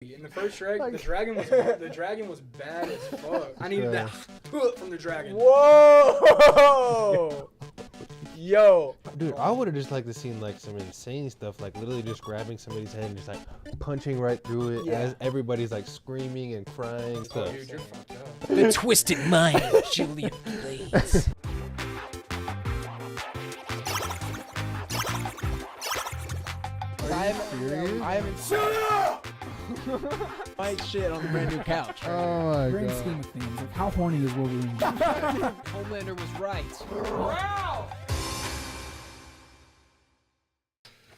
In the first Shrek, the dragon was bad as fuck. I needed that from the dragon. Whoa! Yo. Dude, I would have just liked to seen like some insane stuff, like literally just grabbing somebody's head and just like punching right through it as everybody's like screaming and crying and stuff. Oh, dude, you're fucked up. The Twisted Mind of Julian Blades. I haven't shut up! Might shit on the brand new couch. Oh my Grand god. scheme of things, like how horny is Wolverine? Homelander was right.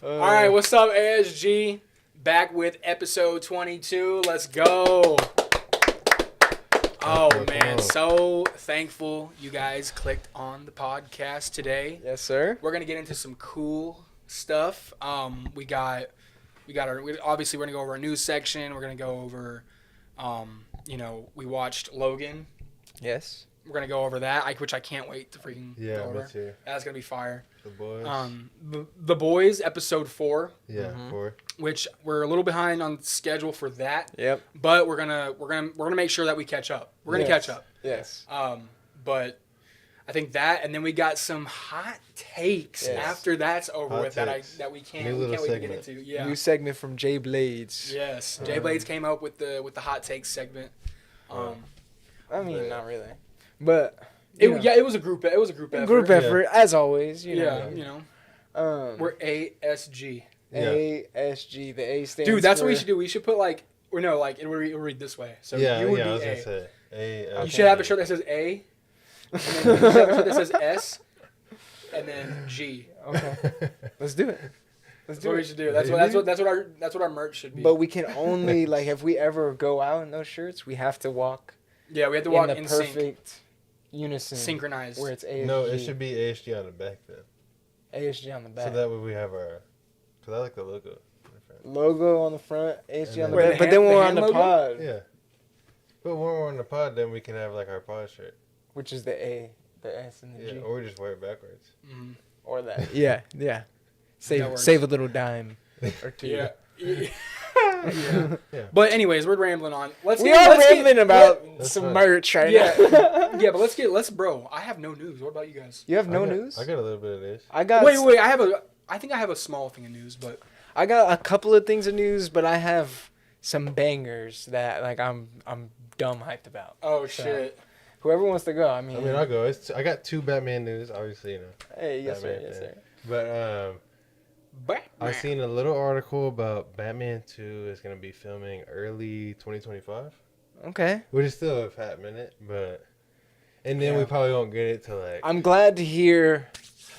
All right, what's up, ASG? Back with episode 22. Let's go. Oh man, so thankful you guys clicked on the podcast today. Yes, sir. We're gonna get into some cool stuff. We obviously we're gonna go over our news section. We're gonna go over, we watched Logan. Yes. We're gonna go over that, which I can't wait to freaking go over. Me too. That's gonna be fire. The boys. The Boys, episode 4. Yeah, 4. Which we're a little behind on schedule for that. Yep. But we're gonna make sure that we catch up. We're gonna catch up. Yes. But I think that, and then we got some hot takes after that's over Hot with takes. that we can't New wait little to get segment. into. Yeah. New segment from Jay Blades. Yes. Jay Blades came up with the hot takes segment. I mean, not really, but It was a group effort. group effort as always. Yeah, We're we're ASG. ASG. The A stands. Dude, that's for... what we should do. We should put it'll read this way. So you would be I was A. gonna say A. You should have a shirt that says A, and then you should have a shirt that says S, and then G. Okay. Let's do it. Let's That's do what we it. should do. That's what our merch should be. But we can only if we ever go out in those shirts, we have to walk. Yeah, we have to walk in in the sync, perfect unison. synchronized. Where it's ASG. No, it should be ASG on the back then. ASG on the back. So that way we have our. Cause I like the logo. Logo on the front, ASG on the Wait, back. But then when we're on hand the logo? pod, Yeah. But when we're on the pod, then we can have like our pod shirt. which is the A, the S, and the Yeah, G. or we just wear it backwards. Mhm. Or that. Yeah. That Save works. a little dime or two. Yeah. yeah. Yeah. But anyways, we're rambling on. We are rambling about That's some fine. merch right Yeah. now. Yeah, but bro. I have no news. What about you guys? You have no I got- news? I got a little bit of this. I got Wait. I think I have a small thing of news, but I got a couple of things of news, but I have some bangers that I'm dumb hyped about. oh So, shit. Whoever wants to go, I mean. I'll go. I got 2 Batman news, obviously, Hey, yes sir, Batman yes fan. sir. But I seen a little article about Batman 2 is gonna be filming early 2025, Okay. which is still a fat minute, but and then we probably won't get it till like I'm glad to hear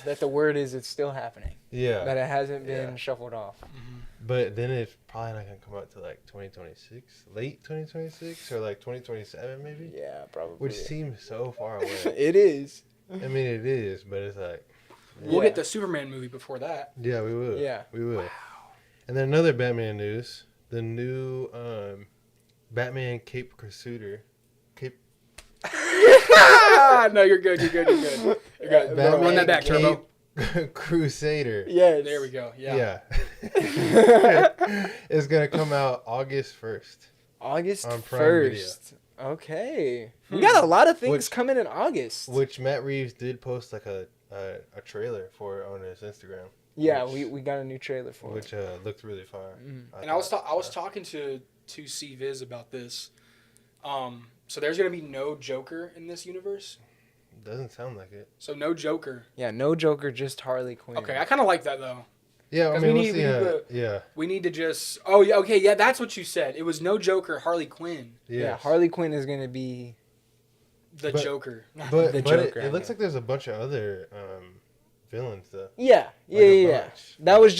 that the word is it's still happening. yeah, That it hasn't been Yeah. shuffled off. but then it's probably not gonna come out till like 2026, late 2026 or like 2027 maybe, Yeah, probably. which seems so far away. It is. I mean it is, but it's like We'll Yeah. get the Superman movie before that. yeah, we will. Yeah. we will. And then another Batman news: the new Batman Cape Crusader. No, you're good. You're good. Run that back, Turbo. Crusader. Yes. There we go. Yeah. It's gonna come out August 1st. August On Prime Video. 1st. Okay. We got a lot of things Which- coming in August. Which Matt Reeves did post like a trailer for it on his Instagram. Yeah, which- we got a new trailer for it. Which looked really fire. And I was talking to C Viz about this. So there's gonna be no Joker in this universe. Doesn't sound like it. So no Joker. Yeah, no Joker, just Harley Quinn. Okay, I kind of like that though. Yeah, I 'Cause mean we we'll need- see. we need Yeah, We need to just. Oh yeah. Okay. Yeah, that's what you said. It was no Joker. Harley Quinn, yeah. Yeah, Harley Quinn is gonna be. the But- Joker. But, The but Joker, it looks yeah. like there's a bunch of other villains though. Yeah, Like a yeah. bunch. That was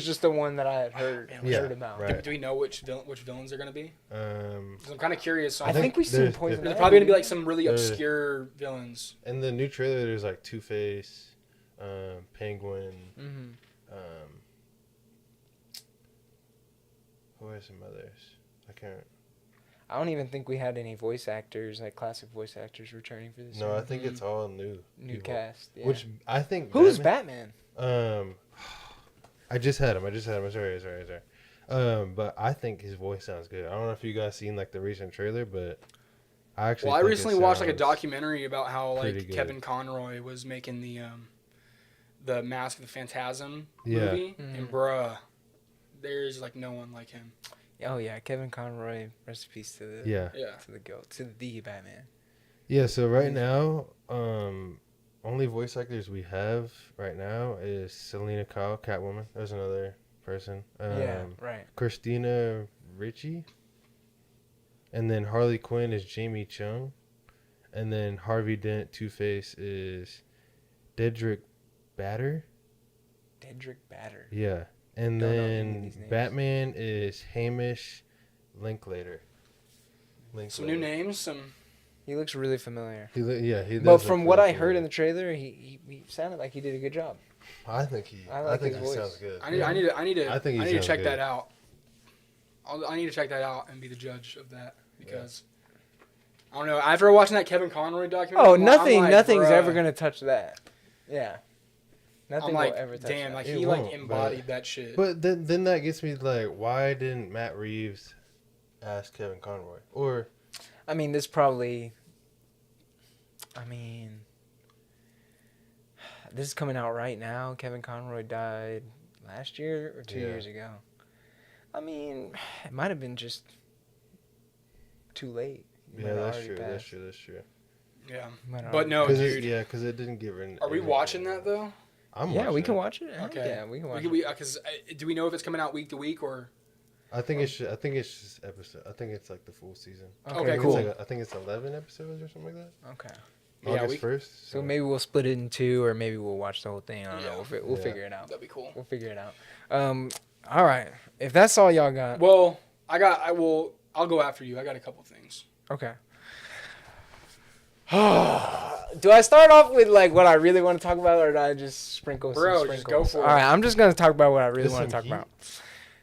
just the one that I had heard man, Yeah, about. right. Do we know which villains are gonna be? 'Cause I'm kind of curious. I think we've seen there's- Poison there's Ivy. probably gonna be like some really There's- obscure villains. In the new trailer, there's like Two-Face, Penguin. Mhm. Who are some others? I can't. I don't even think we had any voice actors, like classic voice actors, returning for this. No, I one. think it's all new. New people. cast. Yeah. Which I think. Who's Batman? I just had him. Sorry. But I think his voice sounds good. I don't know if you guys seen like the recent trailer, but I actually. Well, I think it recently watched like a sounds documentary about how pretty like good. Kevin Conroy was making the Mask of the Phantasm Yeah. movie, and bruh, there's like no one like him. Oh yeah, Kevin Conroy. Rest in peace to the Yeah. Yeah. to the goat, to the Batman. Yeah. So right now, only voice actors we have right now is Selena Kyle, Catwoman. There's another person. Yeah, right. Christina Ricci. And then Harley Quinn is Jamie Chung. And then Harvey Dent, Two-Face is Dedrick Bader. Dedrick Bader. Yeah. And Don't know any of then these names. Batman is Hamish Linklater. Some new names, some. He looks really familiar. He But does from look what really I heard in familiar. the trailer, he sounded like he did a good job. I think he I like his he voice. sounds good. I need to I think he I need to sounds check good. that out. I need to check that out and be the judge of that because I don't know. After watching that Kevin Conroy documentary, Oh, I'm like, nothing's bruh. ever gonna touch that. Yeah. Nothing I'm like, will ever touch damn, that. like It he like won't, embodied that shit. But then that gets me like, why didn't Matt Reeves ask Kevin Conroy? Or I mean, this probably. I mean, this is coming out right now. Kevin Conroy died last year or 2 Yeah. years ago. I mean, it might have been just too late. He might yeah, have that's already true. That's passed. true. That's true. Yeah, He might have but already no, Cause dude. because it didn't give her. Are we watching that though? I'm Yeah, watching we can it. watch it. Okay. Yeah, we can watch We it. because do we know if it's coming out week to week or? I think it's. I think it's just episode. I think it's like the full season. Okay, I think cool. It's like I think it's 11 episodes or something like that. Okay. Yeah, August 1st. So maybe we'll split it in two, or maybe we'll watch the whole thing. I don't Yeah. know. We'll Yeah. figure it out. That'd be cool. We'll figure it out. All right. If that's all y'all got, Well, I'll go after you. I got a couple things. okay. Do I start off with like what I really want to talk about, or do I just sprinkle Bro, some just sprinkles? go for All it. right, I'm just gonna talk about what I really Just want to some talk heat. about.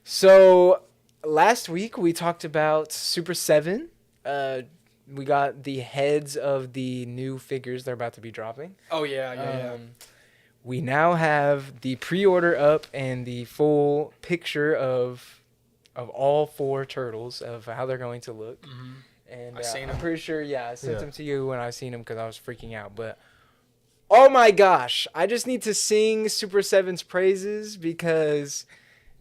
So last week we talked about Super 7. We got the heads of the new figures they're about to be dropping. Oh yeah. We now have the pre-order up and the full picture of all 4 turtles of how they're going to look. Mm-hmm. And I seen I'm them. pretty sure, I sent Yeah. them to you when I seen them because I was freaking out. But oh my gosh, I just need to sing Super 7's praises because,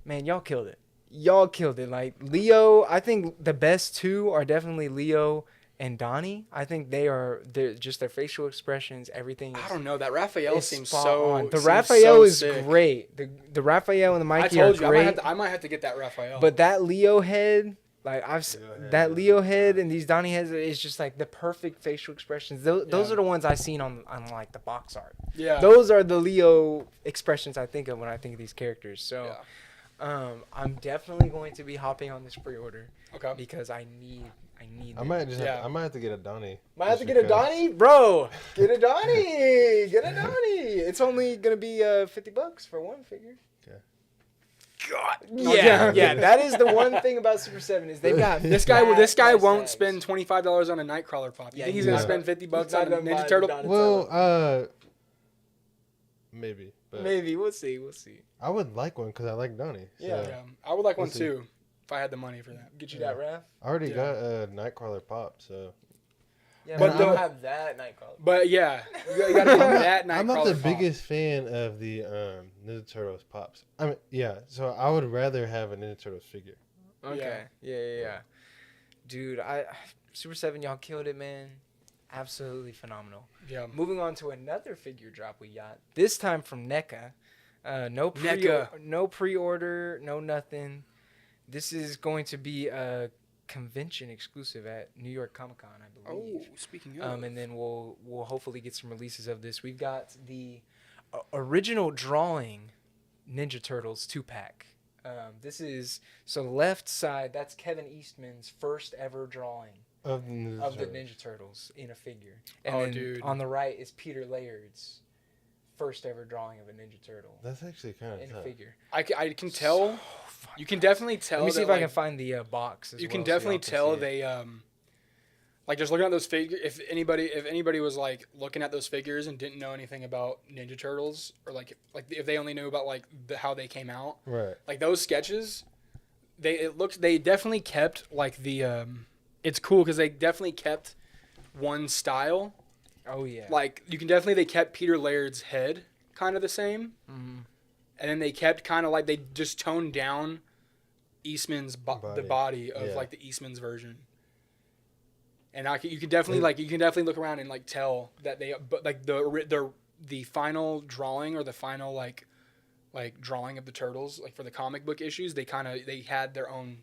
man, y'all killed it. Y'all killed it. Like Leo, I think the best 2 are definitely Leo and Donnie. I think they're just their facial expressions, everything. I don't know. That Raphael is seems spot so. on. The seems Raphael so is sick. great. The Raphael and the I Mikey told are you great. I might have to get that Raphael. But that Leo head, like Leo head, that yeah. Leo head and these Donnie heads is just like the perfect facial expressions. Those Yeah. are the ones I seen on like the box art. yeah. Those are the Leo expressions I think of when I think of these characters. So, Yeah. I'm definitely going to be hopping on this pre-order Okay. because I need. I might just. Yeah. I might have to get a Donnie. Might have to just get a because- Donnie, bro. Get a Donnie. Get a Donnie. It's only gonna be $50 for one figure. Okay. God. Yeah. That is the one thing about Super 7 is they've got This guy bad price won't tags. spend $25 on a Nightcrawler pop. You Yeah, think he's he's gonna not spend $50 not on a gonna buy Ninja the Turtle? Donatello. Well, maybe. But Maybe we'll see. I would like one because I like Donnie. So Yeah. Yeah, I would like We'll one see. too, if I had the money for that. Get you Yeah. that, Raph. I already Yeah. got a Nightcrawler pop, so. Yeah, But but I don't the- have that Nightcrawler. But yeah, you gotta get that Nightcrawler I'm not the pop. biggest fan of the Ninja Turtles pops. I mean, yeah. So I would rather have a Ninja Turtles figure. Okay. Yeah. Dude, Super 7, y'all killed it, man. Absolutely phenomenal. Yeah. Moving on to another figure drop we got. This time from NECA. No pre-order, no nothing. This is going to be a convention exclusive at New York Comic Con, I Oh, believe. speaking of. And then we'll hopefully get some releases of this. We've got the original drawing Ninja Turtles 2-pack. This is so left side. That's Kevin Eastman's first ever drawing Of the Ninja of the Turtles. Ninja Turtles in a figure. And Oh, then dude. on the right is Peter Layard's first ever drawing of a Ninja Turtle That's actually kind in of a tough. figure. I can tell. You can definitely tell. Let me see that, if I like, can find the box. As You well can so y'all definitely can tell see it. they like just looking at those figures. If anybody was like looking at those figures and didn't know anything about Ninja Turtles, or like if they only knew about like how they came out, Right. like those sketches, they definitely kept like the it's cool because they definitely kept one style. Oh yeah. Like they kept Peter Laird's head kind of the same, Mm-hmm. and then they kept kind of like they just toned down Eastman's the body of like the Eastman's version. And you can definitely look around and like tell that the final drawing or the final like drawing of the turtles like for the comic book issues they had their own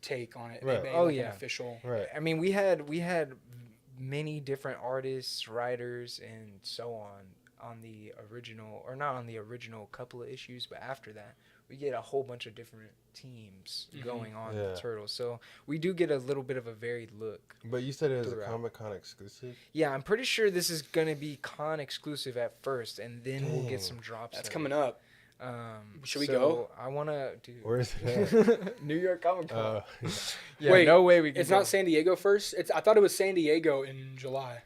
take on it. Right. They made, Oh, like, yeah. an official. Right. I mean, we had many different artists, writers, and so on the original, or not on the original couple of issues, but after that, we get a whole bunch of different teams going on the Turtles. So we do get a little bit of a varied look. But you said it was throughout. a Comic-Con exclusive? Yeah, I'm pretty sure this is going to be con exclusive at first, and then we'll get some drops. That's of coming it. up. Should we go? I want to do Where is it? New York Comic Con. Yeah, Wait, no way we can It's go. not San Diego first. I thought it was San Diego in July.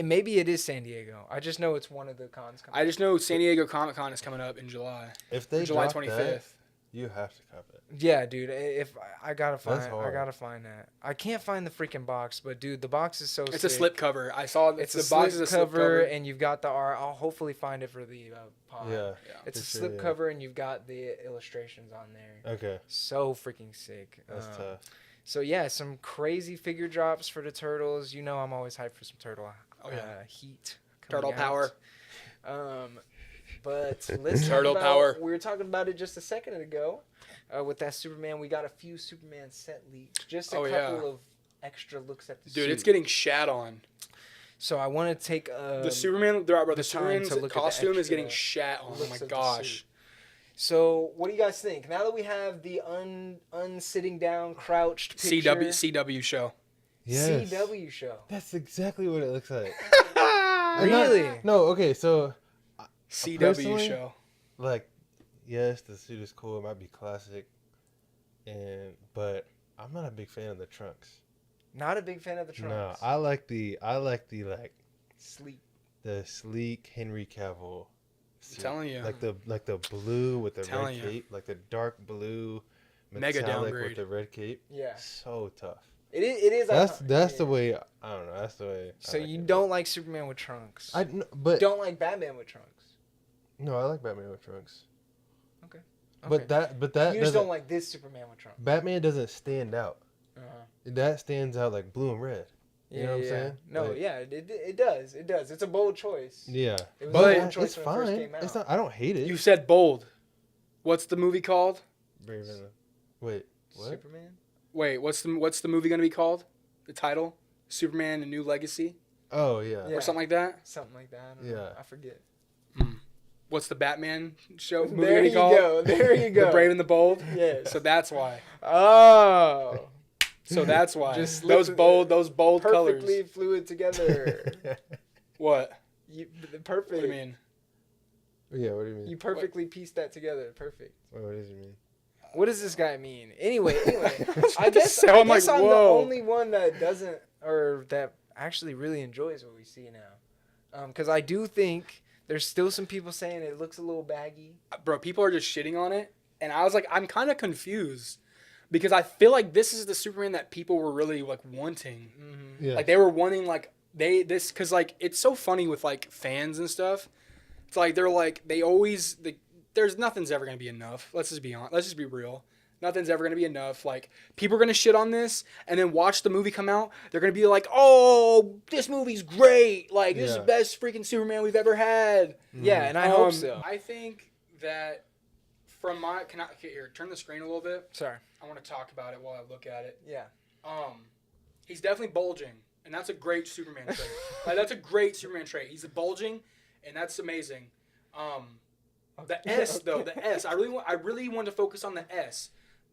Maybe it is San Diego. I just know it's one of the cons coming. I just know San Diego Comic Con is coming up in July. If they July drop 25th. that, you have to cop it. Yeah, dude. If I gotta That's find, hard. that. I can't find the freaking box, but dude, the box is so. It's sick. a slip cover. I saw It's the a box slip is a slip cover, cover. and you've got the art. I'll hopefully find it for the pod. Yeah. It's a for slip sure, yeah. cover, and you've got the illustrations on there. Okay. So freaking sick. That's tough. So yeah, some crazy figure drops for the turtles. You know, I'm always hyped for some turtle. Heat. coming Turtle power. But let's Turtle talk about, power. we were talking about it just a second ago. With that Superman, we got a few Superman set leaks. Just a couple of extra looks at the suit. Dude, it's getting shat on. So I want to take The Superman, the time Superman's to look at the costume is getting extra shat on. Oh looks my of the gosh. suit. So what do you guys think? Now that we have the unsitting down, crouched picture, CW show. Yes. CW show. That's exactly what it looks like. Really? No, okay, so CW personally, show. like, yes, the suit is cool. It might be classic, but I'm not a big fan of the trunks. Not a big fan of the trunks. No, I like the Sleep. the sleek Henry Cavill. I'm telling you. like the blue with the Telling red you. cape, like the dark blue Mega metallic downgrade. with the red cape. Yeah. So tough. It is. That's the way. I don't know. That's the way. So I like you it. don't like Superman with trunks? But don't like Batman with trunks. no, I like Batman with trunks. Okay. But that you just doesn't. don't like this Superman with trunks. Batman doesn't stand out. Uh-huh. That stands out like blue and red. You know what I'm saying? No, Like- yeah, it does. It does. It's a bold choice. Yeah, It was But a bold choice it's when it first fine. came out. It's not. I don't hate it. You said bold. What's the movie called? Raven. Wait, what? Superman? Wait, what's the movie gonna be called? The title? Superman: A New Legacy Oh yeah. Yeah. or something like that. Something like that. I don't know. Yeah. I forget. What's the Batman show movie There gonna be you called? go. There you go. The Brave and the Bold. Yes. So that's why. Oh. So that's why. Just those slip- bold colors. Perfectly fluid together. What? Perfect. What do you mean? Yeah. What do you mean? You perfectly pieced that together. Perfect. What does he mean? What does this guy mean? Anyway, I guess So I I'm like, guess I'm the whoa. only one that doesn't, or that actually really enjoys what we see now. Because I do think there's still some people saying it looks a little baggy. Bro, people are just shitting on it, and I was like, I'm kind of confused because I feel like this is the Superman that people were really like wanting. Yeah. Like they were wanting because like it's so funny with like fans and stuff. It's like there's nothing's ever gonna be enough. Let's just be honest. Let's just be real. Nothing's ever gonna be enough. Like people are gonna shit on this and then watch the movie come out. They're gonna be like, "Oh, this movie's great! Like this is the Yeah. best freaking Superman we've ever had." Yeah, and I hope so. I think that here, turn the screen a little bit. Sorry. I want to talk about it while I look at it. Yeah. He's definitely bulging, and that's a great Superman trait. That's a great Superman trait. He's bulging, and that's amazing. The S though, the S. I really want to focus on the S.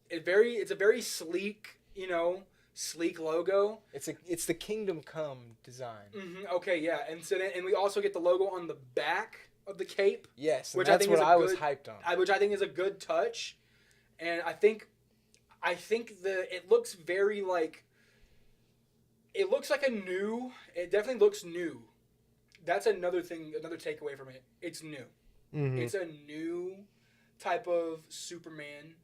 It's a very sleek, sleek logo. It's the Kingdom Come design. Okay, yeah, and we also get the logo on the back of the cape. Yes, Which that's I think what is I was hyped on. Which I think is a good touch, and I think it looks very like. It looks like it definitely looks new. That's another takeaway from it. It's new. Mhm. It's a new type of Superman.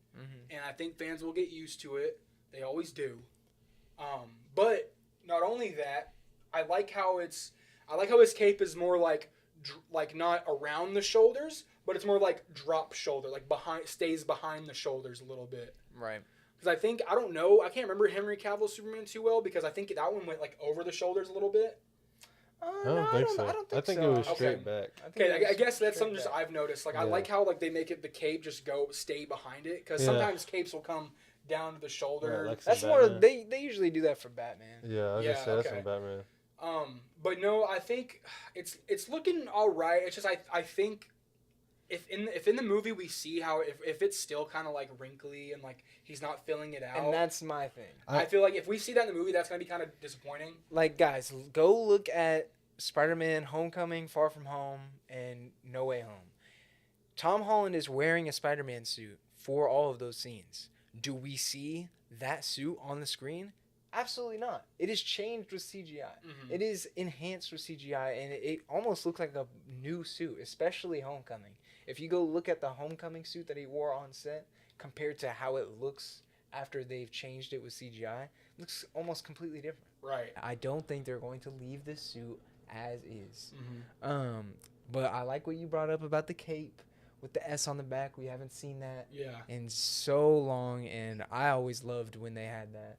and I think fans will get used to it. They always do. But not only that, I like how his cape is more like not around the shoulders, but it's more like drop shoulder, like stays behind the shoulders a little bit. Right. Because I can't remember Henry Cavill's Superman too well, because I think that one went like over the shoulders a little bit. I don't think so. I think it was straight back. Okay, I guess that's something just I've noticed. Like I like how like they make it the cape just stay behind it, because sometimes capes will come down to the shoulder. Yeah, like that's more. They usually do that for Batman. Yeah, I was gonna say that's from Batman. But no, I think it's looking all right. It's just I think if in the movie we see how if it's still kind of like wrinkly and like he's not filling it out, and that's my thing. I feel like if we see that in the movie, that's gonna be kind of disappointing. Like, guys, go look at Spider-Man: Homecoming, Far From Home, and No Way Home. Tom Holland is wearing a Spider-Man suit for all of those scenes. Do we see that suit on the screen? Absolutely not. It is changed with CGI. Mm-hmm. It is enhanced with CGI, and it almost looks like a new suit, especially Homecoming. If you go look at the Homecoming suit that he wore on set compared to how it looks after they've changed it with CGI, it looks almost completely different. Right. I don't think they're going to leave this suit as is. Mm-hmm. But I like what you brought up about the cape with the S on the back. We haven't seen that in so long, and I always loved when they had that.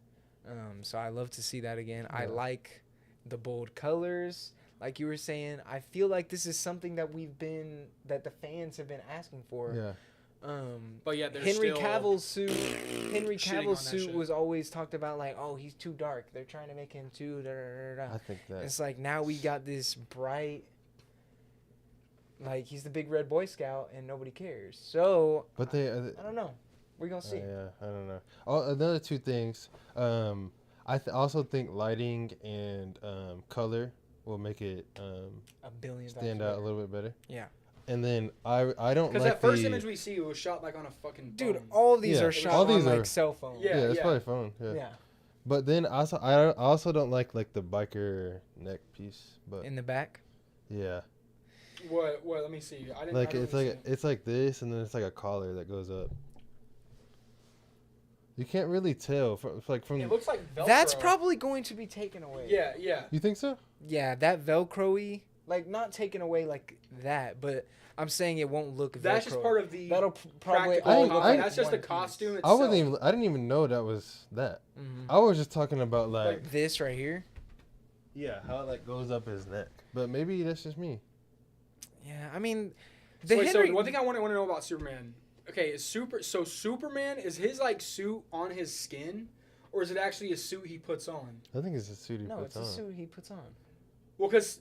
So I love to see that again. Yeah. I like the bold colors. Like you were saying, I feel like this is something that the fans have been asking for. Yeah. But yeah, Henry Cavill's suit was always talked about like, oh, he's too dark. They're trying to make him too. I think that it's like now we got this bright. Like he's the big red Boy Scout and nobody cares. So, but I don't know. We're gonna see. Yeah, I don't know. Another two things. I also think lighting and color will make it a billion stand out a little bit better. Yeah. And then I don't like because that first image we see was shot like on a fucking phone. Dude, all of these are shot on like cell phone. Yeah, it's probably phone. Yeah. But then I also don't like the biker neck piece. But in the back. Yeah. What? Let me see. It's like this, and then it's like a collar that goes up. You can't really tell from. It looks like Velcro. That's probably going to be taken away. Yeah. You think so? Yeah, that Velcro-y, like not taken away like that, but I'm saying it won't look Velcro. That's just part of the. That'll probably. That's just the costume itself. I didn't even know that was that. Mm-hmm. I was just talking about like this right here. Yeah, how it like goes up his neck, but maybe that's just me. Yeah, I mean, so one thing I want to know about Superman. Okay, Superman, is his like suit on his skin, or is it actually a suit he puts on? I think it's a suit he puts on. No, it's a suit he puts on. Well, because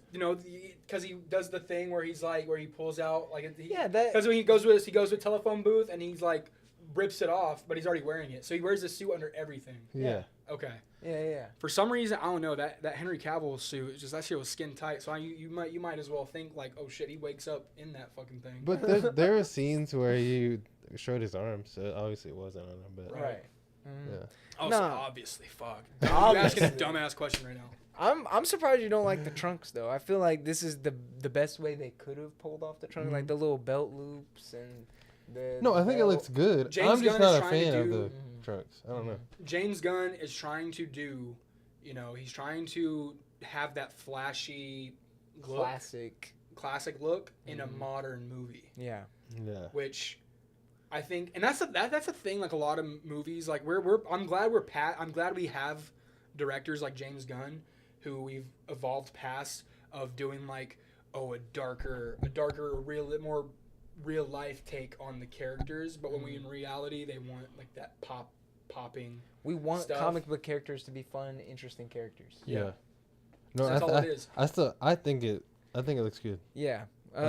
he does the thing where he's like where he pulls out like that because when he goes with telephone booth and he's like rips it off, but he's already wearing it, so he wears the suit under everything. Yeah. Okay. Yeah. For some reason, I don't know that Henry Cavill suit, that shit was skin tight. So you might as well think like, oh shit, he wakes up in that fucking thing. But there are scenes where he showed his arms, so obviously it wasn't on him. But right. Mm-hmm. Yeah. Oh, so obviously, fuck. You're asking a dumbass question right now. I'm surprised you don't like the trunks though. I feel like this is the best way they could have pulled off the trunk, like the little belt loops and. I think it looks good. I'm just not a fan of the trunks. I don't know. James Gunn is trying to do, he's trying to have that flashy classic look in a modern movie. Yeah. Which I think, and that's a thing. Like a lot of movies, like I'm glad we have directors like James Gunn, who we've evolved past of doing like a darker, more real life take on the characters, but when we in reality they want like that popping. We want stuff. Comic book characters to be fun, interesting characters. Yeah. No, so that's all it is. I think it looks good. Yeah.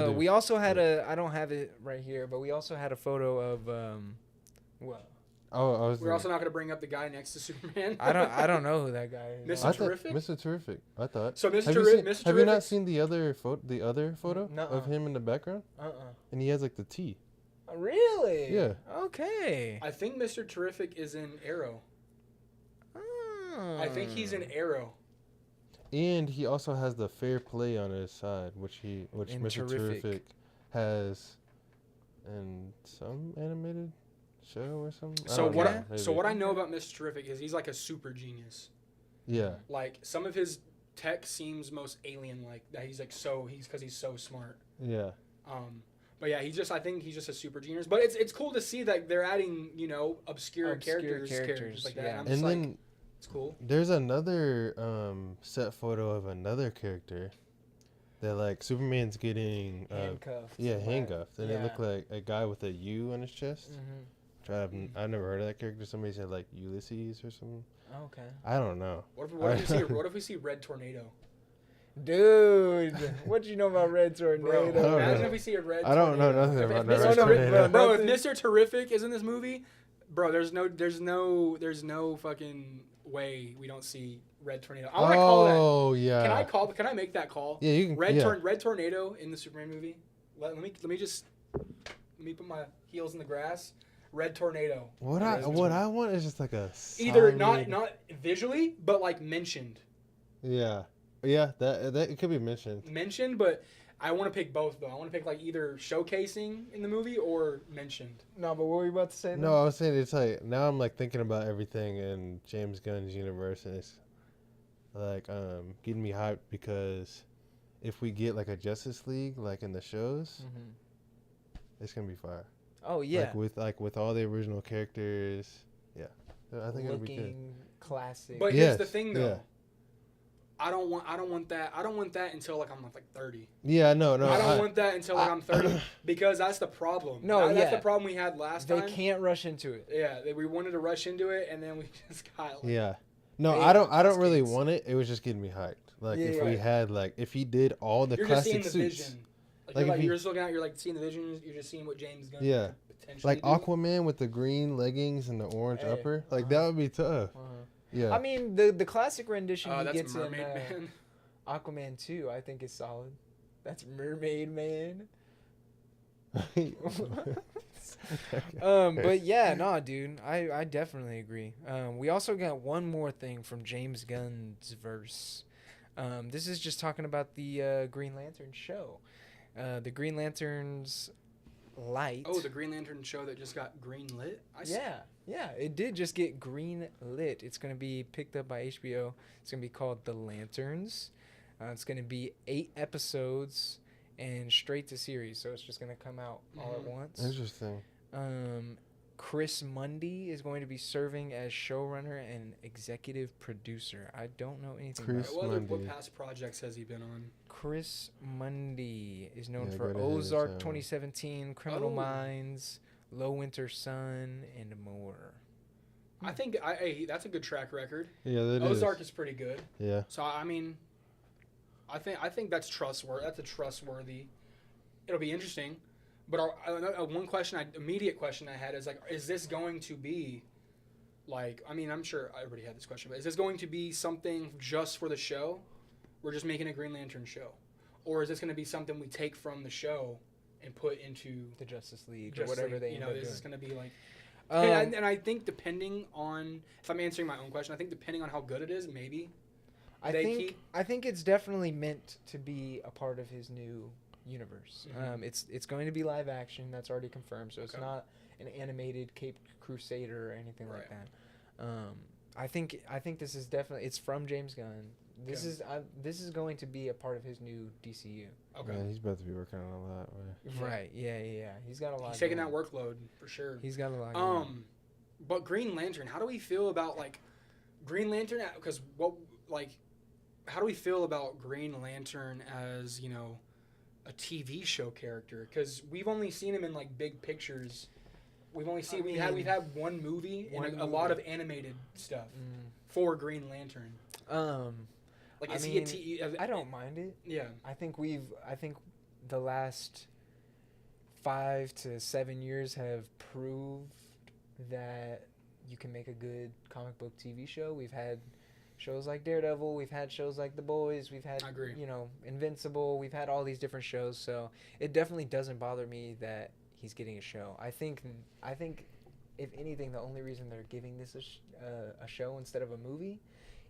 We also had I don't have it right here, but we also had a photo of we're also not going to bring up the guy next to Superman. I don't know who that guy is. Mr. Terrific? Mr. Terrific. I thought. So Mr. Terrific. Have you not seen the other photo Nuh-uh. of him in the background? And he has like the T. Really? Yeah. Okay. I think Mr. Terrific is in Arrow. Oh. I think he's in Arrow. And he also has the Fair Play on his side, which Mr. Terrific has in some animated show or something. So Okay. what I know about Mr. Terrific is he's like a super genius. Yeah. Like some of his tech seems most alien-like. That he's like because he's so smart. Yeah. But yeah, I think he's just a super genius. But it's cool to see that they're adding, obscure characters like that. yeah. And I'm just And then like, it's cool. there's another set photo of another character that like Superman's getting Handcuffed. handcuffed, and it Yeah. looked like a guy with a U on his chest. Mm-hmm. I've never heard of that character. Somebody said like Ulysses or something. Okay. I don't know. What if we see Red Tornado? Dude, what do you know about Red Bro, Tornado? imagine if we see a Red I don't know Tornado. nothing If about Mr. Red Terrific- Tornado. Bro, if Nothing. Mr. Terrific is in this movie, bro, there's no fucking way we don't see Red Tornado. I want to call that. Oh yeah. Can I make that call? Yeah, you can. Red Tornado in the Superman movie. Let me put my heels in the grass. Red Tornado. What I want is just like a Either solid- not visually, but like mentioned. Yeah, that it could be mentioned. But I want to pick both though. I want to pick like either showcasing in the movie or mentioned. No, but what were you about to say? No, I was saying it's like now I'm like thinking about everything in James Gunn's universe, and it's like getting me hyped because if we get like a Justice League like in the shows, Mm-hmm. it's gonna be fire. Oh yeah. With all the original characters, yeah. I think it'll be good. Looking classic. But here's the Yes, thing though. yeah. I don't want that until like I'm like 30. Yeah, no. I don't want that until like I'm 30 because that's the problem. No, That's yeah. the problem we had last They time. can't rush into it. Yeah, we wanted to rush into it and then we just got like, Yeah. No, Hey, I don't that's really kids. want it. It was just getting me hyped. Like Yeah, if yeah. we had like if he did all the you're just classic seeing the suits. vision. Like, Like, if he- you're just looking at, you're like seeing the vision. You're just seeing what James Gunn Yeah. could potentially Like do. Aquaman with the green leggings and the orange Hey, upper. Like that would be tough. Yeah. I mean, the classic rendition he That's gets Mermaid in Man. Aquaman 2, I think is solid. That's Mermaid Man. But yeah, nah, dude, I definitely agree. We also got one more thing from James Gunn's verse. This is just talking about the Green Lantern show. The Green Lantern's light. Oh, the Green Lantern show that just got green lit. Yeah, it did just get green lit. It's gonna be picked up by HBO. It's gonna be called The Lanterns. It's gonna be 8 episodes and straight to series, so it's just gonna come out all at once. Interesting. Chris Mundy is going to be serving as showrunner and executive producer. I don't know anything Chris about What Mundy. past projects has he been on? Chris Mundy is known Yeah, for go to his, Ozark 2017, Criminal Oh. Minds, Low Winter Sun, and more. I think that's a good track record. Yeah, that is. Ozark is pretty good. Yeah. So I mean, I think that's trustworthy. That's a trustworthy. It'll be interesting. But one immediate question I had is like, is this going to be, like, I mean, I'm sure everybody had this question, but is this going to be something just for the show? We're just making a Green Lantern show, or is this going to be something we take from the show and put into The Justice League Justice or whatever League? they You know, end up is this doing. going to be like? Um, And I think depending on, if I'm answering my own question, I think depending on how good it is, maybe. I think it's definitely meant to be a part of his new universe. Mhm. It's going to be live action. That's already confirmed. So it's Okay. not an animated Cape Crusader or anything like Right. that. I think this is definitely it's from James Gunn. This is going to be a part of his new DCU. Okay. Yeah, he's about to be working on a lot. Right? Right? Yeah. He's got a lot. He's taking going. that workload for sure. He's got a lot. going on. But Green Lantern, how do we feel about like Green Lantern? Because how do we feel about Green Lantern as a TV show character? Because we've only seen him in like big pictures. We've only seen we've had one movie and a lot of animated stuff for Green Lantern. Like, is he a I don't mind it. Yeah. I think the last 5 to 7 years have proved that you can make a good comic book TV show. We've had shows like Daredevil, we've had shows like The Boys, we've had I agree. Invincible, we've had all these different shows, so it definitely doesn't bother me that he's getting a show. I think if anything, the only reason they're giving this a show instead of a movie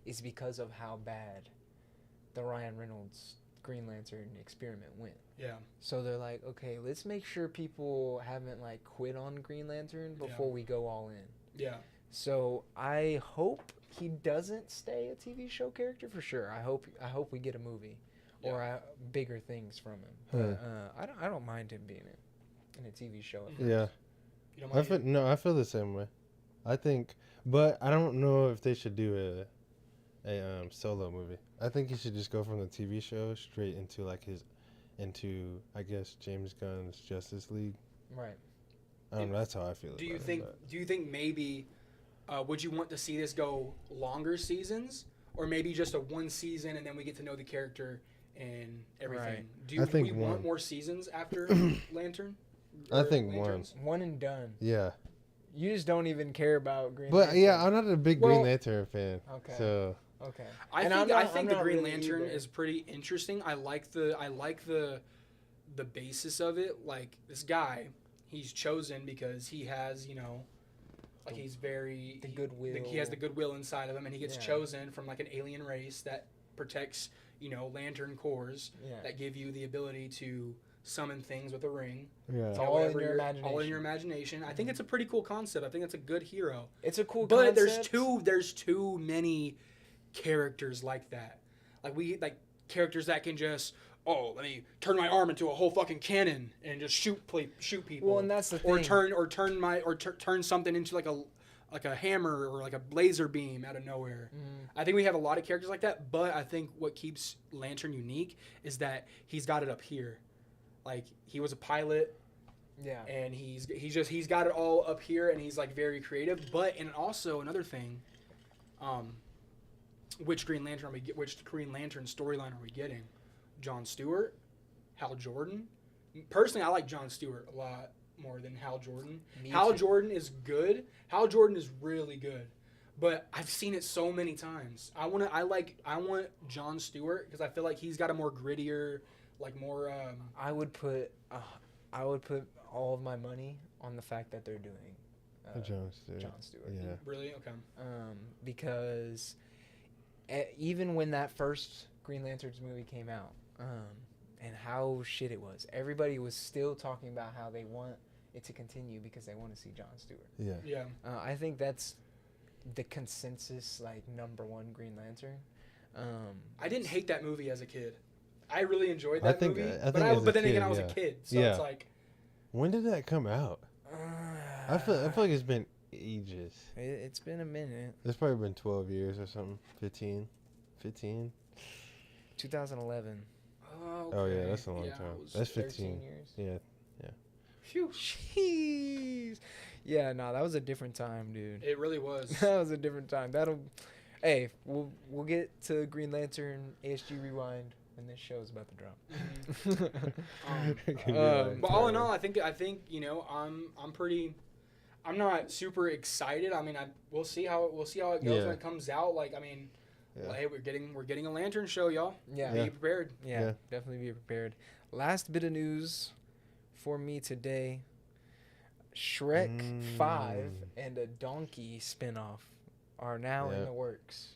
is because of how bad the Ryan Reynolds Green Lantern experiment went. Yeah. So they're like, okay, let's make sure people haven't like quit on Green Lantern before we go all in. Yeah. So I hope he doesn't stay a TV show character for sure. I hope we get a movie or bigger things from him. But, I don't mind him being in a TV show. Yeah. You don't mind I feel the same way. I think, but I don't know if they should do a solo movie. I think he should just go from the TV show straight into like into I guess James Gunn's Justice League. Right. I don't know. That's how I feel. Do you think maybe would you want to see this go longer seasons, or maybe just a one season and then we get to know the character and everything? Right. Do we one. want more seasons after Lantern? I think Lanterns? One and done. Yeah. You just don't even care about Green But Lantern. yeah, I'm not a big Green Lantern fan. Okay. So Okay. I think the Green Lantern is pretty interesting. I like the basis of it. Like this guy, he's chosen because he has, like he's very goodwill. He has the goodwill inside of him, and he gets chosen from like an alien race that protects, Lantern cores that give you the ability to summon things with a ring. yeah. It's all in your imagination. All in your imagination. I think it's a pretty cool concept. I think it's a good hero. It's a cool But concept. there's too many characters like that. Like characters that can just let me turn my arm into a whole fucking cannon and just shoot people. Well, and that's the thing. Turn something into like a hammer or like a laser beam out of nowhere. I think we have a lot of characters like that, but I think what keeps Lantern unique is that he's got it up here. Like he was a pilot. Yeah. And he's got it all up here, and he's like very creative. And also another thing, which Green Lantern storyline are we getting? Jon Stewart, Hal Jordan. Personally, I like Jon Stewart a lot more than Hal Jordan. Hal Jordan is good. Hal Jordan is really good, but I've seen it so many times. I want Jon Stewart because I feel like he's got a more grittier, like more. I would put all of my money on the fact that they're doing Jon Stewart. Yeah. Really? Okay. Because even when that first Green Lanterns movie came out, and how shit it was, everybody was still talking about how they want it to continue because they want to see Jon Stewart. Yeah. Yeah. I think that's the consensus, like, number one Green Lantern. I didn't hate that movie as a kid. I really enjoyed that movie. But then again, I was a kid, so it's like. When did that come out? I feel like it's been ages. It's been a minute. It's probably been 12 years or something. 15. 2011. Oh yeah, that's a long time. That's 15 years. Yeah. Phew. Jeez. Yeah, no, that was a different time, dude. It really was. That was a different time. Hey, we'll get to Green Lantern ASG Rewind when this show's about to drop. But all in all, I think I'm not super excited. I mean, we'll see how it goes when it comes out. Like, I mean, well, hey, we're getting a Lantern show, y'all. Yeah. Be prepared. Yeah, definitely be prepared. Last bit of news for me today. Shrek 5 and a Donkey spinoff are now in the works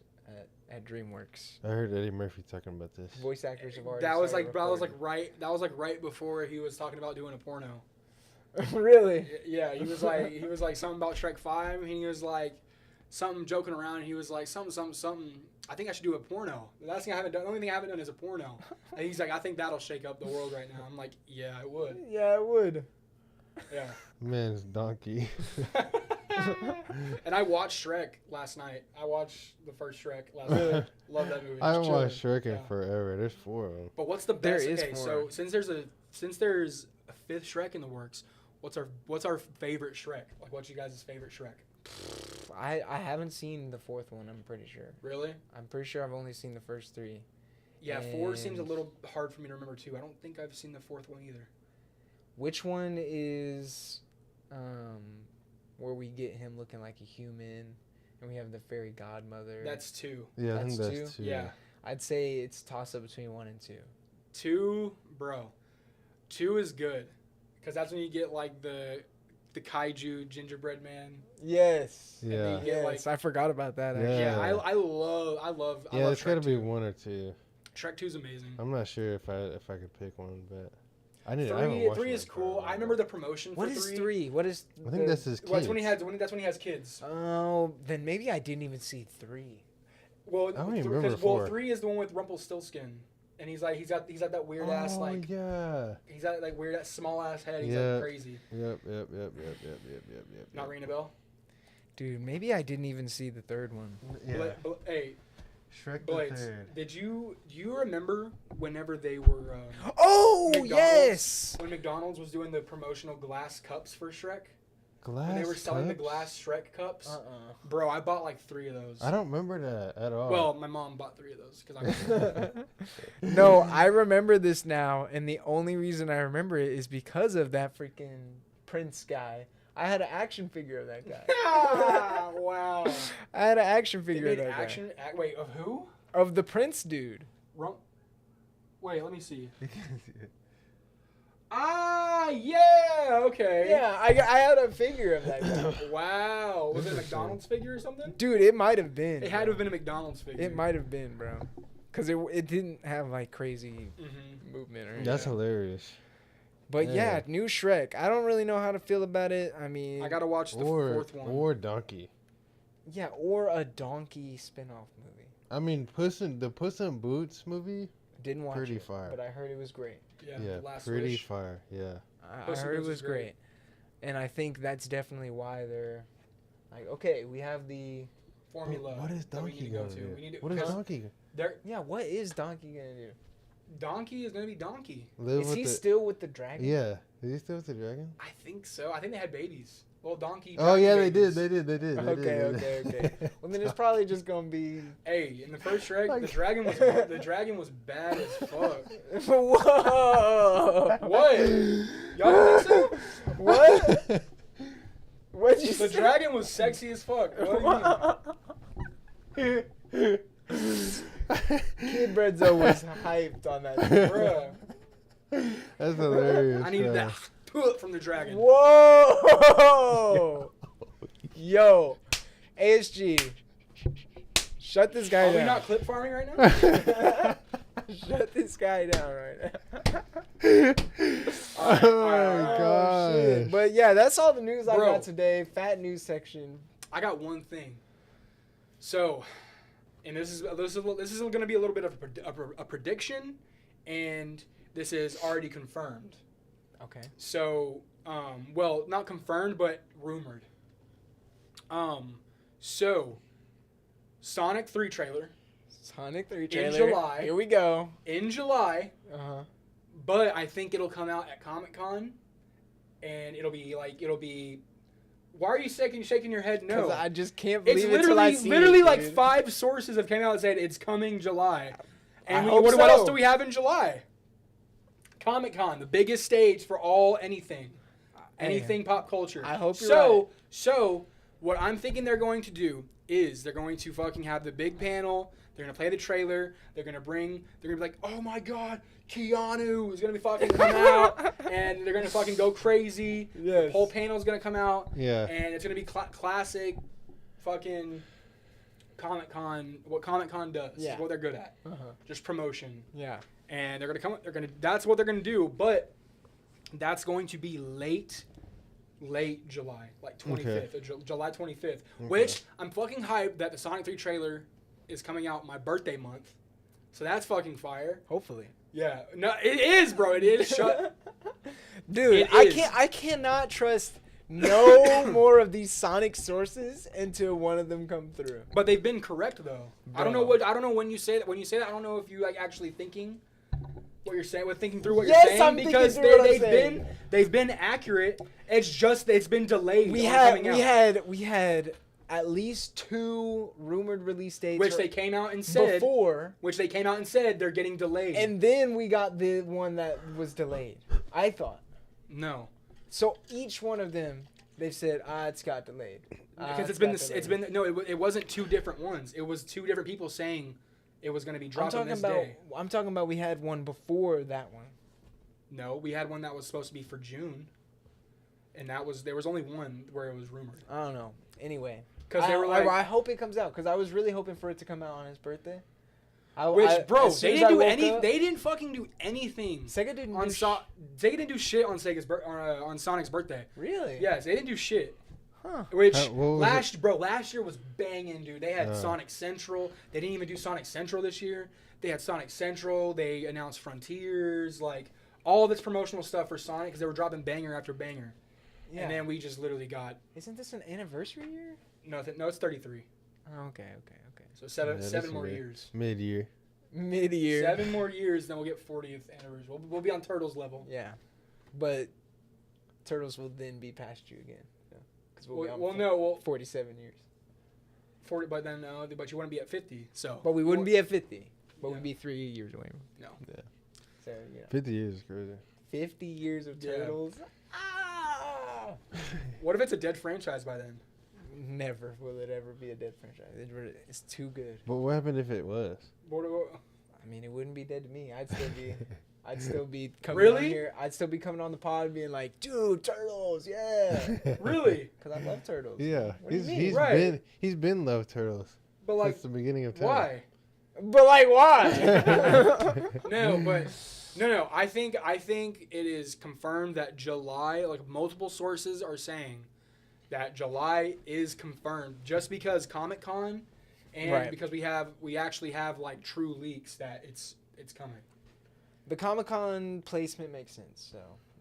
at DreamWorks. I heard Eddie Murphy talking about this. Voice actors have already. That was like right before he was talking about doing a porno. Really? Yeah, he was like something about Shrek 5, and he was like something joking around, and he was like something. I think I should do a porno. The only thing I haven't done is a porno. And he's like, I think that'll shake up the world right now. I'm like, yeah, it would. Yeah, it would. Yeah. Man's donkey. And I watched Shrek last night. I watched the first Shrek last night. Love that movie. I haven't watched Shrek in forever. There's 4 of them. But what's the best? There is 4. So since there's a 5th Shrek in the works, what's our favorite Shrek? Like, what's you guys' favorite Shrek? I haven't seen the 4th one. I'm pretty sure. Really? I'm pretty sure I've only seen the first 3. Yeah, 4 seems a little hard for me to remember too. I don't think I've seen the 4th one either. Which one is where we get him looking like a human and we have the fairy godmother? That's 2. Yeah, I think that's 2. Yeah. I'd say it's toss up between 1 and 2. 2, bro. 2 is good. Because that's when you get like the kaiju gingerbread man. Yes. Yeah. Yes, I forgot about that. Actually. Yeah, I love. Yeah, it's Shrek gotta be 2. 1 or 2. Shrek 2's amazing. I'm not sure if I could pick one, but I haven't watched Three is cool. I remember the promotion for What is 3. 3? What is? I think that's his Well, kids. that's when he has kids. Oh, then maybe I didn't even see 3. Well, I don't even remember because 4. 3 is the one with Rumpelstiltskin, and he's got that weird ass like yeah. he's got like weird ass small ass head. He's Yeah. like crazy. Yep. Not ringing a bell. Dude, maybe I didn't even see the 3rd one. Yeah. Hey, Shrek the Blades, Third. do you remember whenever they were Oh McDonald's? yes. when McDonald's was doing the promotional glass cups for Shrek? Glass When they were selling the cups? glass Shrek cups? Uh-uh. Bro, I bought like 3 of those. I don't remember that at all. Well, my mom bought 3 of those because No, I remember this now, and the only reason I remember it is because of that freaking Prince guy. I had an action figure of that guy. Wow. I had an action They figure made of that action. Wait, of who? guy. Of the Prince dude. Wait, let me see. Ah, yeah. Okay. Yeah, I had a figure of that guy. Wow. Was it a McDonald's figure or something? Dude, it might have been. It had to have been a McDonald's figure. It might have been, bro. Because it didn't have like crazy Mm-hmm. movement or anything. That's hilarious. But yeah, Yeah. new Shrek. I don't really know how to feel about it. I mean, I gotta watch the Or 4th one. or Donkey. yeah, or a donkey spin-off movie. I mean, the Puss in Boots movie. Didn't watch Pretty it, fire. but I heard it was great. Yeah, Last pretty Wish. fire. Yeah. I Puss in heard it Boots was is great. great. And I think that's definitely why they're like, okay, we have the Formula. What is that we need Donkey to go gonna to. do? We need to, What is because Donkey? yeah. What is Donkey gonna do? Donkey is gonna be Donkey. Live Is with he the, still with the dragon? Yeah. Is he still with the dragon? I think so. I think they had babies. Well, Donkey. Oh dragon yeah, they babies. did. They did. Okay. Well, then it's probably just gonna be. Hey, in the first Shrek, the dragon was bad as fuck. Whoa! What? Y'all think so? What? What'd you The say? dragon was sexy as fuck. What do you mean? Kid Bredzo was hyped on that. Bruh. That's hilarious. I needed bro. that put from the dragon. Whoa! Yo, ASG, shut this guy Are we down. not clip farming right now? Shut this guy down right now. Oh my Oh, shit. gosh. But yeah, that's all the news I Bro. got today. Fat news section. I got one thing. So, and this is going to be a little bit of a prediction, and this is already confirmed. Okay. So, well, not confirmed, but rumored. So, Sonic 3 trailer Sonic 3 trailer. July. Here we go. in July, Uh-huh. but I think it'll come out at Comic-Con, and it'll be. Why are you shaking your head? No, Because I just can't it's believe it till I literally see it, like dude. 5 sources have came out and said it's coming July. And I hope what else so. do we have in July? Comic-Con, the biggest stage for anything pop culture. I hope you're So what I'm thinking they're going to do is they're going to fucking have the big panel. They're gonna play the trailer. They're gonna be like, oh my god, Keanu is gonna be fucking come out, and they're gonna fucking go crazy. Yes. The whole panel's gonna come out. Yeah. And it's gonna be classic, fucking Comic-Con. What Comic-Con does. Yeah. Is what they're good at. Uh-huh. Just promotion. Yeah. And that's what they're gonna do, but that's going to be late July, like 25th, July 25th, which I'm fucking hyped that the Sonic 3 trailer is coming out my birthday month. So that's fucking fire. Hopefully. Yeah. No, it is, bro. It is. Shut. Dude, It I is. cannot trust no more of these Sonic sources until one of them come through. But they've been correct though. I don't know when you say that. When you say that, I don't know if you like actually thinking what you're saying, thinking through what Yes, you're saying, I'm thinking because through what I'm they've saying. been accurate. It's just it's been delayed. We on coming had out, at least 2 rumored release dates which they came out and said before, they're getting delayed. and then we got the one that was delayed. I thought. no, So each one of them, they've said, it's got delayed. because it wasn't 2 different ones. It was 2 different people saying it was going to be dropping this day. I'm talking about we had one before that one. No, we had one that was supposed to be for June, and there was only one where it was rumored. I don't know. Anyway, 'Cause they were like- I hope it comes out because I was really hoping for it to come out on his birthday. Bro, as soon they as didn't I do woke any. up- They didn't fucking do anything Sega didn't on do Sega didn't do shit on on Sonic's birthday. Really? Yes, they didn't do shit. Huh. Which What was last year was banging, dude. They had Sonic Central. They didn't even do Sonic Central this year. They had Sonic Central. They announced Frontiers, like all of its promotional stuff for Sonic because they were dropping banger after banger. Yeah. And then we just literally got Isn't this an anniversary year? nothing. No, it's 33. Oh, okay. So seven that's more mid- years. Mid-year. Mid-year. 7 more years, then we'll get 40th anniversary. We'll be on Turtles level. Yeah, but Turtles will then be past you again. Because we'll be on No, well, 47 years. 40, but then but you want to be at 50. So. But we wouldn't be at 50. But Yeah. we'd be 3 years away. No. Yeah. So, you know, 50 years is crazy. 50 years of Yeah. Turtles. Ah! What if it's a dead franchise by then? Never will it ever be a dead franchise. It's too good. But what happened if it was? I mean, it wouldn't be dead to me. I'd still be coming Really? on here. I'd still be coming on the pod being like, dude, Turtles, yeah. Really? Because I love Turtles. Yeah. What do you mean? He's been Love Turtles But like, since the beginning of time. why? But like, why? No. I think it is confirmed that July. Like multiple sources are saying that July is confirmed just because Comic-Con and Right. because we actually have like true leaks that it's coming. The Comic-Con placement makes sense, so,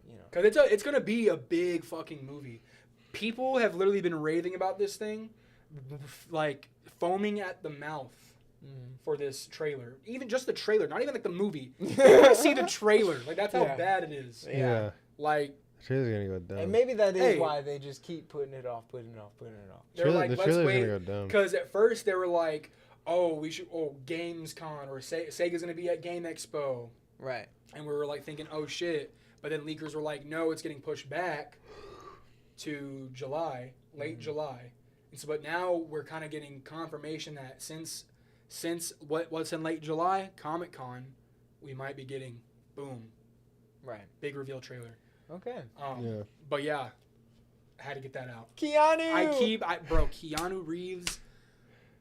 you know. Because it's going to be a big fucking movie. People have literally been raving about this thing, like foaming at the mouth for this trailer. Even just the trailer, not even like the movie. They want to see the trailer. Like that's how Yeah. bad it is. Yeah. Like The trailer's gonna go dumb. And maybe that is Hey. why they just keep putting it off. they're Trailer- like, the let's trailer's wait. gonna go dumb. Because at first they were like, Gamescom or Sega's going to be at Game Expo. Right. And we were like thinking, oh shit. But then leakers were like, no, it's getting pushed back to July, late July. And so, but now we're kind of getting confirmation that since what's in late July, Comic-Con, we might be getting, boom, Right. big reveal trailer. Okay. Yeah. But yeah, I had to get that out. Keanu! Bro, Keanu Reeves.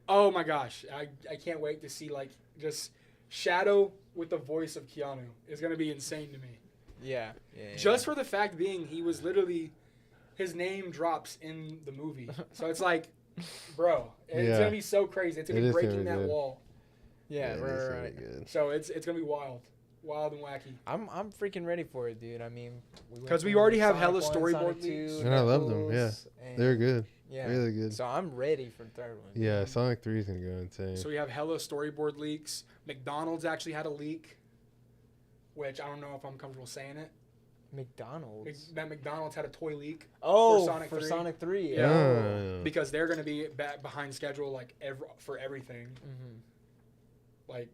Oh my gosh, I can't wait to see like just Shadow with the voice of Keanu is gonna be insane to me. Yeah. Just for the fact being, he was literally, his name drops in the movie, so it's like, bro, it's Yeah. gonna be so crazy. It's gonna It be is gonna breaking be that good. wall. Yeah, it's right, gonna right. be good. So it's gonna be wild and wacky. I'm freaking ready for it, dude. I mean, went 'Cause we from already have Sonic hella 1, storyboard Sonic leaks. 2, And I love them, yeah. Knuckles, and- They're good. Yeah. Really good. So I'm ready for the third one. Yeah, Sonic 3 is gonna go insane. So we have hella storyboard leaks. McDonald's actually had a leak, which I don't know if I'm comfortable saying it. McDonald's. That McDonald's had a toy leak Oh, Sonic for 3. Sonic 3. Yeah. Oh. because they're gonna be behind schedule like for everything. Mm-hmm. Like,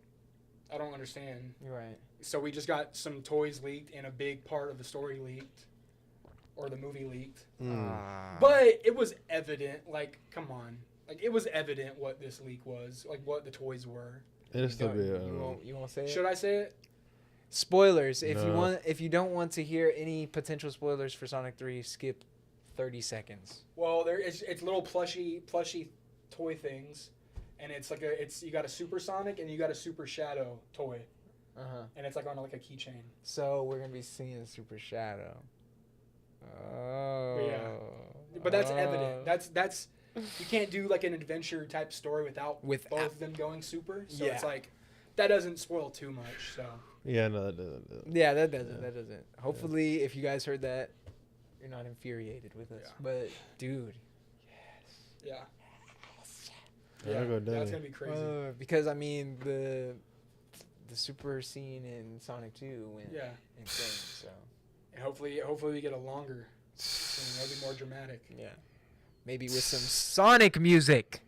I don't understand. You're right. So we just got some toys leaked and a big part of the story leaked, or the movie leaked. Mm. But it was evident. Like, come on. Like, it was evident what this leak was. Like, what the toys were. It'll still be. You won't say it? Should I say it? Spoilers. No. If you don't want to hear any potential spoilers for Sonic 3, skip 30 seconds. Well, it's little plushy toy things, and it's like you got a Super Sonic and you got a Super Shadow toy, and it's like on like a keychain. So we're gonna be seeing Super Shadow. Oh. But that's evident. That's you can't do like an adventure type story without both of them going super. So it's like that doesn't spoil too much. So Yeah, no, that doesn't. Yeah, that doesn't. That doesn't. Hopefully, if you guys heard that, you're not infuriated with us. Yeah. But dude, yeah, That'll go dumb. that's gonna be crazy. because I mean the super scene in Sonic 2 went insane. So And hopefully we get a longer. It'll be more dramatic. yeah, maybe with some Sonic music.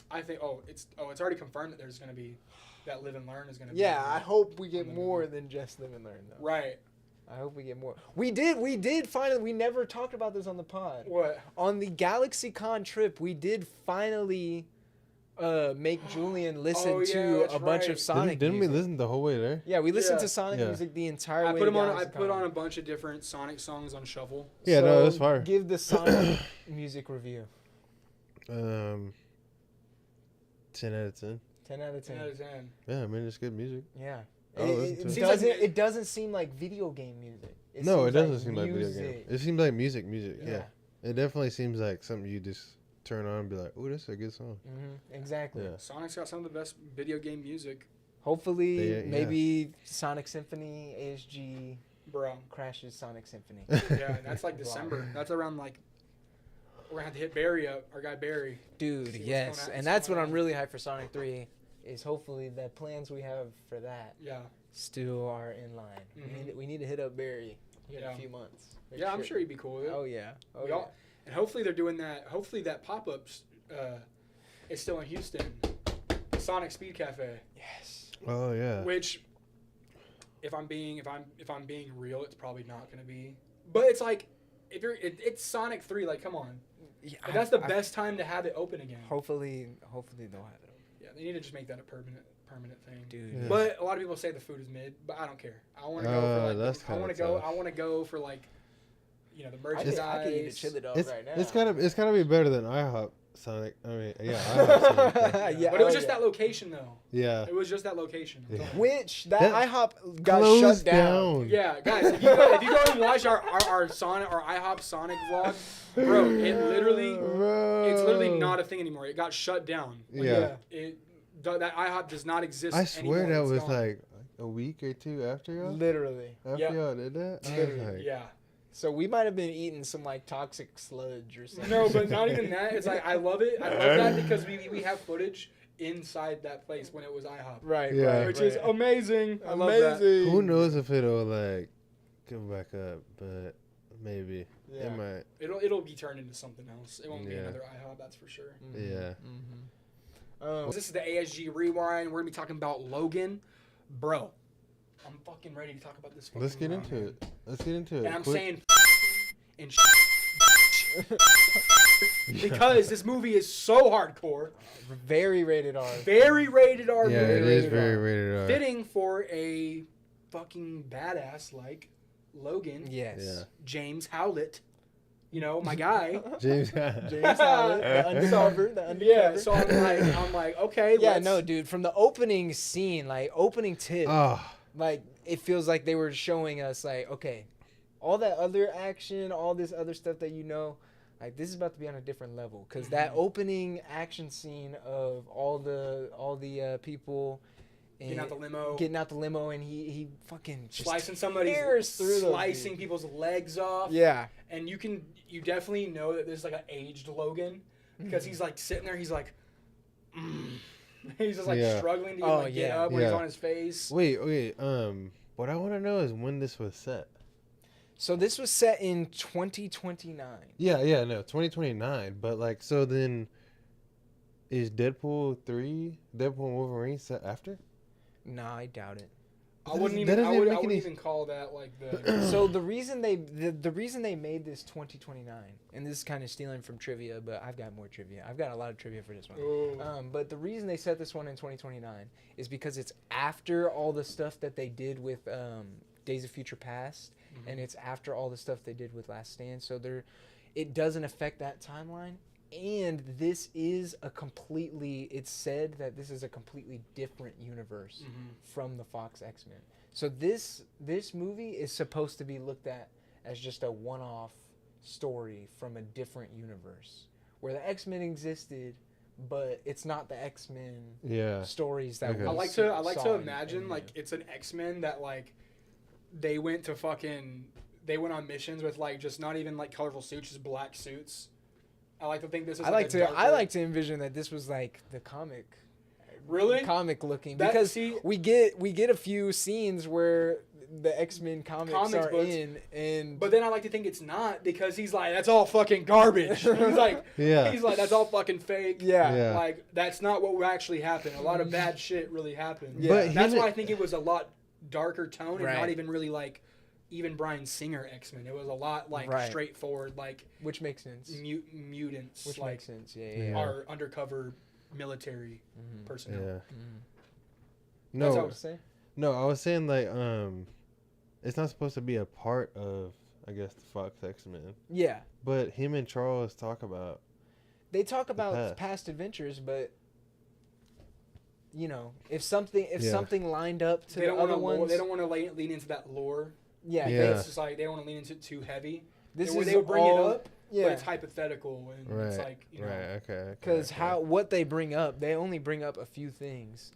I think. It's already confirmed that there's gonna be that Live and Learn is gonna be. Yeah, I hope we get on the more movie. than just Live and Learn though. Right. I hope we get more. We did finally. We never talked about this on the pod. What? On the GalaxyCon trip, we did finally make Julian listen to that's a bunch right. of Sonic Didn't we music. listen the whole way there? Yeah, we listened Yeah. to Sonic Yeah. music the entire I way. put to them on. I GalaxyCon. put on a bunch of different Sonic songs on shuffle. Yeah, no, So, that's fire. Give the Sonic music review. 10 out of 10. 10 out of 10. 10 out of 10. Yeah, I mean it's good music. Yeah. I'll listen to it. It doesn't seem like video game music. No, it seems doesn't seem like video game. music. It seems like music. Yeah. Yeah. It definitely seems like something you just turn on and be like, "Oh, this is a good song." Exactly. Yeah. Sonic's got some of the best video game music, Hopefully, Yeah. maybe Sonic Symphony, ASG bro. crashes Sonic Symphony. Yeah, and that's like December. That's around like we're gonna have to hit Barry up, our guy Barry. Dude, what's yes. going on- And what's that's what going I'm on. really hyped for Sonic 3 is hopefully the plans we have for that Yeah, still are in line. Mhm. We need to hit up Barry in Yeah. a few months. Make yeah, I'm sure he'd be cool with it. Oh, yeah. Oh, We yeah. all- And hopefully they're doing that. Hopefully that pop-ups is still in Houston. Sonic Speed Cafe, Yes. Oh yeah. which if I'm being real, it's probably not gonna be. But it's like it's Sonic 3. Like, come on, Yeah, and that's the best time to have it open again. Hopefully they'll have it. Yeah, they need to just make that a permanent thing. Dude. Yeah. But a lot of people say the food is mid, but I don't care. I want to go for like. that's I want to kinda go. tough. I want to go for like, the I could merchandise. eat a chili dog It's right now. it's gotta be better than IHOP Sonic. I mean, yeah, IHOP Sonic. Yeah, Yeah, but it was oh, just yeah. that location though. Yeah. It was just that location. Yeah. Which that That IHOP got Closed shut down. Yeah, guys, if you go and watch our Sonic or IHOP Sonic vlog, bro, it's literally not a thing anymore. It got shut down. Like, Yeah. that IHOP does not exist. I swear anymore. that It's was gone. like a week or two after y'all. Literally. After Yep. y'all did that. I was Literally, like, Yeah. So we might have been eating some like toxic sludge or something. No, but not even that. It's like I love it. I love that because we have footage inside that place when it was IHOP, Right, Yeah. right. which is right. amazing. I love that. amazing. Who knows if it'll like come back up, but maybe Yeah. it might. It'll be turned into something else. It won't be Yeah. another IHOP, that's for sure. Yeah. This is the ASG Rewind. We're gonna be talking about Logan, bro. I'm fucking ready to talk about this. Let's fucking get round, into man. it. Let's get into it. And I'm Quick. saying and because this movie is so hardcore, Very rated R. very rated R Yeah, movie, it is rated very R. rated R. fitting for a fucking badass like Logan, Yes. Yeah. James Howlett. You know, my guy. James. James Howlett, the undercover, the undercover. Yeah, so I'm like, okay, Yeah, let's- no, dude. From the opening scene, like opening tip, Oh, like it feels like they were showing us, like, okay, all that other action, all this other stuff that like this is about to be on a different level. Because that opening action scene of all the people getting out the limo, and he fucking just slicing somebody's, tears through them, slicing dude. people's legs off. Yeah. And you definitely know that there's like an aged Logan because he's like sitting there, he's like, he's just like Yeah. struggling to Oh, like, get yeah. up when he's Yeah. on his face. wait. What I want to know is when this was set. So this was set in 2029. Yeah, no, 2029. But like, so then, is Deadpool and Wolverine set after? Nah, I doubt it. I wouldn't That even. doesn't I make wouldn't any- even call that like the. So the reason they made this 2029, and this is kind of stealing from trivia, but I've got more trivia. I've got a lot of trivia for this one. Ooh. But the reason they set this one in 2029 is because it's after all the stuff that they did with Days of Future Past, and it's after all the stuff they did with Last Stand. So it doesn't affect that timeline. And this is it's said that this is a completely different universe from the Fox X-Men. So this movie is supposed to be looked at as just a one-off story from a different universe where the X-Men existed, but it's not the X-Men Yeah. stories that Okay. we I like saw to in- imagine in like it's an X-Men that like they went on missions with like just not even like colorful suits, just black suits. I like to think this is. I like a to darker- envision that this was like the comic Really? comic looking That- because see- we get a few scenes where the X-Men comics are books. in, and But then I like to think it's not because he's like, that's all fucking garbage. He's like, Yeah. he's like, that's all fucking fake. yeah. Yeah. Like that's not what actually happened. A lot of bad shit really happened. Yeah. But That's him- why I think it was a lot darker tone and Right. not even really like even Bryan Singer X-Men. It was a lot like Right. straightforward, like Which makes sense. mutants, Which like makes sense. Yeah, Yeah. our undercover military personnel. Yeah. That's No, what I was saying. no, I was saying like it's not supposed to be a part of I guess the Fox X-Men, Yeah, but him and Charles talk about they talk about past. past adventures, but you know, if something lined up to They don't other want ones, to. They don't want to lean into that lore. yeah, Yeah. It's just like they don't want to lean into it too heavy. this they, is they would bring all, it up, yeah, but it's hypothetical and it's like you know. Right. Okay. because what they bring up, they only bring up a few things.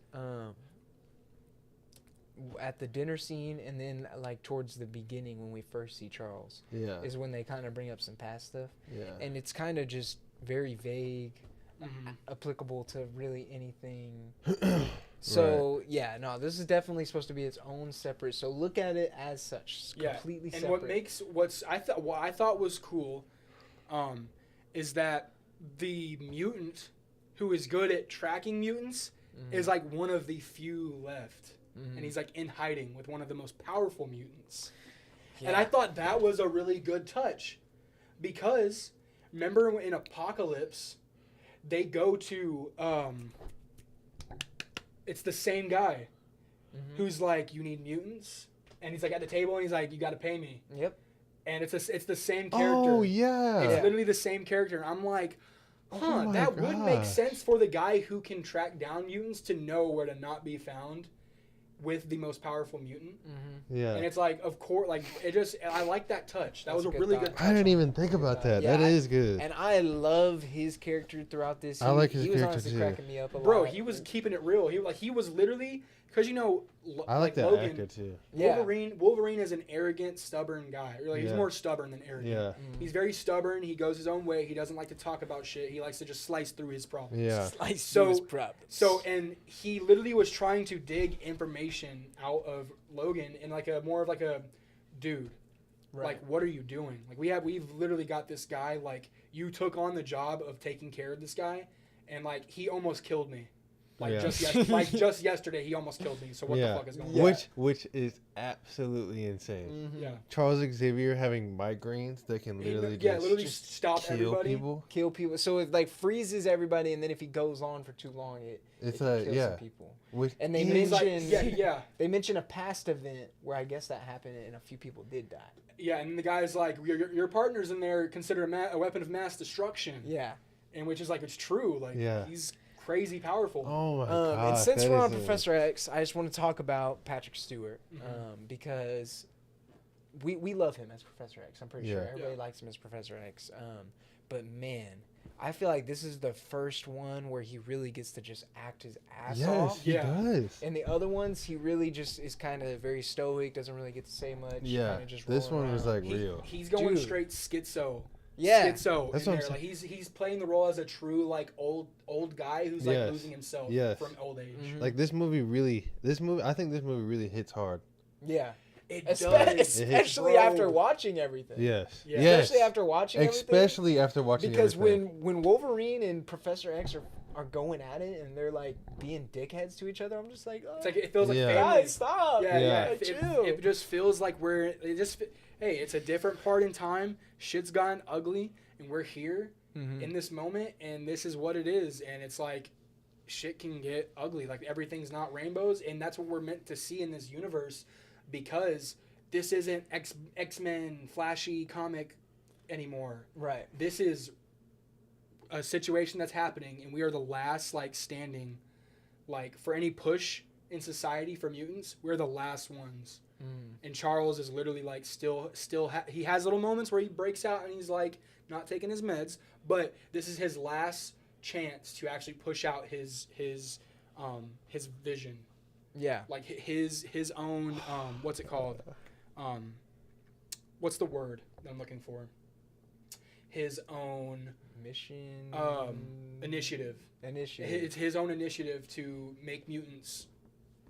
At the dinner scene, and then like towards the beginning when we first see Charles, Yeah. is when they kind of bring up some past stuff, Yeah. and it's kind of just very vague, Mhm. applicable to really anything. So yeah, no, this is definitely supposed to be its own separate. So look at it as such, it's Yeah, completely and separate. what I thought was cool, is that the mutant who is good at tracking mutants is like one of the few left, and he's like in hiding with one of the most powerful mutants. And I thought that was a really good touch, because remember in Apocalypse, they go to it's the same guy who's like, you need mutants, and he's like at the table and he's like, you got to pay me. Yep. And it's the same character. Oh yeah. It's literally the same character. And I'm like, Oh my that would make gosh. sense for the guy who can track down mutants to know where to not be found with the most powerful mutant. Yeah. And it's like, of course, like I like that touch. That That's was a a good really thought. good touch. I didn't even think about that. Yeah, That is good. And I love his character throughout this. I like his he was character, honestly too. cracking me up a Bro, lot. he was keeping it real. He was literally, because you know, I like that Logan, actor too. Yeah. Wolverine is an arrogant, stubborn guy. Or like, he's Yeah. more stubborn than arrogant. Yeah. He's very stubborn. He goes his own way. He doesn't like to talk about shit. He likes to just slice through his problems. Yeah. So and he literally was trying to dig information out of Logan in like a more of like a dude. Right. Like, what are you doing? Like we've literally got this guy, like you took on the job of taking care of this guy, and like he almost killed me. Like Yeah. just yesterday he almost killed me. So what the fuck is going on? Yeah. Which is absolutely insane. Mhm. Yeah. Charles Xavier having migraines that can literally literally just stop kill everybody. people. Kill people. So it like freezes everybody, and then if he goes on for too long, It's it a kills yeah. some people. Which And they is- He's like, mentioned yeah. they mention a past event where I guess that happened, and a few people did die. Yeah, and the guy's like, your partner's in there considered a weapon of mass destruction. Yeah. And which is like, it's true. Like, Yeah. he's crazy powerful. Oh my And god. since we're on Professor X, I just want to talk about Patrick Stewart, because we love him as Professor X. I'm pretty sure Yeah. everybody likes him as Professor X. But man, I feel like this is the first one where he really gets to just act his ass Yes, off. he Yeah. does. And the other ones, he really just is kind of very stoic, doesn't really get to say much. Yeah. kinda just This rolling one was around. like real. He's going Dude. straight schizo. Yeah. Schizo That's in what there. I'm Like he's playing the role as a true like old guy who's like Yes. losing himself Yes. from old age. Mhm. Like I think this movie really hits hard. Yeah. It Especially Bro. after watching everything. Yes. Yeah. Yes. Especially after watching everything. Especially after watching Because everything. when Wolverine and Professor X are going at it and they're like being dickheads to each other, I'm just like, oh, It's like it feels like Yeah. family. guys, stop. Yeah, Yeah. yeah. Like, It, chill. it just feels like hey, it's a different part in time. Shit's gotten ugly, and we're here Mhm. in this moment, and this is what it is. And it's like, shit can get ugly. Like everything's not rainbows, and that's what we're meant to see in this universe, because this isn't X-Men flashy comic anymore. Right. This is a situation that's happening, and we are the last like standing, like for any push in society for mutants. We're the last ones. And Charles is literally like he has little moments where he breaks out and he's like not taking his meds, but this is his last chance to actually push out his vision, Yeah. like his own what's it called, what's the word that I'm looking for, his own Mission. initiative. Initiative. It's his own initiative to make mutants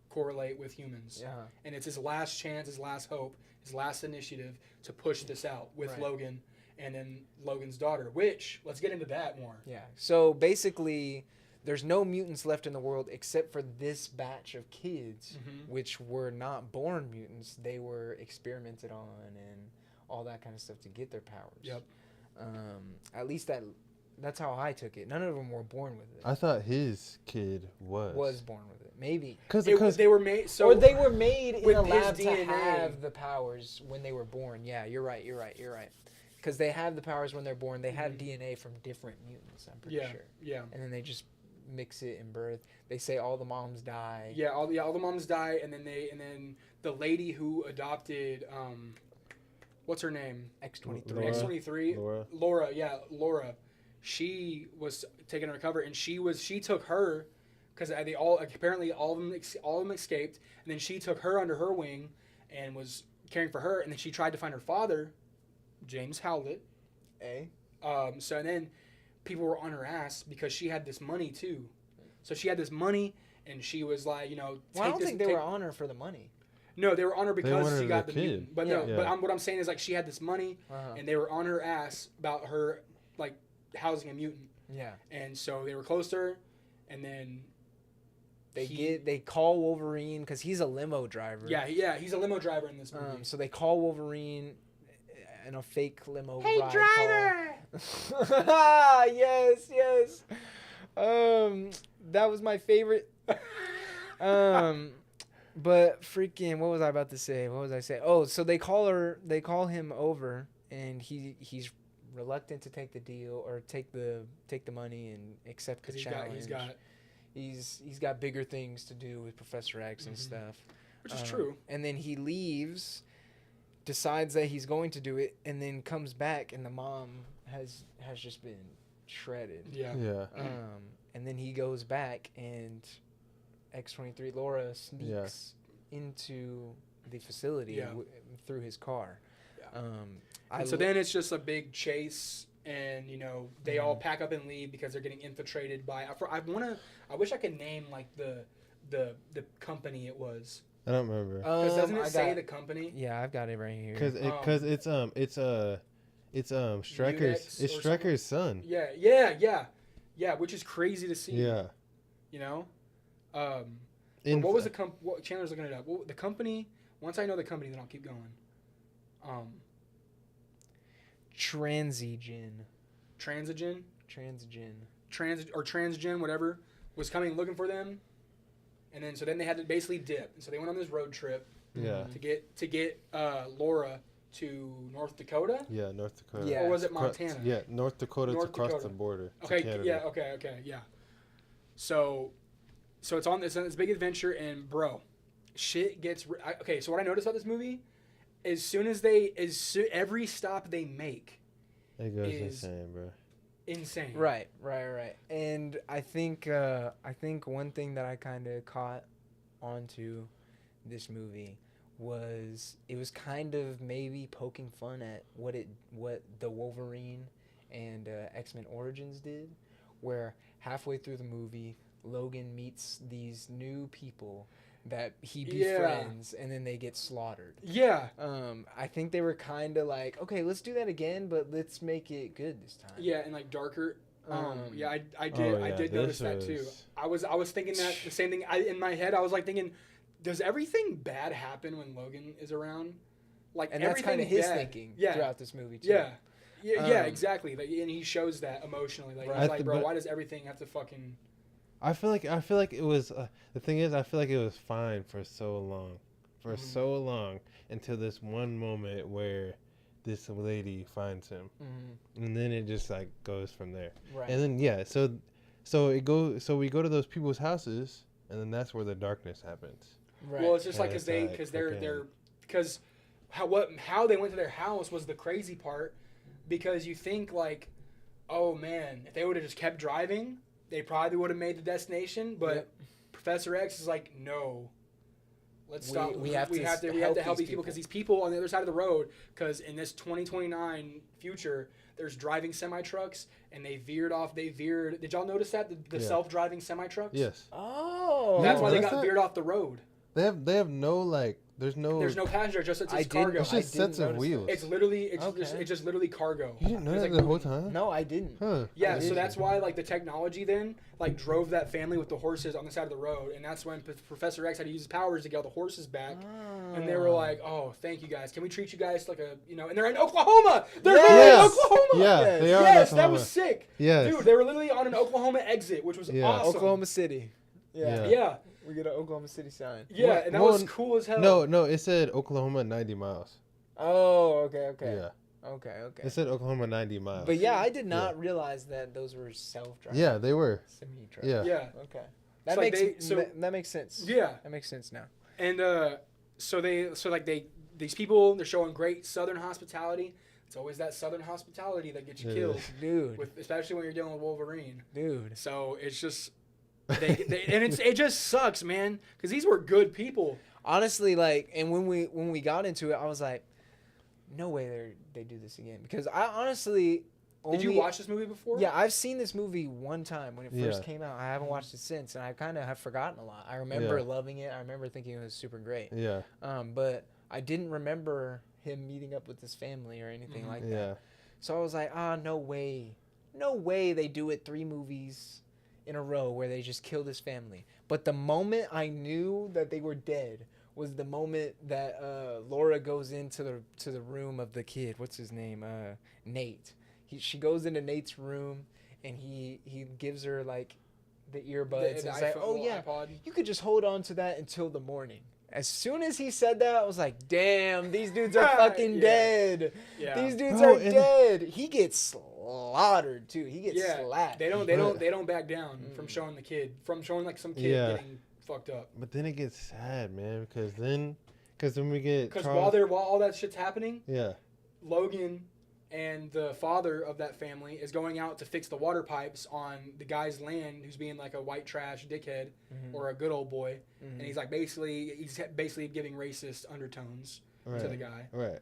correlate with humans. Yeah. And it's his last chance, his last hope, his last initiative to push this out with Right. Logan and then Logan's daughter, which, let's get into that more. Yeah. So basically, there's no mutants left in the world except for this batch of kids, which were not born mutants. They were experimented on and all that kind of stuff to get their powers. Yep. At least that's how I took it. None of them were born with it. I thought his kid was Born with it. Maybe. because They were made, so Or they were made in with a his lab to DNA. have the powers when they were born. Yeah, you're right. Because they have the powers when they're born. They have DNA from different mutants, I'm pretty sure. Yeah. And then they just mix it in birth. They say all the moms die. Yeah, all the moms die, and then the lady who adopted what's her name? X-23. Laura. X-23. Laura. She was taken undercover, and she took her because they all apparently all of them escaped, and then she took her under her wing and was caring for her, and then she tried to find her father, James Howlett. So then people were on her ass because she had this money too. So she had this money, and she was like, Well, I don't think they were on her for the money. No, they were on her because wanted she got the the kid. mutant. But Yeah. what I'm saying is like she had this money, and they were on her ass about her like housing a mutant. Yeah. And so they were close to her, and then They call Wolverine because he's a limo driver. Yeah, he's a limo driver in this movie. So they call Wolverine in a fake limo. Hey, ride driver! Call. yes. That was my favorite. But freaking, what was I about to say? What was I saying? Oh, so they call him over, and he's reluctant to take the deal or take the money and accept the challenge. He's got bigger things to do with Professor X and stuff. Which is true. And then he leaves, decides that he's going to do it, and then comes back, and the mom has just been shredded. Yeah. And then he goes back, and X-23 Laura sneaks into the facility through his car. Yeah. And so then it's just a big chase, and they all pack up and leave because they're getting infiltrated by. I wish I could name like the company it was. I don't remember. Because doesn't it say the company? Yeah, I've got it right here. Because it's Stryker's Stryker's son. Yeah, which is crazy to see. Yeah. What was the what Chandler's looking it up? The company. Once I know the company, then I'll keep going. Transigen, whatever, was coming looking for them, and then they had to basically dip. And so they went on this road trip. Yeah. To get Laura to North Dakota. Yeah, North Dakota. Yeah. Or was it Montana? North Dakota to cross the border. Okay. To Canada. Yeah. So it's on this big adventure, and bro, shit gets okay. So what I noticed about this movie, every stop they make, it goes insane, bro. Insane. Right. And I think one thing that I kind of caught onto this movie was it was kind of maybe poking fun at what the Wolverine and X-Men Origins did, where halfway through the movie Logan meets these new people that he befriends, and then they get slaughtered. Yeah. I think they were kind of like, okay, let's do that again, but let's make it good this time. Yeah, and like darker. I did notice that too. I was thinking that the same thing. In my head, I was like thinking, does everything bad happen when Logan is around? Like, and that's kind of his thinking throughout this movie too. Yeah, exactly. Like, and he shows that emotionally. Like, he's like, bro, why does everything have to fucking? I feel like it was. The thing is, I feel like it was fine for so long, until this one moment where this lady finds him, and then it just like goes from there. Right. And then so we go to those people's houses, and then that's where the darkness happens. Right. Well, it's just like because how they went to their house was the crazy part, because you think like, oh man, if they would have just kept driving, they probably would have made the destination. But Professor X is like, no, let's stop. We have to help these people, because these people on the other side of the road, because in this 2029 future, there's driving semi trucks, and they veered off. Did y'all notice that the self-driving semi trucks? Yes. Oh. That's why they got veered off the road. They have no like. There's no passenger. Just it's cargo. It's just sets of wheels. It's just literally cargo. You didn't know that the whole time? No, I didn't. Huh. Yeah, so that's why like the technology then like drove that family with the horses on the side of the road, and that's when Professor X had to use his powers to get all the horses back. And they were like, "Oh, thank you guys. Can we treat you guys like a and they're in Oklahoma. They're literally in Oklahoma. Yeah, they are. Yes, that was sick. Yes. Dude, they were literally on an Oklahoma exit, which was awesome. Oklahoma City. Yeah. We get an Oklahoma City sign. Yeah, and that was cool as hell. No, it said Oklahoma 90 miles. Oh, okay. Yeah. Okay. It said Oklahoma 90 miles. But yeah, I did not realize that those were self-driving. Yeah, they were. Semi trucks. Yeah. Yeah. Okay. It's That like makes they- that makes sense. Yeah. That makes sense now. And these people, they're showing great Southern hospitality. It's always that Southern hospitality that gets you It killed, is. Dude. especially when you're dealing with Wolverine. Dude. So it's just, it just sucks, man, because these were good people. Honestly, like, and when we got into it, I was like, no way they do this again, because I honestly Did you watch this movie before? Yeah, I've seen this movie one time when it first Yeah. came out. I haven't watched it since, and I kind of have forgotten a lot. I remember Yeah. loving it. I remember thinking it was super great. Yeah. But I didn't remember him meeting up with his family or anything like that. Yeah. So I was like, no way they do it 3 movies in a row where they just killed his family. But the moment I knew that they were dead was the moment that Laura goes into the room of the kid. What's his name? Nate. She goes into Nate's room and he gives her like the earbuds and he's like, "Oh yeah, iPod. you could just hold on to that until the morning." As soon as he said that, I was like, "Damn, these dudes are fucking Yeah. dead. Yeah. These dudes Bro, are and- dead." He gets slaughtered too. He gets slapped. They don't back down from showing the kid, from showing like some kid Yeah. getting fucked up. But then it gets sad, man, because then we get Because Charles. while all that shit's happening, Yeah. Logan and the father of that family is going out to fix the water pipes on the guy's land who's being like a white trash dickhead or a good old boy, and he's basically giving racist undertones Right. to the guy. Right.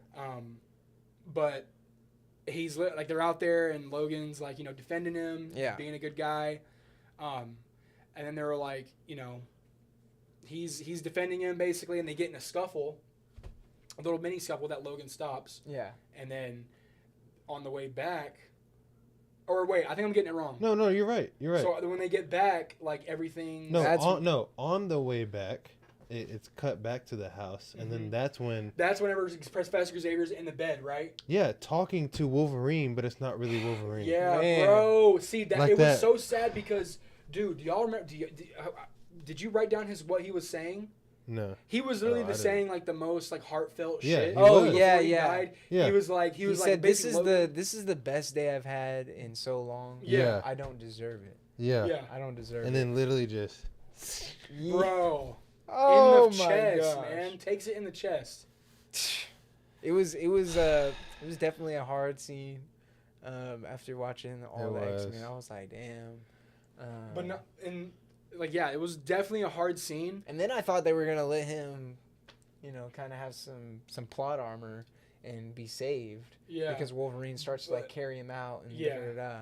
But he's like they're out there and Logan's like defending him, being a good guy, and then they're like he's defending him basically, and they get in a scuffle, a little mini scuffle that Logan stops. Yeah. And then on the way back, or wait, I think I'm getting it wrong. No, you're right. You're right. So when they get back, like everything. On the way back, it's cut back to the house, and then that's whenever Professor Xavier's in the bed, right? Yeah, talking to Wolverine, but it's not really Wolverine. Yeah, Man. bro. See, that Like it was that. so sad because, dude, do y'all remember? Did you write down what he was saying? No. He was literally I didn't. saying like the most like heartfelt Yeah, shit. he was. before Yeah, he yeah. died. Yeah. He was like He said, "This is the best day I've had in so long. Yeah. I don't deserve it. Yeah. Yeah, I don't deserve And it." then literally just. bro. Oh in the my chest, gosh. man. Takes it in the chest. It was definitely a hard scene. After watching all the was. X-Men, I was like, damn. But no, and like yeah, it was definitely a hard scene. And then I thought they were gonna let him, kind of have some plot armor and be saved. Yeah. Because Wolverine starts to like carry him out and Yeah. da-da-da.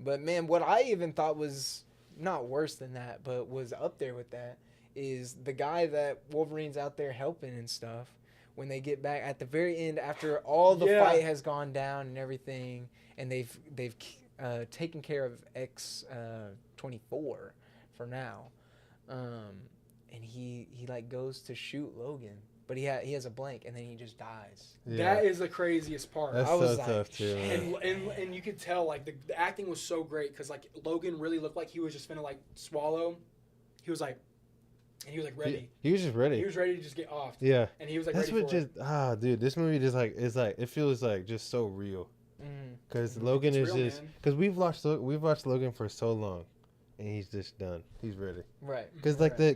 But man, what I even thought was not worse than that, but was up there with that, is the guy that Wolverine's out there helping and stuff. When they get back at the very end, after all the Yeah. fight has gone down and everything, and they've taken care of X-24 for now, and he like goes to shoot Logan, but he has a blank, and then he just dies. Yeah. That is the craziest part. That's I was so like, tough too. Man. And you could tell like the acting was so great because like Logan really looked like he was just finna like swallow. He was like ready. He was just ready. He was ready to just get off. Yeah. And he was like That's ready what for just dude, this movie just like is like it feels like just so real. Because Logan It's is real, just man. because we've watched Logan for so long, and he's just done. He's ready. Right. Because like the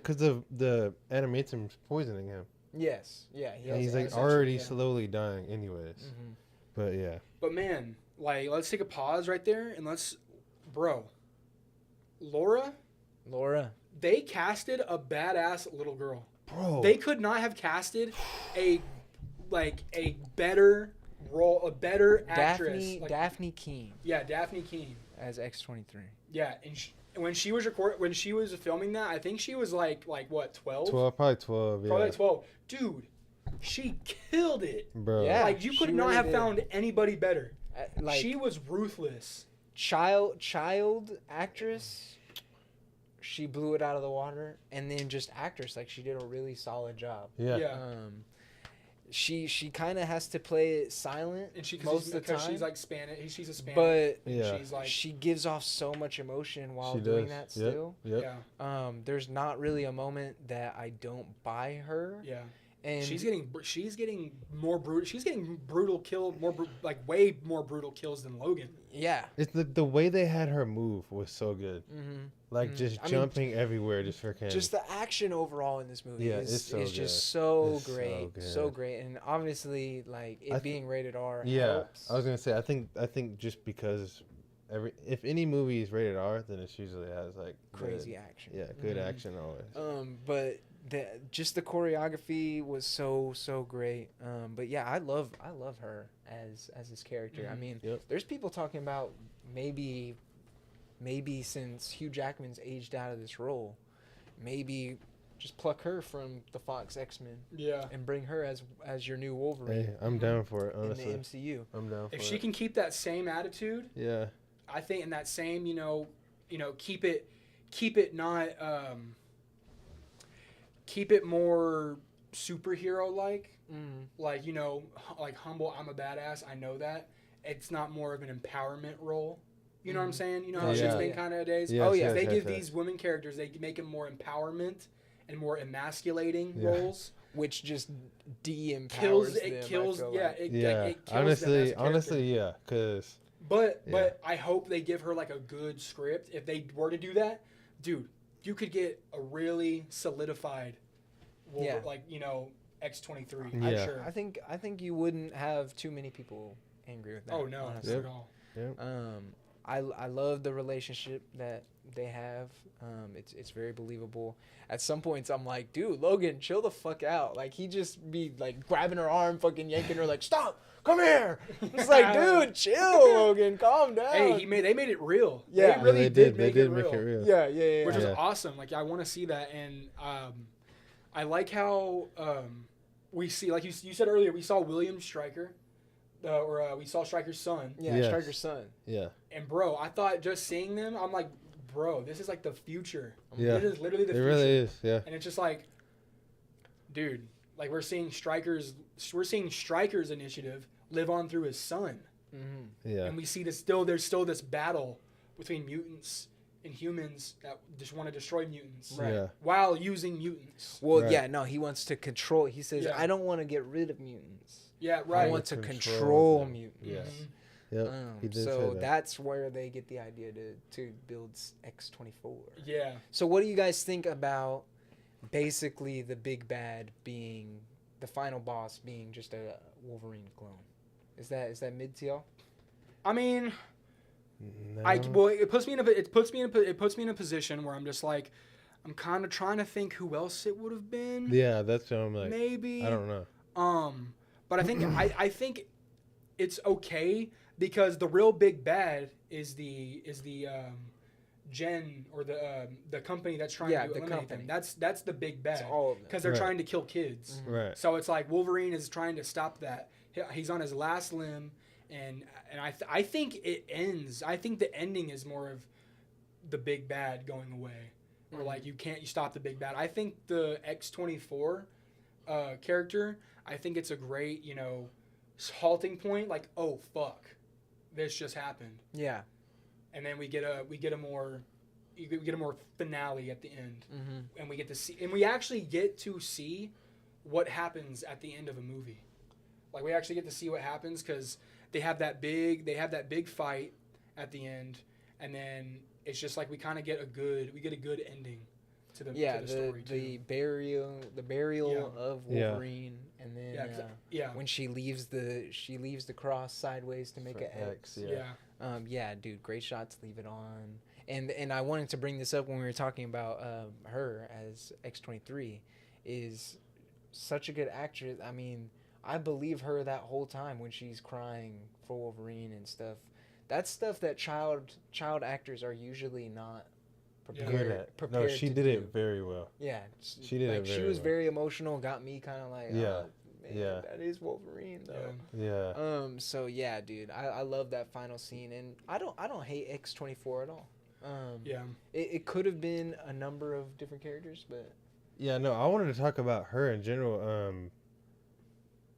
adamantium's poisoning him, Yes. Yeah. He and has he's like essentially, already yeah. slowly dying anyways. Mhm. But yeah, But man, like let's take a pause right there and Laura, Laura. they casted a badass little girl. bro. They could not have casted a better role, a better actress. Daphne Keene Yeah, Daphne Keene. as X-23. Yeah, and when she was filming that, I think she was like what 12? 12, probably 12. Yeah, Probably like 12. Dude, she killed it. bro. Yeah. Like you could she not really have did. found anybody better. Like She was ruthless. child actress. She blew it out of the water, and then just actress, like she did a really solid job. Yeah. Yeah. She kind of has to play it silent And most of the time, she's like Spanish. She's a Spanish. but Yeah. she's like she gives off so much emotion while She doing does. that Yep. still. Yep. yeah, There's not really a moment that I don't buy her. yeah. And she's getting more brutal. She's getting brutal kill, like way more brutal kills than Logan. yeah. It's the way they had her move was so good. Mm-hmm. Like just jumping everywhere just for Ken. Just the action overall in this movie is so is good. just so It's great, so great, and obviously like it being rated R. Helps. I was gonna say I think just because if any movie is rated R, then it usually has like Crazy action. Yeah, good action always. But just the choreography was so great. But yeah, I love her as this character. I mean, there's people talking about maybe since Hugh Jackman's aged out of this role, maybe just pluck her from the Fox X-Men. Yeah. And bring her as your new Wolverine. Hey, I'm down for it, honestly. In the MCU. I'm down for it. If she can keep that same attitude, yeah, I think in that same, keep it not keep it more superhero like. Like, like humble, I'm a badass, I know that. It's not more of an empowerment role. You know what I'm saying? You know how shit's been kind of nowadays? Yes, If they give these women characters, they make them more empowerment and more emasculating roles. Which just de-empowers them. It kills them honestly, yeah, because... But I hope they give her like a good script. If they were to do that, dude, you could get a really solidified, X-23. Yeah. I'm sure. I think you wouldn't have too many people angry with that. Oh no, not at all. Yep. I love the relationship that they have. It's very believable. At some points, I'm like, dude, Logan, chill the fuck out. Like he just be like grabbing her arm, fucking yanking her, like, stop, come here. It's like, dude, chill, Logan, calm down. Hey, they made it real. Yeah, they really did make it make it real. Yeah. Which is awesome. Like I want to see that, and I like how we see, like you said earlier, we saw William Stryker. We saw Stryker's son. Yeah, Yes. Stryker's son. Yeah. And bro, I thought just seeing them, I'm like, bro, this is like the future. Yeah. This is literally the future. It really is, yeah. And it's just like, dude, like we're seeing Stryker's initiative live on through his son. Mm-hmm. Yeah. And we see there's still this battle between mutants and humans that just want to destroy mutants. Right. Yeah. While using mutants. Well, Right. yeah, no, he wants to control. He says, Yeah. I don't want to get rid of mutants. Yeah, I right. want to Control control them. mutants. Yeah. Mhm. Yep. He did So say that. that's where they get the idea to build X-24. Yeah. So what do you guys think about basically the big bad being the final boss being just a Wolverine clone? Is that mid to y'all? I mean, No. it puts me in a position where I'm just like, I'm kind of trying to think who else it would have been. Yeah, that's what I'm like. Maybe. I don't know. But I think I think it's okay because the real big bad is the Gen or the company that's trying to eliminate them. That's the big bad. It's all of them. Because they're Right. trying to kill kids. Right. So it's like Wolverine is trying to stop that. He's on his last limb, and I think it ends. I think the ending is more of the big bad going away, or like you stop the big bad. I think the X-24 character. I think it's a great halting point. Like, oh fuck, this just happened. Yeah. And then we get a more finale at the end, and we actually get to see what happens at the end of a movie. Like we actually get to see what happens because they have that big fight at the end, and then it's just like we get a good ending to the story the too. burial of Wolverine, and then Yeah. when she leaves the cross sideways to make For an X. yeah. Yeah, dude, great shot to leave it on. And I wanted to bring this up when we were talking about her as X-23 is such a good actress. I mean, I believe her that whole time when she's crying for Wolverine and stuff. That's stuff that child actors are usually not prepared. No, she to did do. it very well. Yeah, She did it She very was well. very emotional. Got me kind of like, Yeah. oh, man, Yeah. that is Wolverine though. Yeah. So yeah, dude, I love that final scene, and I don't hate X-24 at all. It could have been a number of different characters, but Yeah, no, I wanted to talk about her in general.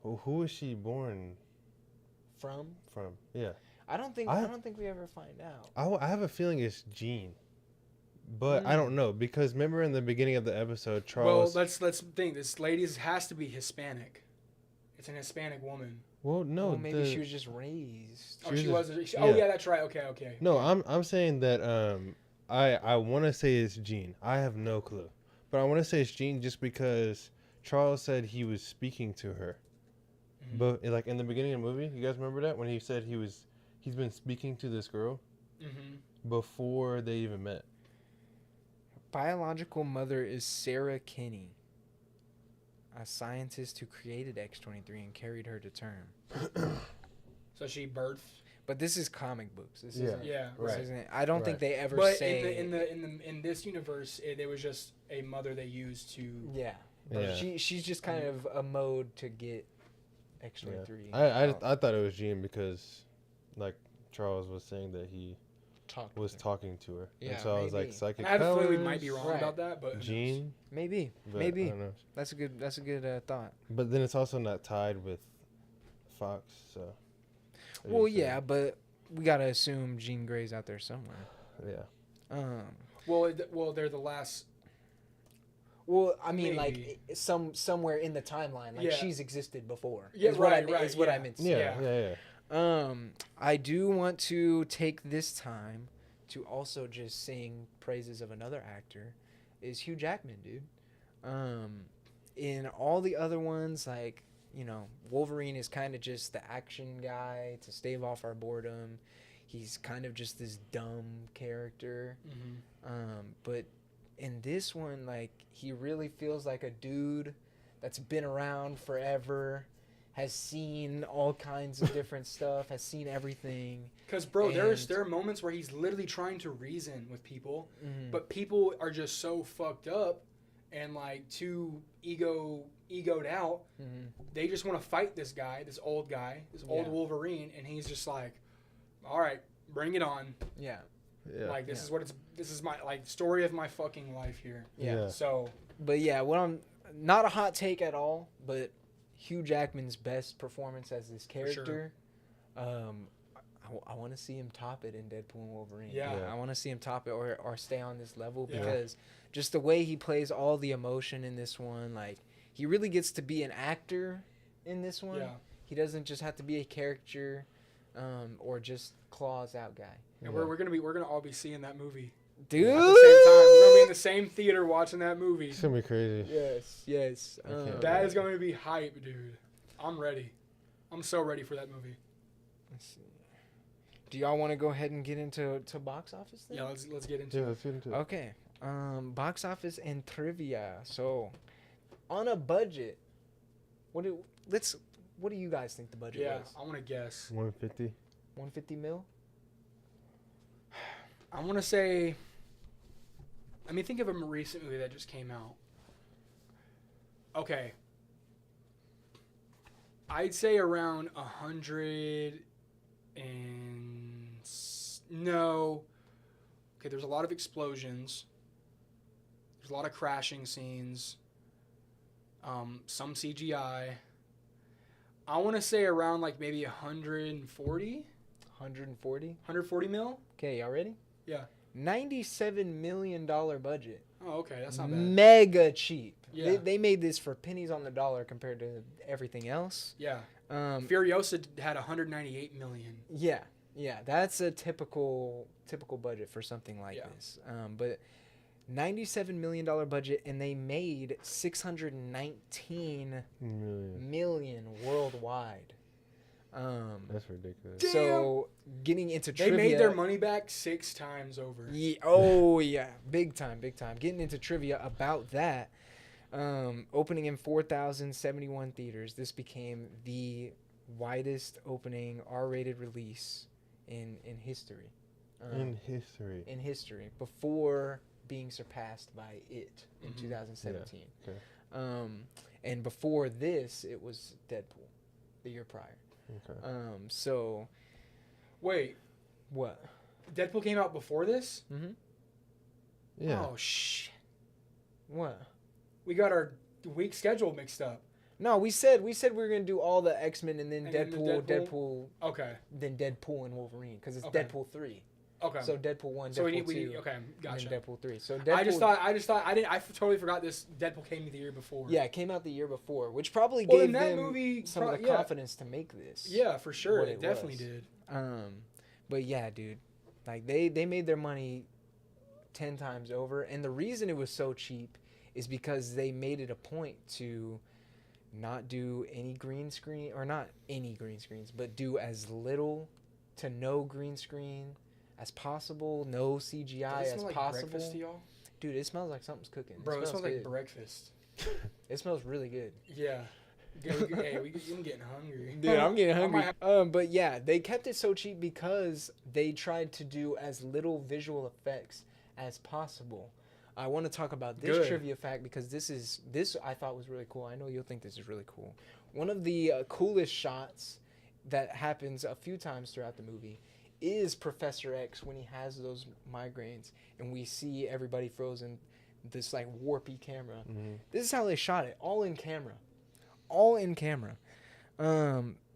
Who was she born from from? Yeah. I don't think we ever find out. I have a feeling it's Jean. But I don't know because remember in the beginning of the episode, Well, Charles. let's think. This lady has to be Hispanic. It's an Hispanic woman. Well, no, Well, maybe she was just raised. Oh, she was was. a- Oh, yeah. yeah, that's right. Okay. No, I'm saying that I want to say it's Jean. I have no clue, but I want to say it's Jean just because Charles said he was speaking to her, but like in the beginning of the movie, you guys remember that when he said he's been speaking to this girl before they even met. Biological mother is Sarah Kinney, a scientist who created X-23 and carried her to term. So she birthed. But this is comic books. This Yeah. isn't. Yeah. This Right. isn't. I don't think they ever But say. in this universe, it was just a mother they used to. Yeah. Yeah. She's just kind of a mode to get X-23. I thought it was Jean because, like Charles was saying that he was talking to her, Yeah, and so I was like maybe. psychic And I have a feeling we powers, might be wrong Right. about that, but who knows? Jean, Maybe. but Maybe. I don't know. That's a good thought. But then it's also not tied with Fox, so. Well, yeah, but we gotta assume Jean Grey's out there somewhere. Yeah. Well, they're the last. Well, I mean, Maybe. like somewhere in the timeline, like Yeah. she's existed before. Yeah, is what right, I right, is what I yeah. meant to say. Yeah. I do want to take this time to also just sing praises of another actor, is Hugh Jackman, dude. In all the other ones, like, you know, Wolverine is kind of just the action guy to stave off our boredom. He's kind of just this dumb character. But in this one, like, he really feels like a dude that's been around forever, has seen all kinds of different stuff, has seen everything. Because, bro, there And- are moments where he's literally trying to reason with people, Mhm. but people are just so fucked up and like too egoed out. Mhm. They just want to fight this guy, this old Yeah. Wolverine, and he's just like, all right, bring it on. Yeah. Yeah. Like this is my like story of my fucking life here. Yeah. So But yeah, what I'm not a hot take at all, but Hugh Jackman's best performance as this sure. character, I want to see him top it in Deadpool and Wolverine. Yeah. I want to see him top it or stay on this level Yeah. because just the way he plays all the emotion in this one, like he really gets to be an actor in this one. yeah, He doesn't just have to be a character or just claws out guy. and we're gonna all be seeing that movie Dude. at the same time. We're gonna be in the same theater watching that movie. It's gonna be crazy. Yes. can't That is going to be hype, dude. I'm ready. I'm so ready for that movie. Let's see. Do y'all want to go ahead and get into box office then? Yeah, let's get into Yeah, it. let's get into it. Okay. Box office and trivia. So, on a budget, what do you guys think the budget Yeah, was? I want to guess. 150. 150 mil? I want to say. I mean, think of a recent movie that just came out. Okay. I'd say around 100 and no. Okay, there's a lot of explosions. There's a lot of crashing scenes. Some CGI. I want to say around like maybe 140, 140? 140 mil. Okay, y'all ready? Yeah. $97 million budget. Oh, okay, that's not bad. Mega cheap. Yeah. They made this for pennies on the dollar compared to everything else. Yeah. Um, Furiosa had 198 million. Yeah, that's a typical budget for something like Yeah. this. But $97 million budget, and they made 619 million worldwide. That's ridiculous. Damn. So getting into They trivia, made their money back 6 times over. yeah, big time. Getting into trivia about that. Opening in 4,071 theaters, this became the widest opening R-rated release in history. In history. Before being surpassed by It in 2017. Okay. And before this, it was Deadpool, the year prior. Okay. So Wait, what? Deadpool came out before this? Mm-hmm. Yeah. Oh, shit. What? We got our week schedule mixed up. No, we said we were gonna do all the X-Men and then And then the Deadpool, Deadpool? Okay. then Deadpool and Wolverine because it's Okay. Deadpool 3. Okay. So Deadpool 1, So Deadpool 2, okay, and gotcha. then Deadpool 3. So Deadpool, I just thought I totally forgot this. Deadpool came the year before. yeah, it came out the year before, which probably Well, gave in that them movie, some of the yeah. confidence to make this. Yeah, for sure. what It definitely was. did. But yeah, dude, like they made their money 10 times over, and the reason it was so cheap is because they made it a point to not do any green screen, or not any green screens, but do as little to no green screen as possible, no CGI Does it as smell like possible. breakfast to y'all? Dude, it smells like something's cooking. Bro, it smells good. like breakfast. It smells really good. Yeah. Hey, I'm getting hungry. Dude, I'm getting I hungry. might But yeah, they kept it so cheap because they tried to do as little visual effects as possible. I want to talk about this Good. trivia fact because this I thought was really cool. I know you'll think this is really cool. One of the coolest shots that happens a few times throughout the movie is Professor X when he has those migraines and we see everybody frozen, this like warpy camera. Mm-hmm. This is how they shot it, all in camera. All in camera.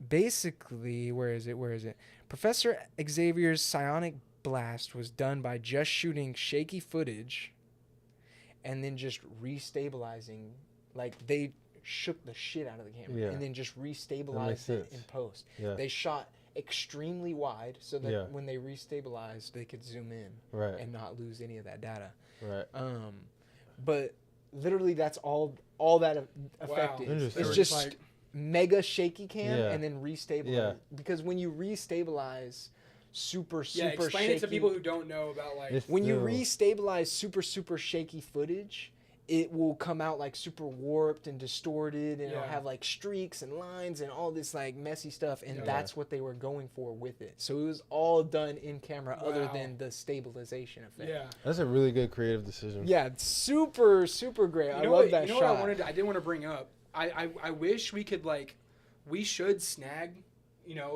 Basically, where is it? Professor Xavier's psionic blast was done by just shooting shaky footage and then just restabilizing. Like, they shook the shit out of the camera Yeah. and then just That makes restabilized it sense. in post. Yeah. They shot extremely wide so that Yeah. when they restabilized, they could zoom in Right. and not lose any of that data. Right. But literally, that's all that effect Wow. is. Interesting. It's They were just like- mega shaky cam Yeah. and then restabilize. Yeah. Because when you restabilize super Yeah, explain shaky, it to people who don't know about like. It's when you still- restabilize super shaky footage, it will come out like super warped and distorted, and it'll Yeah. have like streaks and lines and all this like messy stuff, and Yeah. that's what they were going for with it. So it was all done in camera, other Wow. than the stabilization effect. Yeah. That's a really good creative decision. Yeah, it's super great. I love what, that you know shot. what I did want to bring up? I wish we could like, we should snag,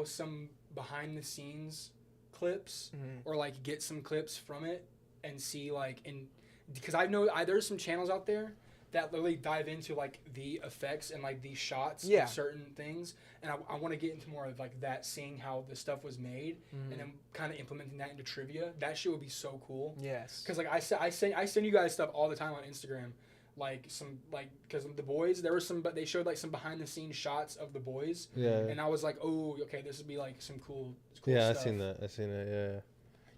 some behind the scenes clips Mhm. or like get some clips from it and see like because there's some channels out there that literally dive into like the effects and like the shots Yeah. of certain things, and I want to get into more of like that, seeing how the stuff was made Mhm. and then kind of implementing that into trivia. That shit would be so cool. Yes. Because like I send you guys stuff all the time on Instagram, because the boys, there was some, but they showed like some behind the scenes shots of the boys, Yeah. and I was like, oh, okay, this would be like some cool Yeah, stuff. I seen that. Yeah.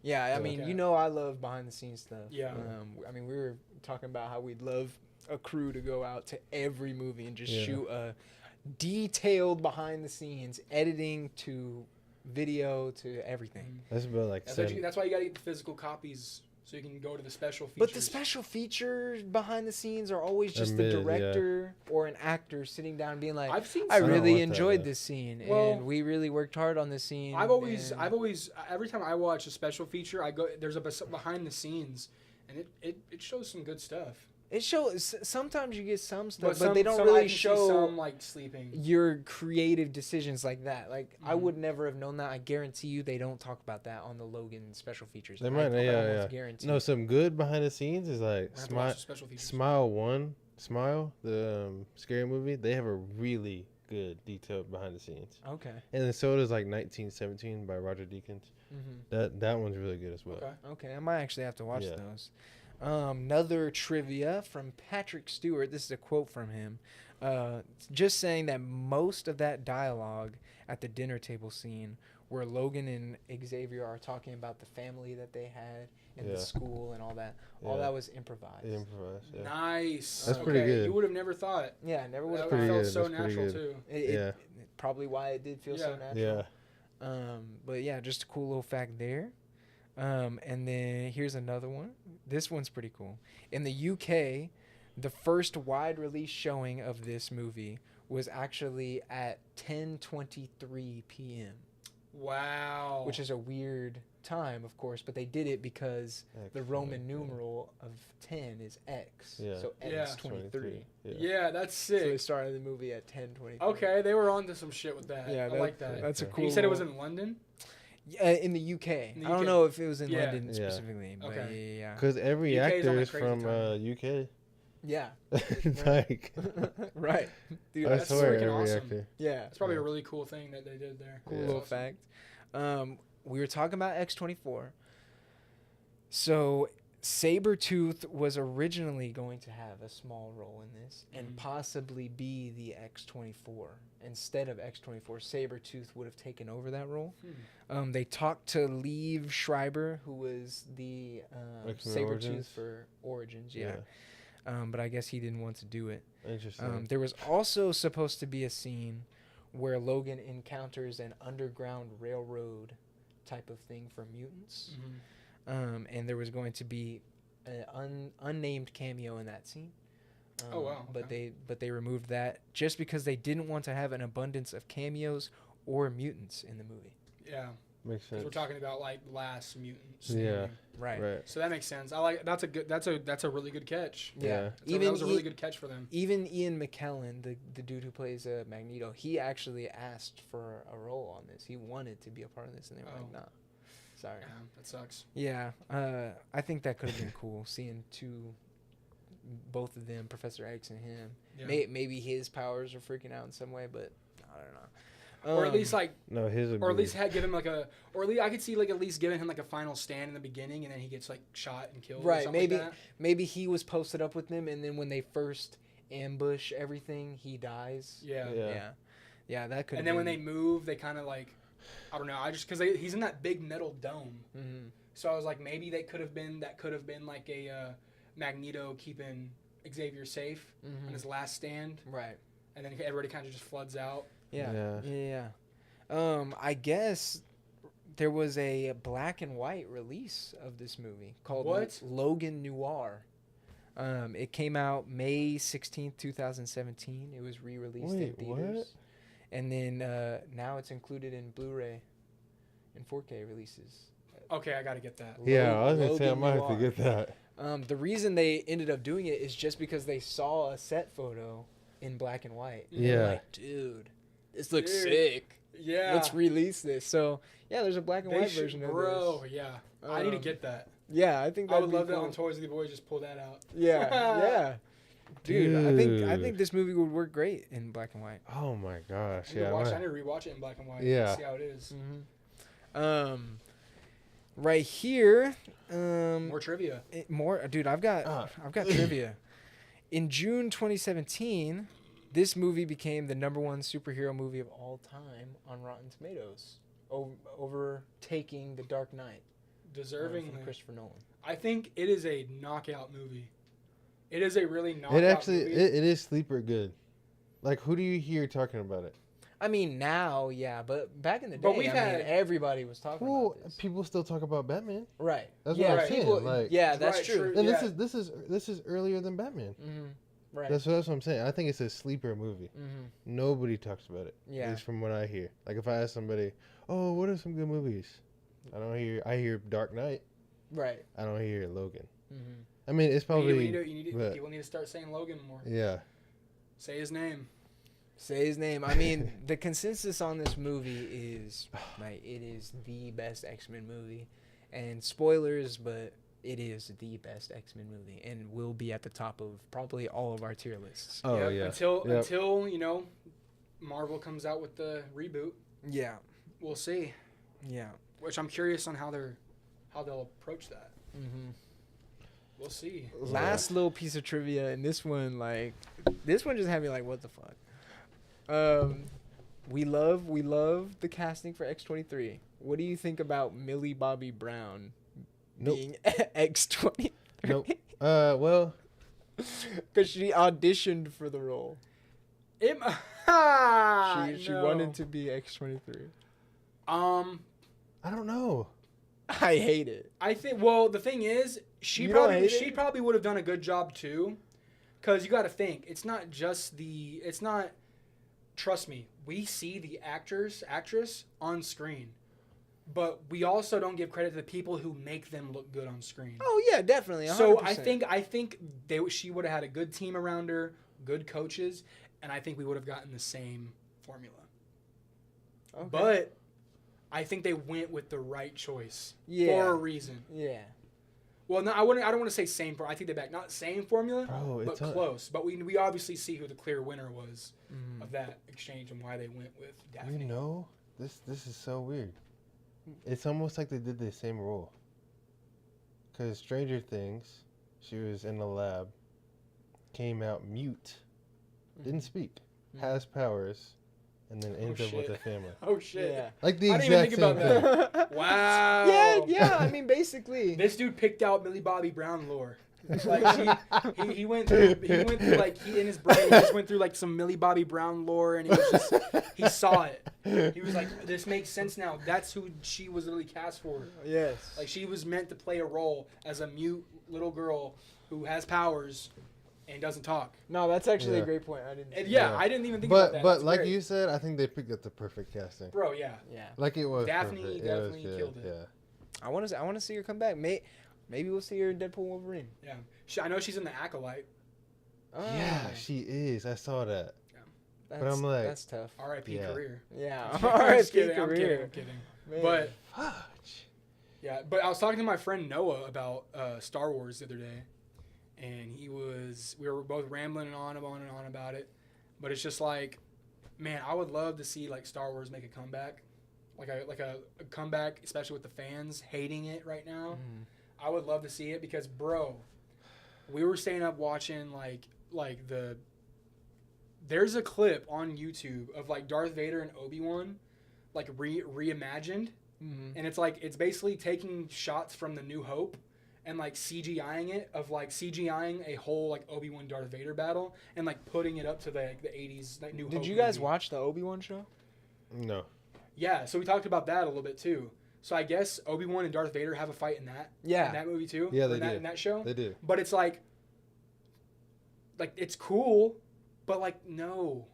Yeah, I mean, Okay. I love behind the scenes stuff. Yeah. I mean, we were talking about how we'd love a crew to go out to every movie and just Yeah. shoot a detailed behind the scenes, editing to video to everything. That's about like That's why you gotta get the physical copies so you can go to the special features. But the special features behind the scenes are always just the mid, yeah. director or an actor sitting down and being like, I've seen I some- don't really want that, enjoyed yeah. this scene, Well, and we really worked hard on this scene. I've always and- every time I watch a special feature, there's a behind the scenes, and it shows some good stuff. It shows sometimes you get some stuff, but some- they don't some I really can see show some like sleeping. your creative decisions like that. Like I Mhm. would never have known that. I guarantee you they don't talk about that on the Logan special features. They I might, almost yeah. guarantee. No, some good behind the scenes is like I have to watch the special features. Smile, the scary movie. They have a really good detailed behind the scenes, Okay. and then so does like 1917 by Roger Deakins. Mm-hmm. That one's really good as well. Okay. Okay, I might actually have to watch Yeah. those. Another trivia from Patrick Stewart. This is a quote from him. Just saying that most of that dialogue at the dinner table scene where Logan and Xavier are talking about the family that they had and Yeah. the school and all that Yeah. was improvised. Improvised. Yeah. Nice. That's okay. pretty good. You would have never thought. Yeah, never would That have pretty felt good. so That's pretty natural good. too. Yeah. Probably why it did feel so Yeah. natural. Yeah. But yeah, just a cool little fact there. And then here's another one. This one's pretty cool. In the UK, the first wide release showing of this movie was actually at 10:23 p.m., Wow. which is a weird time, of course, but they did it because X, the Roman yeah. numeral of 10 is X. Yeah. So X Yeah. 23. Yeah. Yeah, that's So they sick. started the movie at 10:23. Okay, they were onto some shit with that. Yeah, I like that. That's a And cool. And you said it was little- in London? in the UK. In the I don't UK. know if it was in Yeah. London Yeah. specifically, but Okay. yeah. Because every UK is actor on a is crazy from time. UK. Yeah. Like, Right. Dude, I that's swear, freaking every awesome. actor. yeah. That's probably Yeah. a really cool thing that they did there. Cool Yeah. little Awesome. fact. We were talking about X24. So Sabretooth was originally going to have a small role in this and Mhm. possibly be the X-24. Instead of X-24, Sabretooth would have taken over that role. They talked to Liev Schreiber, who was the X-Men Sabretooth Origins? for Origins, yeah. But I guess he didn't want to do it. Interesting. There was also supposed to be a scene where Logan encounters an underground railroad type of thing for mutants. And there was going to be an unnamed cameo in that scene. Oh, wow, But they removed that just because they didn't want to have an abundance of cameos or mutants in the movie. Yeah, Makes because sense. we're talking about like last mutants. Yeah. Right. So that makes sense. I like that's a really good catch. Yeah. That was a really good catch for them. Even Ian McKellen, the dude who plays Magneto, he actually asked for a role on this. He wanted to be a part of this, and they were like, "Nah, sorry." Yeah, that sucks. Yeah, I think that could have been cool seeing both of them, Professor X and him. Yeah. Maybe his powers are freaking out in some way, but I don't know. Or at least like, No, his would or at be- least give him like or at least I could see like at least giving him like a final stand in the beginning, and then he gets like shot and killed. Or Right, something maybe like that. maybe he was posted up with them, and then when they first ambush everything, he dies. Yeah. Yeah, that could. And then when they move, they kind of like, I don't know. I just because he's in that big metal dome, so I was like maybe that could have been like a Magneto keeping Xavier safe on his last stand, right. and then everybody kind of just floods out. Yeah. I guess there was a black and white release of this movie called Logan Noir. It came out May 16th, 2017. It was re-released in theaters. What? And then now it's included in Blu-ray and 4K releases. Okay, I got to get that. Yeah, I was gonna say I Logan might have to Noir. get that. The reason they ended up doing it is just because they saw a set photo in black and white. And they were Yeah. like, dude, this looks Dude. sick. Yeah. Let's release this. So yeah, there's a black and They white should, version of bro. this. Yeah, I need to Um, get that. Yeah, I think I that'd would be love that cool. on Toys of the Boys. Just pull that out. Yeah, yeah. Dude, I Dude. think this movie would work great in black and white. Oh my gosh. I need, Yeah. to watch, I I need to rewatch it in black and white. Yeah. See how it is. Right here, More trivia. dude. I've got trivia. In June 2017, this movie became the #1 superhero movie of all time on Rotten Tomatoes, overtaking The Dark Knight Deserving. from Christopher Nolan. I think it is a knockout movie. It is a really knockout It actually movie. it is sleeper good. Like who do you hear talking about it? I mean, now, yeah, but back in the day, But we've I mean, had- everybody was talking Well, about this. people still talk about Batman. Right. That's yeah, what I'm saying. people- Like, yeah, that's Right, true. true. and Yeah. this is earlier than Batman. Right. That's what I'm saying. I think it's a sleeper movie. Nobody talks about it. Yeah. At least from what I hear. Like if I ask somebody, "Oh, what are some good movies?" I hear Dark Knight. Right. I don't hear Logan. I mean, it's You probably need but- people need to start saying Logan more. yeah. Say his name. Say his name. I mean, the consensus on this movie is like it is the best X-Men movie, and spoilers, but it is the best X-Men movie, and will be at the top of probably all of our tier lists. Oh Yep, yeah. Until Marvel comes out with the reboot, Yeah. we'll see. Yeah. Which I'm curious on how they'll approach that. We'll see. Last little piece of trivia, and this one just had me like, what the fuck. We love the casting for X-23. What do you think about Millie Bobby Brown Nope. being X-23? Nope. Well, Because she auditioned for the role. She She wanted to be X-23. I don't know. I hate it. I think. Well, the thing is, You don't hate she it? probably would have done a good job too, because you got to think it's not just the. It's not. Trust me, we see the actress on screen, but we also don't give credit to the people who make them look good on screen. Oh yeah, definitely. 100%. So I think she would have had a good team around her, good coaches, and I think we would have gotten the same formula. Okay. But I think they went with the right choice Yeah. for a reason. Yeah. Well, no, I don't want to say same. I think they back not same formula, Bro, but it's a- close. But we obviously see who the clear winner was of that exchange and why they went with Daphne. You know, this is so weird. It's almost like they did the same role. Because Stranger Things, she was in the lab, came out mute, didn't speak, has powers, and then ends up with a family. Oh shit! Yeah. Like the I didn't even exact think same about thing. that. Wow. Yeah. I mean, basically. This dude picked out Millie Bobby Brown lore. Like he went through like he in his brain he just went through like some Millie Bobby Brown lore, and he saw it. He was like, this makes sense now. That's who she was really cast for. Yes. Like she was meant to play a role as a mute little girl who has powers and doesn't talk. No, that's actually Yeah. a great point. I didn't. And see yeah, Yeah. I didn't even think about that. But That's like great. you said, I think they picked up the perfect casting. Bro, yeah. that. Yeah. Like it was Daphne perfect. definitely it was killed good. it. Yeah. I want to see her come back. Maybe we'll see her in Deadpool Wolverine. Yeah. I know she's in the Acolyte. Yeah, she is. I saw that. That's, I'm like- that's tough. R.I.P. Yeah. career. Yeah. I'm R.I.P. just kidding, I'm kidding. career. I'm kidding. Man. But Fudge. yeah, but I was talking to my friend Noah about Star Wars the other day, and we were both rambling on and on about it. But it's just like, man, I would love to see like Star Wars make a comeback, like a comeback, especially with the fans hating it right now. I would love to see it because, bro, we were staying up watching there's a clip on YouTube of like Darth Vader and Obi-Wan like reimagined. And it's basically taking shots from the New Hope and like CGIing it of like CGIing a whole like Obi-Wan Darth Vader battle and like putting it up to the 80s like New Hope. Did you guys movie. watch the Obi-Wan show? No. Yeah, so we talked about that a little bit too. So I guess Obi-Wan and Darth Vader have a fight in that movie too. Yeah, they in that, do. in that show. They do. But it's like it's cool, but like no,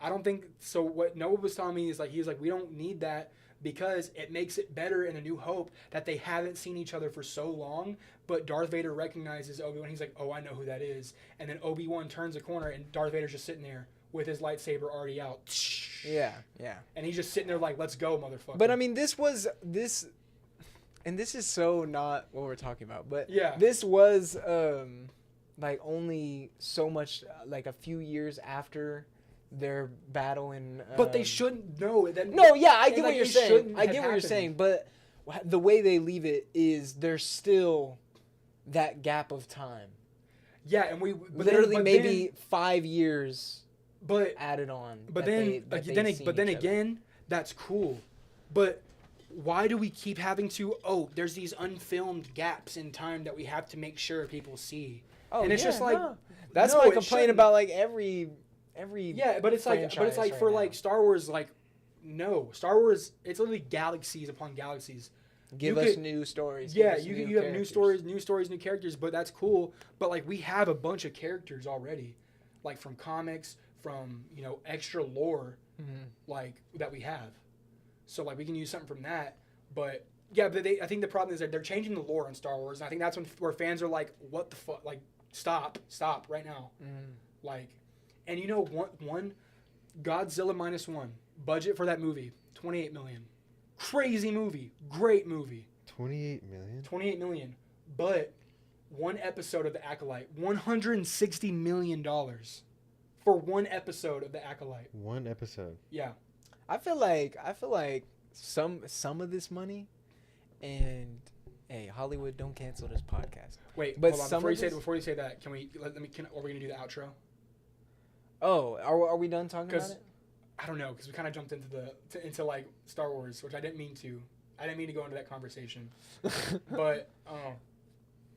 I don't think so. What Noah was telling me is like he was like we don't need that because it makes it better in A New Hope that they haven't seen each other for so long. But Darth Vader recognizes Obi-Wan. He's like, oh, I know who that is. And then Obi-Wan turns a corner and Darth Vader's just sitting there with his lightsaber already out. Yeah. And he's just sitting there like, let's go, motherfucker. But I mean, this is so not what we're talking about. But Yeah. this was like only so much like a few years after their battle in. But they shouldn't know that. No, yeah, I and, get like, what you're it saying. shouldn't I have get what you're happened. saying, but the way they leave it is there's still that gap of time. Yeah, and but Literally, then, maybe 5 years but added on. but that then they- that they've then seen but then each other. again, that's cool. But why do we keep having to? Oh, there's these unfilmed gaps in time that we have to make sure people see. Oh, and it's yeah, just like no. That's no, my it complaint shouldn't. about like every. Yeah, but it's like franchise right for now. like Star Wars, like no Star Wars. It's literally galaxies upon galaxies. Give you us could- new stories. Yeah, give us you new have new characters. stories, new characters, but that's cool. But like we have a bunch of characters already, like from comics, from extra lore, like that we have. So like we can use something from that. But yeah, but I think the problem is that they're changing the lore in Star Wars, and I think that's where fans are like, what the fuck? Like stop right now. Like, and one Godzilla -1 budget for that movie, $28 million. Crazy movie, great movie. 28 million. 28 million, but one episode of The Acolyte, $160 million for one episode of The Acolyte. One episode. Yeah, I feel like some of this money, and hey, Hollywood, don't cancel this podcast. wait, But hold on. some Before of you this- say that, are we gonna do the outro? Oh, are we done talking about 'Cause- it? I don't know, because we kind of jumped into like Star Wars, which I didn't mean to. I didn't mean to go into that conversation, but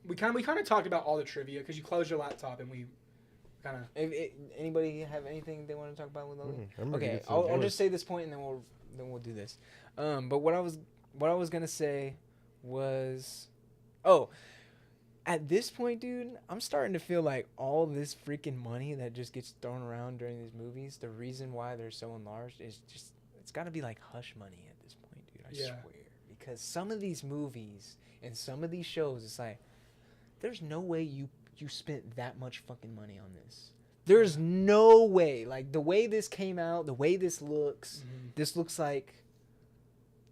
we kind of talked about all the trivia because you closed your laptop and we kind of. If anybody have anything they want to talk about with Logan? I'm ready to Okay, get some I'll voice. just say this point and then we'll do this. But what I was gonna say was, at this point, dude, I'm starting to feel like all this freaking money that just gets thrown around during these movies, the reason why they're so enlarged is just it's got to be like hush money at this point, dude. I Yeah. swear, because some of these movies and some of these shows, it's like there's no way you spent that much fucking money on this. There's no way. Like the way this came out, the way this looks, this looks like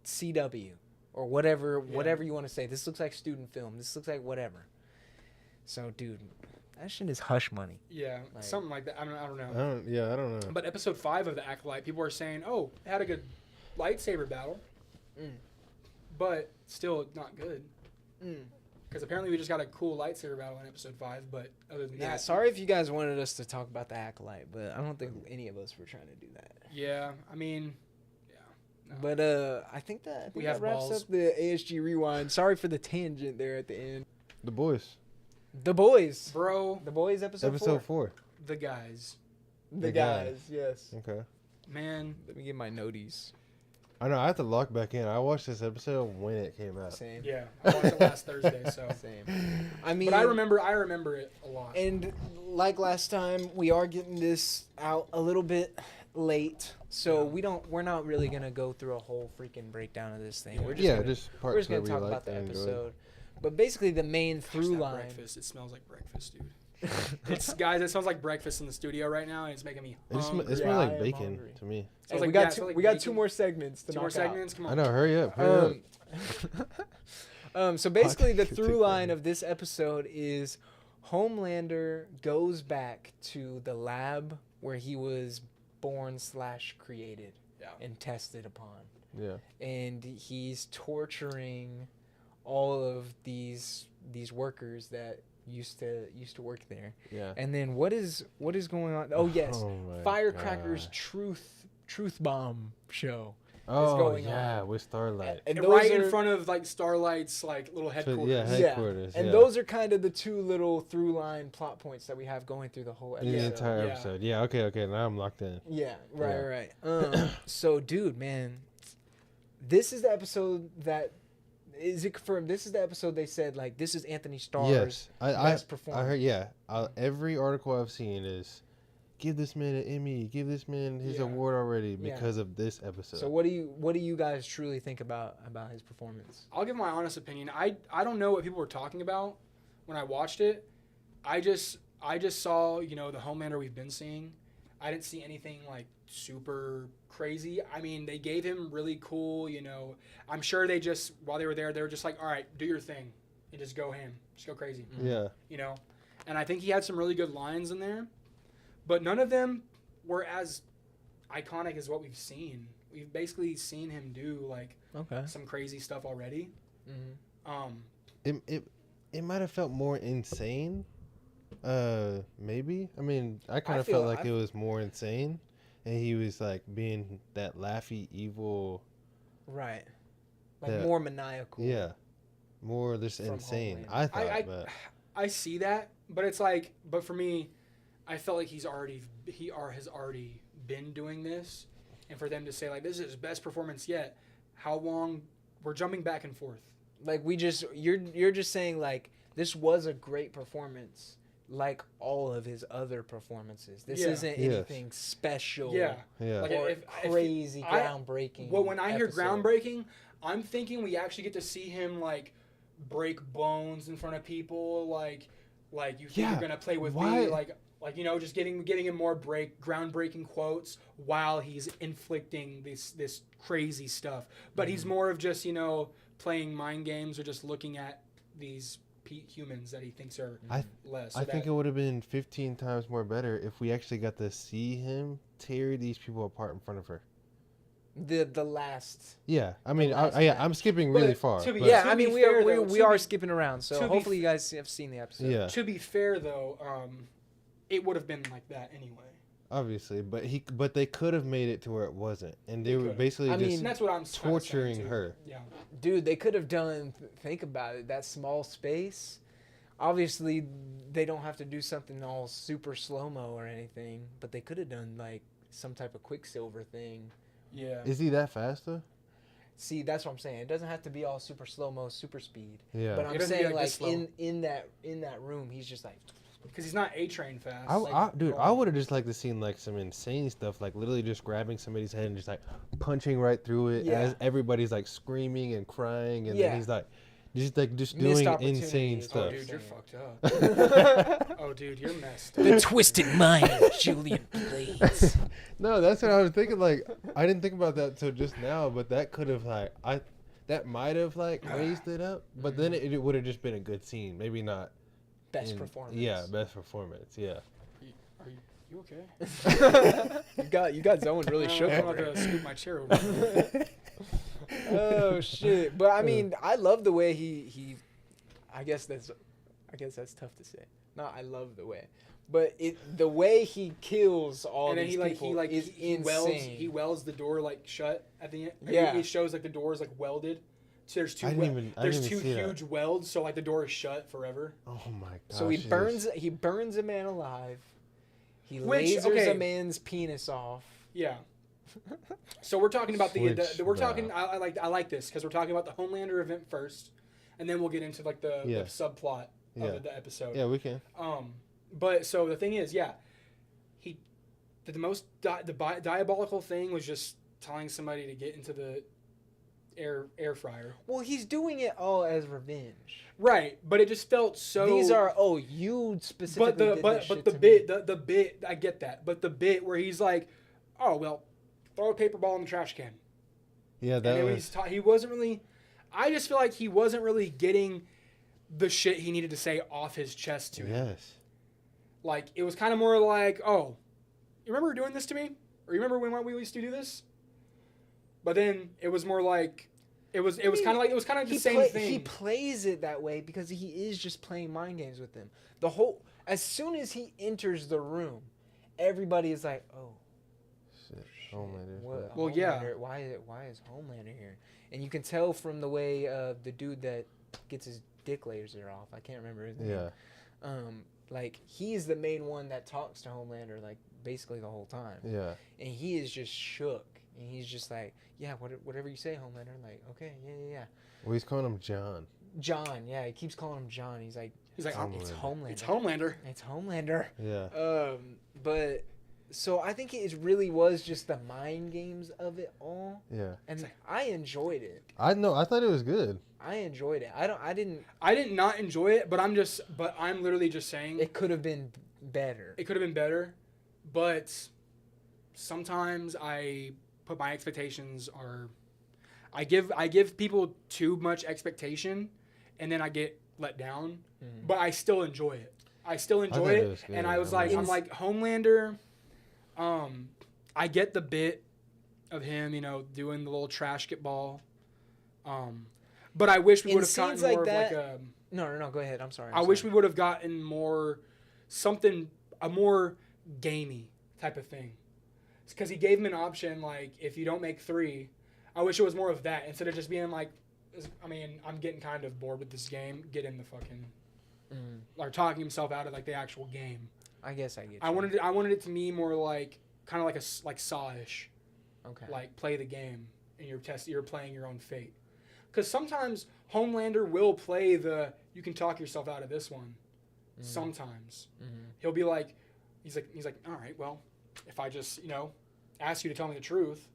CW or whatever you want to say. This looks like student film. This looks like whatever. So, dude, that shit is hush money. Yeah, Like- something like that. I don't know. I don't know. But episode 5 of The Acolyte, people are saying, oh, it had a good lightsaber battle, but still not good. Because apparently we just got a cool lightsaber battle in episode 5, but other than Yeah, that, sorry if you guys wanted us to talk about the Acolyte, but I don't think any of us were trying to do that. yeah, I mean, no. But I think that We that have wraps balls. up the ASG rewind. Sorry for the tangent there at the end. The boys. The Boys. Bro, The Boys episode 4. the guys, The The guys, yes. Okay. man, Let me get my noties. I know. I have to lock back in. I watched this episode when it came out. Same. yeah, I watched it last Thursday, so. Same. I mean, But I remember it a lot. And like last time, we are getting this out a little bit late, so we're not really gonna go through a whole freaking breakdown of this thing. We're just Yeah, gonna, just we're parts just gonna that we talk liked about the and enjoyed. episode. But basically, the main Gosh, through that line. breakfast, it smells like breakfast, dude. Guys, it smells like breakfast in the studio right now, and it's making me It hungry. smells I like am bacon hungry. to me. Hey, like- we got yeah, it two. smells like We got bacon. 2 more segments to Two more knock out. segments, come on. I know. Hurry up. Hurry up. So basically, the Hot through chicken. line of this episode is Homelander goes back to the lab where he was born/created Yeah. and tested upon, Yeah. and he's torturing all of these workers that used to work there. Yeah. And then what is going on? Oh yes, Oh my Firecrackers God. Truth Bomb show. Oh going yeah, with Starlight. And And those right are, in front of like Starlight's like little So, headquarters. yeah, headquarters. and yeah. those are kind of the 2 little through line plot points that we have going through the whole in episode. the entire Yeah. episode. Yeah. Okay. Now I'm locked in. Yeah, right, Yeah. right. So, dude, man, this is the episode that is it confirmed? This is the episode they said like this is Anthony Starr's Yes, best I performance. heard. Yeah, every article I've seen is give this man an Emmy, give this man his Yeah. award already Yeah. because of this episode. So, what do you guys truly think about his performance? I'll give my honest opinion. I don't know what people were talking about when I watched it. I just saw, the Homelander we've been seeing. I didn't see anything like super crazy. I mean, they gave him really cool, I'm sure they just, while they were there, they were just like, all right, do your thing and just go ham. Just go crazy. yeah, And I think he had some really good lines in there, but none of them were as iconic as what we've seen. We've basically seen him do like Okay. some crazy stuff already. Mm-hmm. it might have felt more insane. Maybe. I mean, I kind I of felt feel- like it was more insane, and he was like being that laughy, evil. Right. Like Yeah. more maniacal. Yeah, more just From insane. Homelander. I thought, I but I see that, but it's like, but for me, I felt like he has already been doing this, and for them to say like this is his best performance yet, how long? We're jumping back and forth. Like you're just saying like this was a great performance, like all of his other performances. This Yeah. isn't Yes. anything special. Yeah. yeah, Like, Or if crazy, I- groundbreaking. Well, when I hear episode. groundbreaking, I'm thinking we actually get to see him like break bones in front of people, like you think Yeah. you're gonna play with Why- me, like just getting him more groundbreaking quotes while he's inflicting this crazy stuff. But he's more of just playing mind games or just looking at these humans that he thinks are less. I think it would have been 15 times more better if we actually got to see him tear these people apart in front of her. the last. Yeah, I mean, last I'm skipping really But far. to be- but- Yeah, to I be mean fair, though, we to are be- skipping around, so to be hopefully you guys have seen the episode. yeah, To be fair though, it would have been like that anyway. obviously, but they could have made it to where it wasn't, and they They were could. basically I just mean, And that's what I'm kinda saying, torturing too. her. Yeah. Dude, they could have done. Think about it. That small space. Obviously, they don't have to do something all super slow mo or anything, but they could have done like some type of Quicksilver thing. Yeah. Is he that fast though? See, that's what I'm saying. It doesn't have to be all super slow mo, super speed. Yeah. But It I'm doesn't be saying like this like slow. in that room, he's just like. Because he's not A-Train fast. Dude, I would have just liked to seen like some insane stuff, like literally just grabbing somebody's head and just like punching right through it Yeah. as everybody's like screaming and crying, and Yeah. then he's like, just Missed doing opportunity insane is what Oh, stuff. you're dude, you're saying. fucked up. Oh, dude, you're messed up. The twisted mind of Julian Blades. No, that's what I was thinking. Like, I didn't think about that till just now, but that could have that might have like raised it up, but then it would have just been a good scene. Maybe not Best performance. Yeah, best performance. Yeah. Are you okay? You got zoned really shook. I'm over about it. to scoop my chair over. Oh shit! But I mean, I love the way he I guess that's tough to say. No, I love the way, but the way he kills all and then these people is insane. He welds the door like shut at the end. Yeah. It shows like the door is like welded. So there's two. I didn't there's even two see that. huge welds, so like the door is shut forever. Oh my god. So he burns a man alive. He lasers okay. a man's penis off. Yeah. So we're talking about Switch we're talking. that. I like this because we're talking about the Homelander event first, and then we'll get into like the subplot of the episode. Yeah, we can. But so the thing is, the most diabolical thing was just telling somebody to get into the air fryer. Well, he's doing it all as revenge. Right, but it just felt so. These are you specifically. But the bit I get that, but the bit where he's like, oh well, throw a paper ball in the trash can. Yeah, that and was. he wasn't really. I just feel like he wasn't really getting the shit he needed to say off his chest to him. Yes. Like it was kind of more like, oh, you remember doing this to me, or you remember when we used to do this? But then it was more like, it was kind of the same thing. He plays it that way because he is just playing mind games with them. As soon as he enters the room, everybody is like, oh. Shit. Homelander. What, well, Homelander, yeah. Why is Homelander here? And you can tell from the way the dude that gets his dick laser off. I can't remember his name. Yeah. Like he's the main one that talks to Homelander like basically the whole time. Yeah. And he is just shook. And he's just like, yeah, whatever you say, Homelander. Like, okay, yeah. Well, he's calling him John. John, yeah, he keeps calling him John. He's like, it's Homelander. It's Homelander. It's Homelander. Yeah. But so I think it really was just the mind games of it all. Yeah. And I enjoyed it. I thought it was good. I enjoyed it. I did not enjoy it, but I'm literally just saying it could have been better. It could have been better, but sometimes I put my expectations I give people too much expectation, and then I get let down. Mm-hmm. But I still enjoy it. I still enjoy it, and I was like, I'm like Homelander. I get the bit of him, doing the little trash get ball. But I wish we would have gotten more of like a. No. Go ahead. I'm sorry. I wish we would have gotten more a more gamey type of thing. Because he gave him an option like, if you don't make 3, I wish it was more of that instead of just being like, I mean, I'm getting kind of bored with this game. Get in the fucking, or talking himself out of like the actual game. I guess I get. I wanted it to be more like kind of like Saw-ish. Okay. Like play the game and you're playing your own fate. Because sometimes Homelander will play you can talk yourself out of this one. Mm-hmm. Sometimes he'll be like, he's like, all right, well, if I just ask you to tell me the truth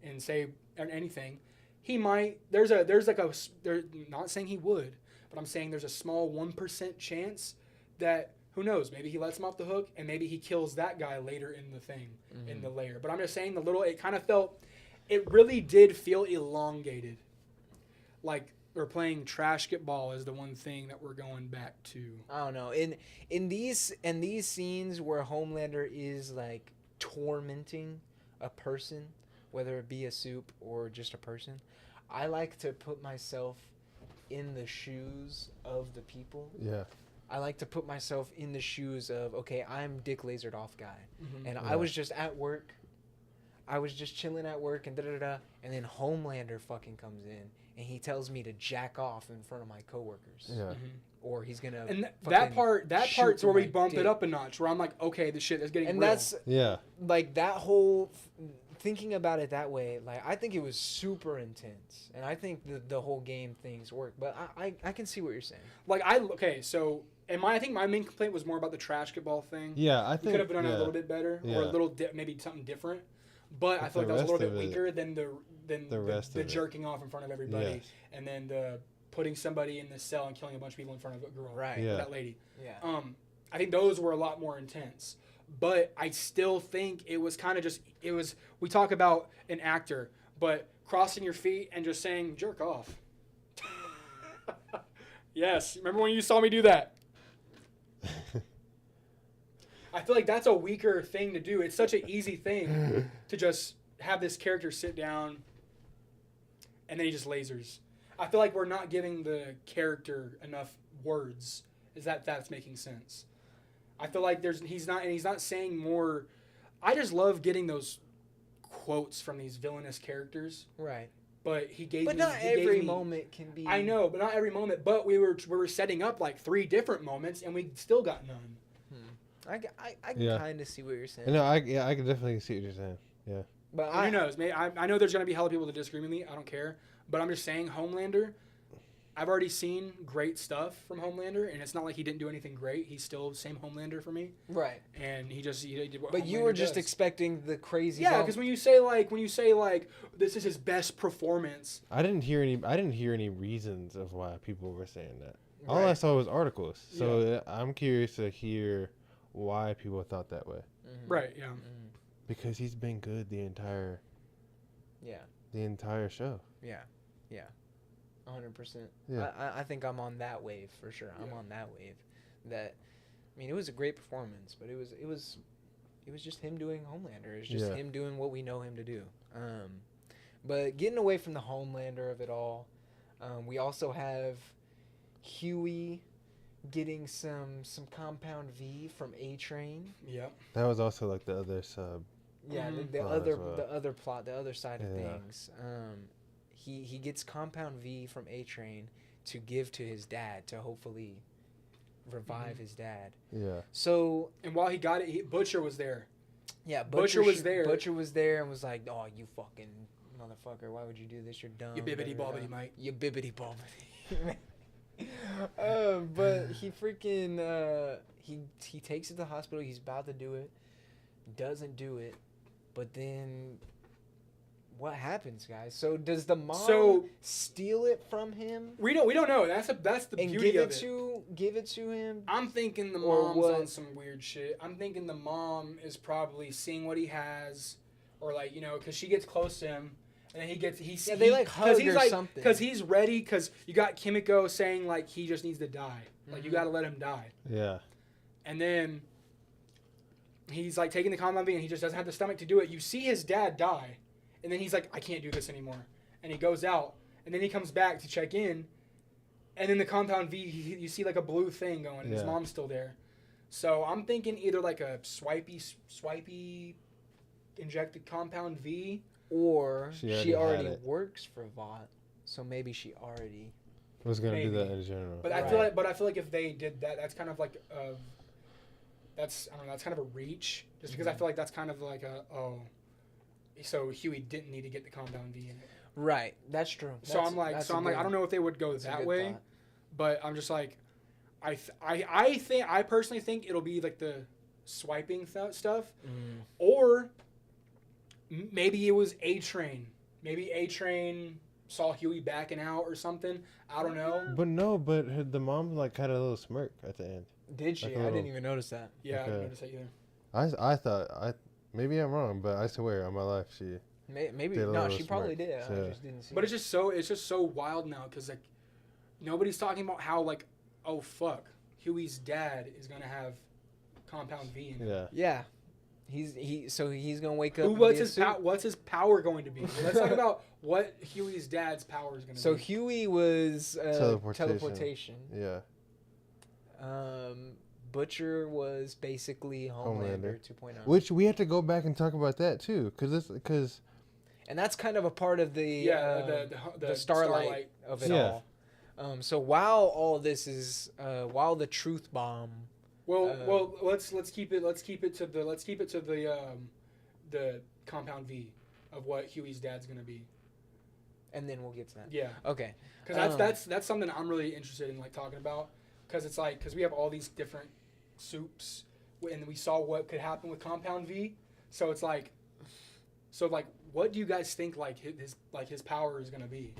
and say anything, he might. There's not saying he would, but I'm saying there's a small 1% chance that who knows, maybe he lets him off the hook and maybe he kills that guy later in the thing in the layer. But I'm just saying it really did feel elongated. Like we're playing trash get ball is the one thing that we're going back to. I don't know. In these scenes where Homelander is like tormenting a person, whether it be a soup or just a person, I like to put myself in the shoes of the people. Yeah. I like to put myself in the shoes of, okay, I'm Dick Lasered Off guy. Mm-hmm. And yeah. I was just at work. I was just chilling at work and da-da-da. And then Homelander fucking comes in and he tells me to jack off in front of my coworkers. Yeah. Mm-hmm. Or he's going to And that part's where we bump it up a notch, where I'm like, okay, this shit is getting real. That's, yeah. like, that whole... Thinking about it that way, like, I think it was super intense. And I think the whole game things work. But I can see what you're saying. Like, so... And I think my main complaint was more about the trash get ball thing. Yeah, I think... We could have done it a little bit better, or a little maybe something different. But I feel like that was a little bit weaker than the jerking off in front of everybody, yes. and then the putting somebody in the cell and killing a bunch of people in front of a girl, right? Yeah. That lady. Yeah. I think those were a lot more intense. But I still think it was kind of just we talk about an actor, but crossing your feet and just saying jerk off. Yes, remember when you saw me do that? I feel like that's a weaker thing to do. It's such an easy thing to just have this character sit down and then he just lasers. I feel like we're not giving the character enough words. Is that's making sense? I feel like he's not saying more. I just love getting those quotes from these villainous characters. Right. But he gave But me. not he gave every me- moment can be. I know, but not every moment. But we were setting up like 3 different moments, and we still got none. I Yeah. kind of see what you're saying. No, I can definitely see what you're saying. Yeah. But Who knows? I know there's gonna be hella people that disagree with me. I don't care. But I'm just saying, Homelander. I've already seen great stuff from Homelander, and it's not like he didn't do anything great. He's still the same Homelander for me, Right. and he did what. But you Homelander were just does. expecting the crazy. Yeah, because when you say like this is his best performance, I didn't hear any reasons of why people were saying that. All I Right. saw was articles. So I'm curious to hear why people thought that way. right? Yeah, Because he's been good the entire Yeah. show. Yeah. 100%. Yeah. I think I'm on that wave for sure. I'm on that wave. That, I mean, it was a great performance, but it was just him doing Homelander. It's just Yeah. him doing what we know him to do. But getting away from the Homelander of it all, we also have Huey getting some compound V from A Train. yeah. That was also like the other sub. Yeah, Mhm. the Plot other as well. the other plot, the other side of Yeah. things. He gets compound V from A Train to give to his dad to hopefully revive his dad. Yeah. So And while he got it, Butcher was there. yeah, Butcher was there. Butcher was there and was like, "Oh, you fucking motherfucker! Why would you do this? You're dumb. You bibbity da, da, da. bobbity, Mike. You bibbity bobbity." But he freaking he takes it to the hospital. He's about to do it, doesn't do it, but then what happens, guys? So does the mom steal it from him We don't know. That's the and beauty give of it give it to him? I'm thinking the Or mom's what? on some weird shit. I'm thinking the mom is probably seeing what he has, or like because she gets close to him, and then Yeah, they, like, hug he's or like, something. Because he's ready. Because you got Kimiko saying like he just needs to die. Like you Mhm. got to let him die. Yeah. And then he's like taking the compound V, and he just doesn't have the stomach to do it. You see his dad die, and then he's like, I can't do this anymore, and he goes out, and then he comes back to check in, and then the compound V, you see like a blue thing going, and his Yeah. mom's still there. So I'm thinking either like a swipey injected compound V. Or She she already already had it. works for Vought, so maybe she already. I was gonna do that Maybe. in general. But I feel like if they did that, that's kind of like that's kind of a reach. Just because I feel like that's kind of like so Huey didn't need to get the compound V in it. Right, that's true. So I'm like, I don't know if they would go that way, but I'm just like, I personally think it'll be like the swiping stuff, or maybe it was A Train. Maybe A Train saw Huey backing out or something. I don't know. But the mom like had a little smirk at the end. Did she? Like a I didn't little- even notice that. Yeah, I Okay. didn't notice that either. I thought maybe I'm wrong, but I swear on my life she. Maybe Did a no, little she probably smirk, did. so- I just didn't see. But it. it's just so wild now because like nobody's talking about how like oh fuck Huey's dad is gonna have compound V in it. Yeah. Yeah, he's gonna wake up. Who, and what's be a his suit. what's his power going to be? Let's talk about what Huey's dad's power is going to So be. Huey was Teleportation. teleportation. Yeah. Butcher was basically Homelander 2.0. Which we have to go back and talk about that too, because And that's kind of a part of the the starlight of it Yeah. all. So while all this is while the truth bomb, Well, let's keep it to the compound V of what Huey's dad's going to be. and then we'll get to that. Yeah. Okay. Because that's something I'm really interested in like talking about. Because it's like we have all these different soups, and we saw what could happen with compound V. So it's like, what do you guys think like his power is gonna be?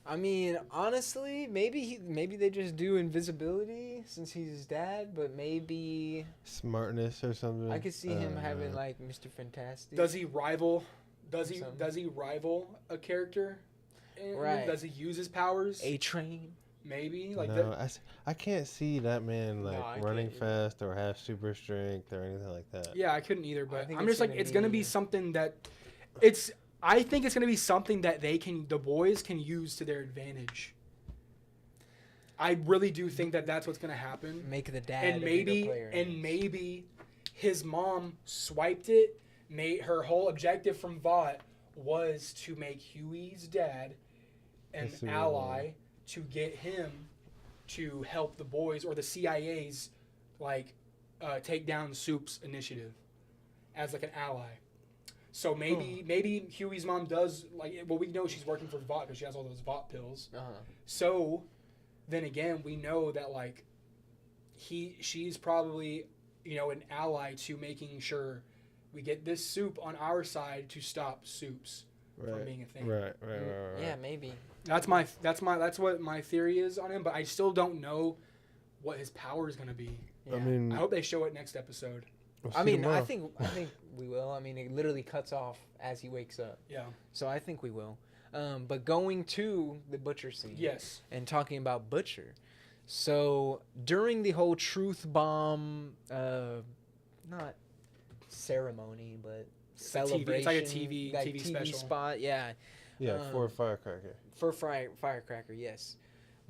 I mean, honestly, maybe they just do invisibility since he's his dad, but maybe smartness or something. I could see him having like Mr. Fantastic. Does he rival? Does Something. he rival a character? Right. Does he use his powers? A Train? Maybe like No, I can't see that man like No, I running can't either. fast or have super strength or anything like that. Yeah, I couldn't either, I but think I'm it's just like gonna it's gonna be be- something that it's. I think it's gonna be something that the boys can use to their advantage. I really do think that that's what's gonna happen. Make the dad And maybe his mom swiped it. Made her whole objective from Vought was to make Huey's dad an ally to get him to help the boys or the CIA's like take down Soup's initiative as like an ally. So maybe Huey's mom does like we know she's working for Vought because she has all those Vought pills. So then again, we know that like she's probably an ally to making sure we get this Soup on our side to stop Soups from being a thing. Right. Yeah, maybe. That's what my theory is on him, but I still don't know what his power is gonna be. Yeah. I mean, I hope they show it next episode. we'll I see mean, tomorrow. I think we will. I mean, it literally cuts off as he wakes up. Yeah. So I think we will. But going to the Butcher scene. Yes. And talking about Butcher. So during the whole truth bomb, not ceremony, but celebration. It's like a TV special spot. Yeah. Yeah, for a firecracker. For firecracker, yes.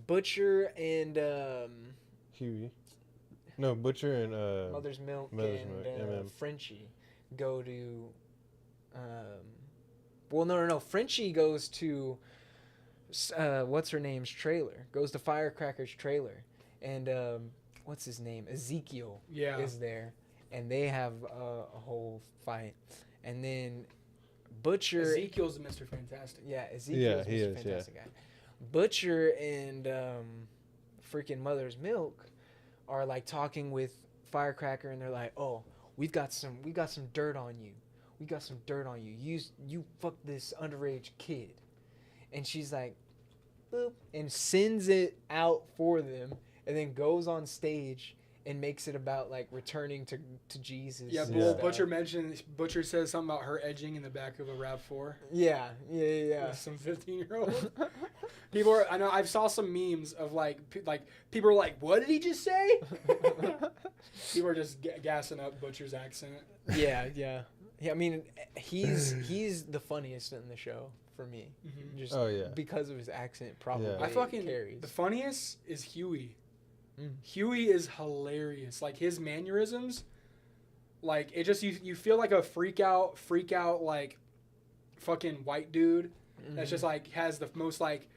Butcher and Huey. No, Butcher and Mother's Milk Mother's and Milk, Frenchie go to. Well, no. Frenchie goes to. What's her name's trailer? Goes to Firecracker's trailer, and what's his name? Ezekiel. Yeah. Is there, and they have a whole fight, and then Butcher. Ezekiel's Mr. Fantastic. Yeah, Ezekiel's he Mr. is, Fantastic guy. Butcher and freaking Mother's Milk are like talking with Firecracker, and they're like, "Oh, we got some dirt on you. We got some dirt on you. You fucked this underage kid." And she's like, "Boop," and sends it out for them, and then goes on stage and makes it about like returning to Jesus. Yeah, and Yeah. stuff. Butcher says something about her edging in the back of a RAV4. Yeah. With some 15-year-old. I know I saw some memes of like people are like, "What did he just say?" People are just gassing up Butcher's accent. Yeah. I mean, he's the funniest in the show for me. Mhm. Just Oh, yeah. because of his accent, probably. Yeah. I fucking carries. the funniest is Huey. Mm. Huey is hilarious. Like his mannerisms, like it just you feel like a freak out like fucking white dude that's just like has the most like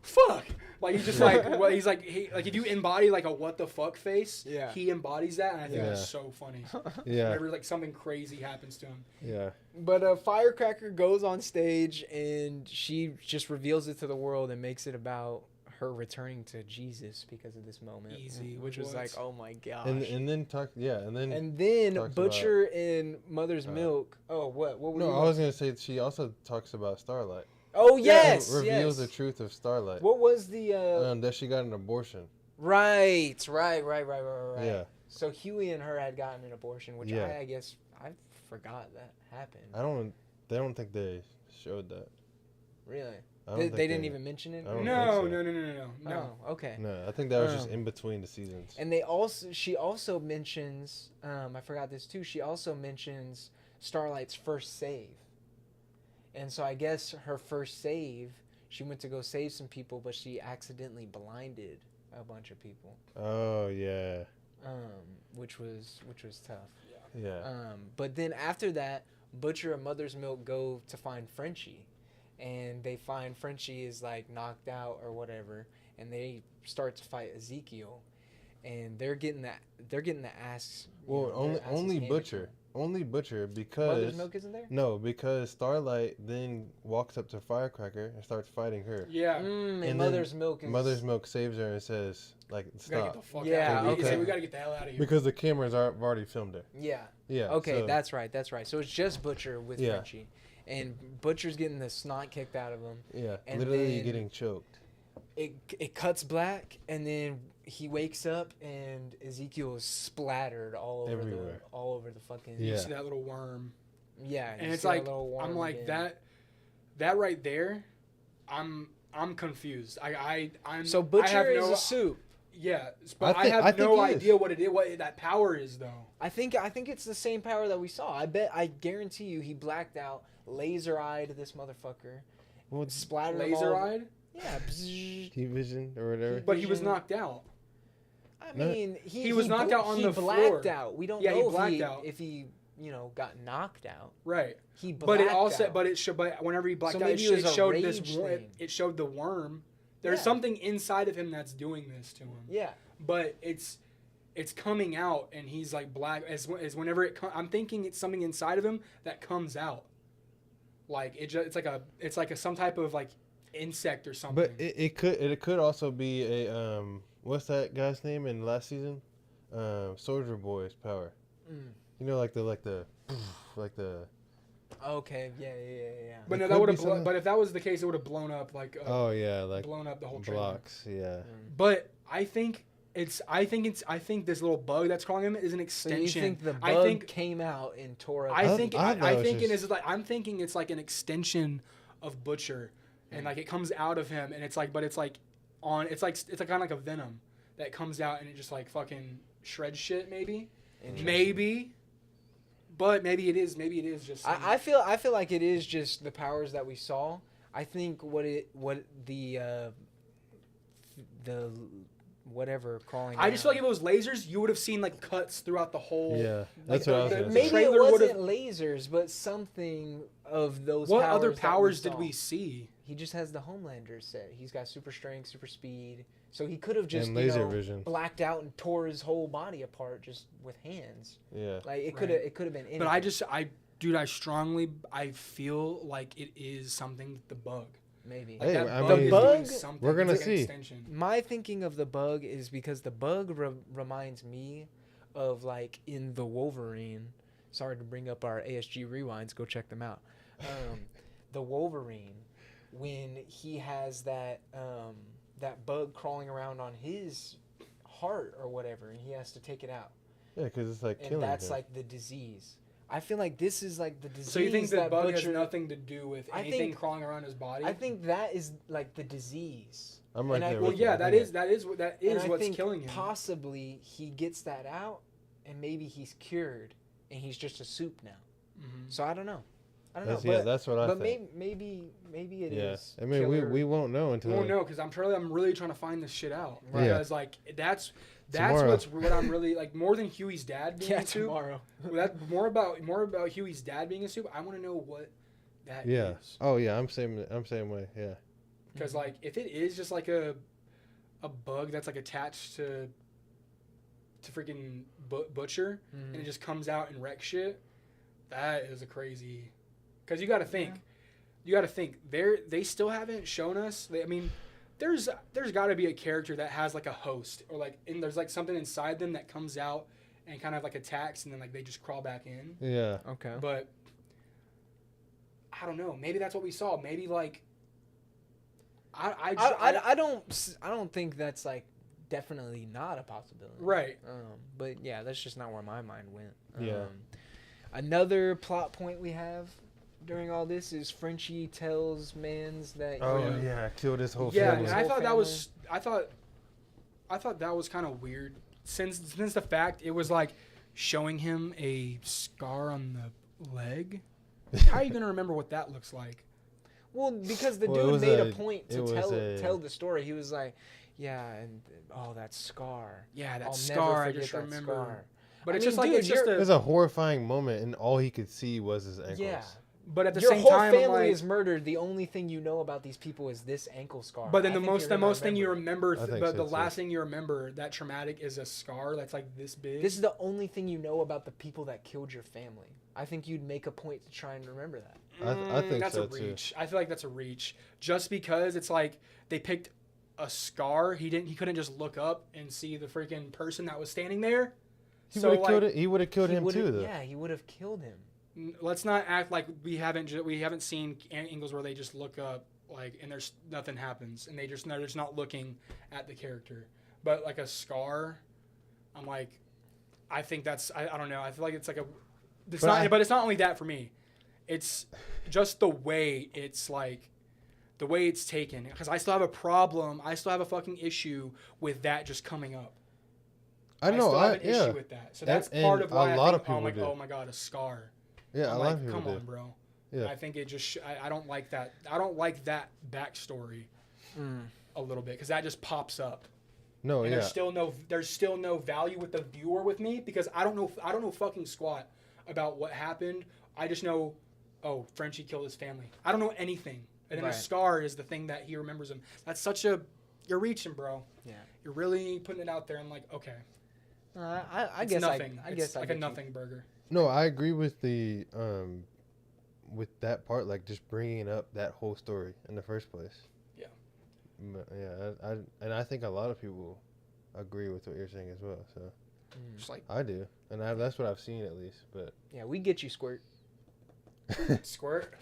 fuck. Like he's just like he's like if you embody like a what the fuck face, Yeah. he embodies that, and I think Yeah. that's so funny. Yeah, Whenever like something crazy happens to him. yeah. But Firecracker goes on stage and she just reveals it to the world and makes it about her returning to Jesus because of this moment. Easy, Which was what? like, oh my gosh. And then And then talks Butcher and Mother's Milk. Oh, what were no, you I was gonna say she also talks about Starlight. Oh yes, Reveals yes. the truth of Starlight. What was the That she got an abortion. right. Yeah. So Huey and her had gotten an abortion, which Yeah. I guess I forgot that happened. They don't think they showed that. Really? I don't They think didn't even mention it? I don't No, think so. no. Oh, okay. No, I think that was just in between the seasons. And she also mentions, I forgot this too, she also mentions Starlight's first save. And so I guess her first save, she went to go save some people, but she accidentally blinded a bunch of people. Oh yeah. Which was tough. Yeah. But then after that, Butcher and Mother's Milk go to find Frenchie. And they find Frenchie is like knocked out or whatever, and they start to fight Ezekiel, and they're getting the ass. Well, only Butcher. Only Butcher because Mother's Milk isn't there. No, because Starlight then walks up to Firecracker and starts fighting her. Yeah. And then Mother's Milk is Mother's Milk saves her and says, like, We gotta get stop. the fuck Yeah, out of here. okay. We gotta get the hell out of here. Because the cameras have already filmed her. Yeah. Yeah. Okay, so- that's right. So it's just Butcher with Yeah. Frenchie, and Butcher's getting the snot kicked out of him. Yeah, and literally then- getting choked. It cuts black, and then he wakes up, and Ezekiel is splattered all over Everywhere. the fucking. Yeah. You see that little worm. Yeah. And you it's see that like little worm I'm like again. that right there. I'm confused. I'm So I Butcher have is no, a soup. Yeah, but I have think no he is. idea what that power is, though. I think it's the same power that we saw. I guarantee you, he blacked out, laser-eyed this motherfucker, Well, splattered him all. Laser-eyed? Yeah. bzzz. T-Vision or whatever. But he was knocked out. I No. mean, He was knocked out on he the blacked floor. out. We don't Yeah, he know blacked out. if he got knocked out. Right. He blacked But it also, out. but whenever he blacked So out, maybe it was a showed this. rage thing. It showed the worm. There's Yeah. something inside of him that's doing this to him. Yeah. But it's coming out, and he's like black as whenever it. I'm thinking it's something inside of him that comes out. Like it's like a some type of like insect or something. But it could also be a what's that guy's name in last season? Soldier Boy's power. Mm. You know, like the Okay. Yeah. But It no, could that would be have. something. But if that was the case, it would have blown up like. oh yeah, like blown up the whole trailer. blocks. Yeah. But I think this little bug that's crawling him is an So extension. you think the bug I think came out and tore up? I I think thought I it was think it just- is like I'm thinking it's like an extension of Butcher, and like it comes out of him, and it's like it's like kind of like a venom that comes out, and it just like fucking shreds shit. Maybe, but maybe it is just. I feel like it is just the powers that we saw. I think the whatever crawling. I just feel like around. if it was lasers, you would have seen like cuts throughout the whole. Yeah, like, that's what I was the- gonna the say. maybe it trailer wasn't would've- lasers, but something of those. What powers other that powers saw. did we see? He just has the Homelander set. He's got super strength, super speed. So he could have just And laser vision. blacked out and tore his whole body apart just with hands. Yeah. Like it Right. could have been anything. But I feel like it is something with the bug. maybe. Hey, That I bug mean- is The doing bug- something. we're gonna It's like an see. extension. My thinking of the bug is because the bug reminds me of like in the Wolverine. Sorry to bring up our ASG rewinds. Go check them out. The Wolverine, when he has that that bug crawling around on his heart or whatever, and he has to take it out, Yeah, because it's like and killing that's him. like the disease. I feel like this is like the disease. So you think the that bug Butcher, has nothing to do with I anything think- crawling around his body? I think that is like the disease. I'm right and I- there. Well, with you. yeah, I that think is And I what's think killing him. Possibly he gets that out, and maybe he's cured, and he's just a soup now. Mhm. So I don't know. That's what I But think. maybe it Yeah, is. I mean, killer. we won't know We until. won't know because I'm really trying to find this shit out Right. because like that's Tomorrow. what I'm really like more than Huey's dad being Yeah, a soup. tomorrow. That more about Huey's dad being a soup. I want to know what that is. Yeah. Oh yeah, I'm same way. Yeah. Because like if it is just like a bug that's like attached to freaking Butcher and it just comes out and wrecks shit, that is a crazy. Because you got to think, they still haven't shown us. I mean, there's got to be a character that has like a host or like and there's like something inside them that comes out and kind of like attacks and then like they just crawl back in. Yeah. Okay. But I don't know. Maybe that's what we saw. Maybe like. I don't think that's like definitely not a possibility. Right. But yeah, that's just not where my mind went. Yeah. Another plot point we have during all this is Frenchie tells Mans that. Oh Yeah. yeah, killed his whole Yeah, family. and I Whole thought that was I thought that was kind of weird since the fact it was like showing him a scar on the leg. How are you gonna remember what that looks like? Well, because the Well, it dude was made a a- point it to was tell the story. He was like, "Yeah, and that scar. Yeah, that I'll scar. never I forget just that remember. scar." But I it's mean, just like dude, it's just It a. was a horrifying moment, and all he could see was his ankles. Yeah. But at the Your same whole time, I'm family like, is murdered. The only thing you know about these people is this ankle scar. but then I the think most you're the gonna most thing you remember it. remember, I think but so, the too. last thing you remember that traumatic is a scar that's like this big. This is the only thing you know about the people that killed your family. I think you'd make a point to try and remember that. I think that's so, a too. reach. I feel like that's a reach. Just because it's like they picked a scar, he couldn't just look up and see the freaking person that was standing there. He So would have like, killed it. He would have killed He him would've- too, though. Yeah, he would have killed him. let's not act like we haven't seen angles where they just look up like and there's nothing happens and they're just not looking at the character. But like a scar, I'm like, I think that's I don't know. I feel like it's like a. But it's not only that for me. It's just the way it's like the way it's taken, because I still have a problem. I still have a fucking issue with that just coming up. I know. still have an issue with that. So that's And part of why a lot I of think, oh, people I'm like, do. oh my god, a scar. Yeah, I'm a lot like, of people come do. on, bro. Yeah. I think it just, I don't like that. I don't like that backstory a little bit because that just pops up. No, And yeah. there's still no value with the viewer with me because I don't know fucking squat about what happened. I just know, oh, Frenchie killed his family. I don't know anything. And then Right. a scar is the thing that he remembers him. That's you're reaching, bro. Yeah. You're really putting it out there. I'm like, okay. I It's guess nothing. I It's guess I like get a you. nothing burger. No, I agree with the with that part, like just bringing up that whole story in the first place. Yeah. And I think a lot of people agree with what you're saying as well. So Just like I do, and that's what I've seen at least. But Yeah, we get you, Squirt. squirt.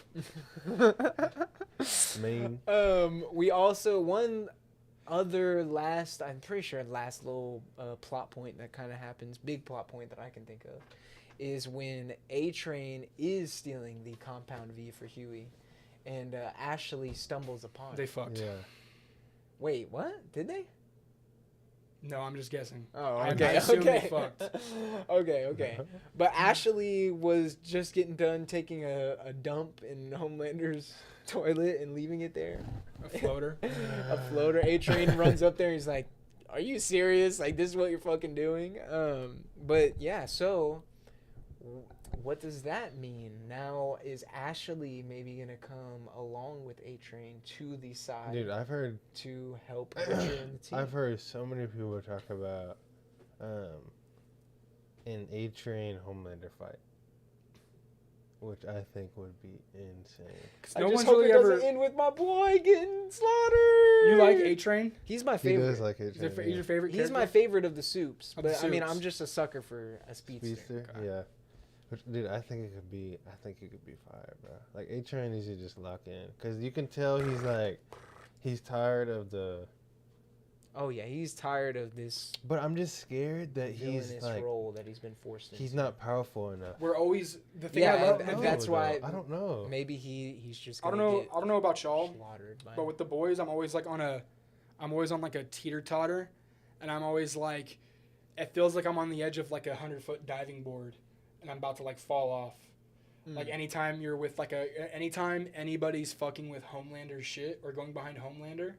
main, We also one other I'm pretty sure last little plot point that kind of happens, big plot point that I can think of, is when A-Train is stealing the Compound V for Huey, and Ashley stumbles upon They it. fucked. yeah. Wait, what? Did they? No, I'm just guessing. Oh, I okay, assume they okay. fucked. okay. But Ashley was just getting done taking a dump in Homelander's toilet and leaving it there. A floater. A floater. A-Train runs up there and he's like, are you serious? Like, this is what you're fucking doing? But yeah, so what does that mean? Now, is Ashley maybe going to come along with A-Train to the side Dude, I've heard to help Butcher and the team? I've heard so many people talk about an A-Train Homelander fight, which I think would be insane. I No just one's hope really it doesn't ever. end with my boy getting slaughtered. You like A-Train? He's my He favorite. does like He's A-Train. your favorite He's character? my favorite of the soups, Of the but I mean, soups. I'm just a sucker for a speedster. Speedster, Okay. yeah. Which, dude, I think it could be fire, bro. Like A-Train needs to just lock in, cause you can tell he's tired of the. Oh yeah, he's tired of this But I'm just scared that he's villainous like role that he's been forced into. he's not powerful enough. We're always the thing. Yeah, I love. and I don't that's know, why though. I don't know. Maybe he's just. I don't Gonna know. Get I don't know about y'all, slaughtered by but with the boys, I'm always on like a teeter totter, and I'm always like, it feels like I'm on the edge of like 100-foot diving board, and I'm about to like fall off. Like anytime you're with anytime anybody's fucking with Homelander's shit or going behind Homelander,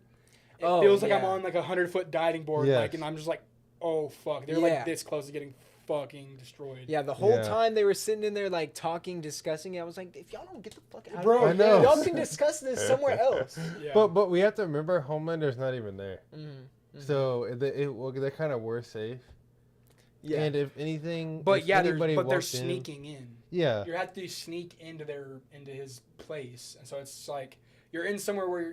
it feels like I'm yeah. on like 100-foot diving board, Yes. like, and I'm just like, oh fuck, they're Yeah. like this close to getting fucking destroyed. Yeah, the whole Yeah. time they were sitting in there like talking, discussing it, I was like, if y'all don't get the fuck out Bro, of here, I know. y'all can discuss this somewhere else. Yeah. But we have to remember Homelander's not even there, Mm-hmm. so they're kind of worse safe. Yeah. And if anything, But if yeah, anybody they're walked in- sneaking in. Yeah, You have to sneak into his place, and so it's like you're in somewhere where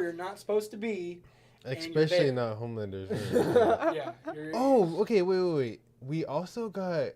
you're not supposed to be. and you're especially there. not Homelander's room. Yeah. You're, Oh, okay, wait. We also got.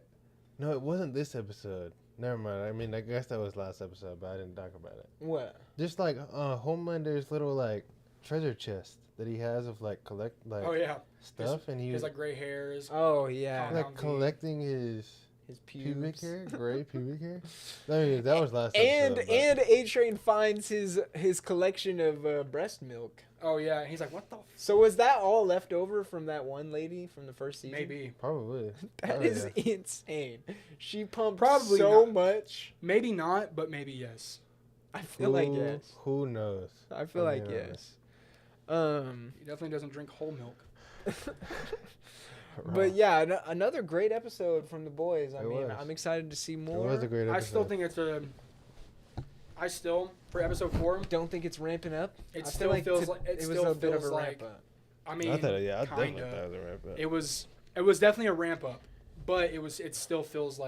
No, it wasn't this episode. Never mind. I mean, I guess that was last episode, but I didn't talk about it. What? Just like Homelander's little like treasure chest that he has of like oh yeah. stuff, and he His was like gray hairs. Oh yeah, Compound like V. collecting his his pubic pubes. hair, gray pubic hair. I mean, that was last And episode. but- and A-Train finds his collection of breast milk. Oh yeah. And he's like, what the? So was that all left over from that one lady from the first season? Maybe. Probably. That Oh, is yeah. insane. She pumped Probably so not. much. Maybe not, but maybe yes. I feel like yes. Who knows? I feel I'll like be yes. He definitely doesn't drink whole milk. But yeah, another great episode from the boys. I It mean, was. I'm excited to see It more. was a great episode. I still think for episode 4, Don't think it's ramping up. it I still feel like feels like it was a bit of a like. ramp up. I mean, I definitely kinda. thought it was a ramp up. It was definitely a ramp up, but it still feels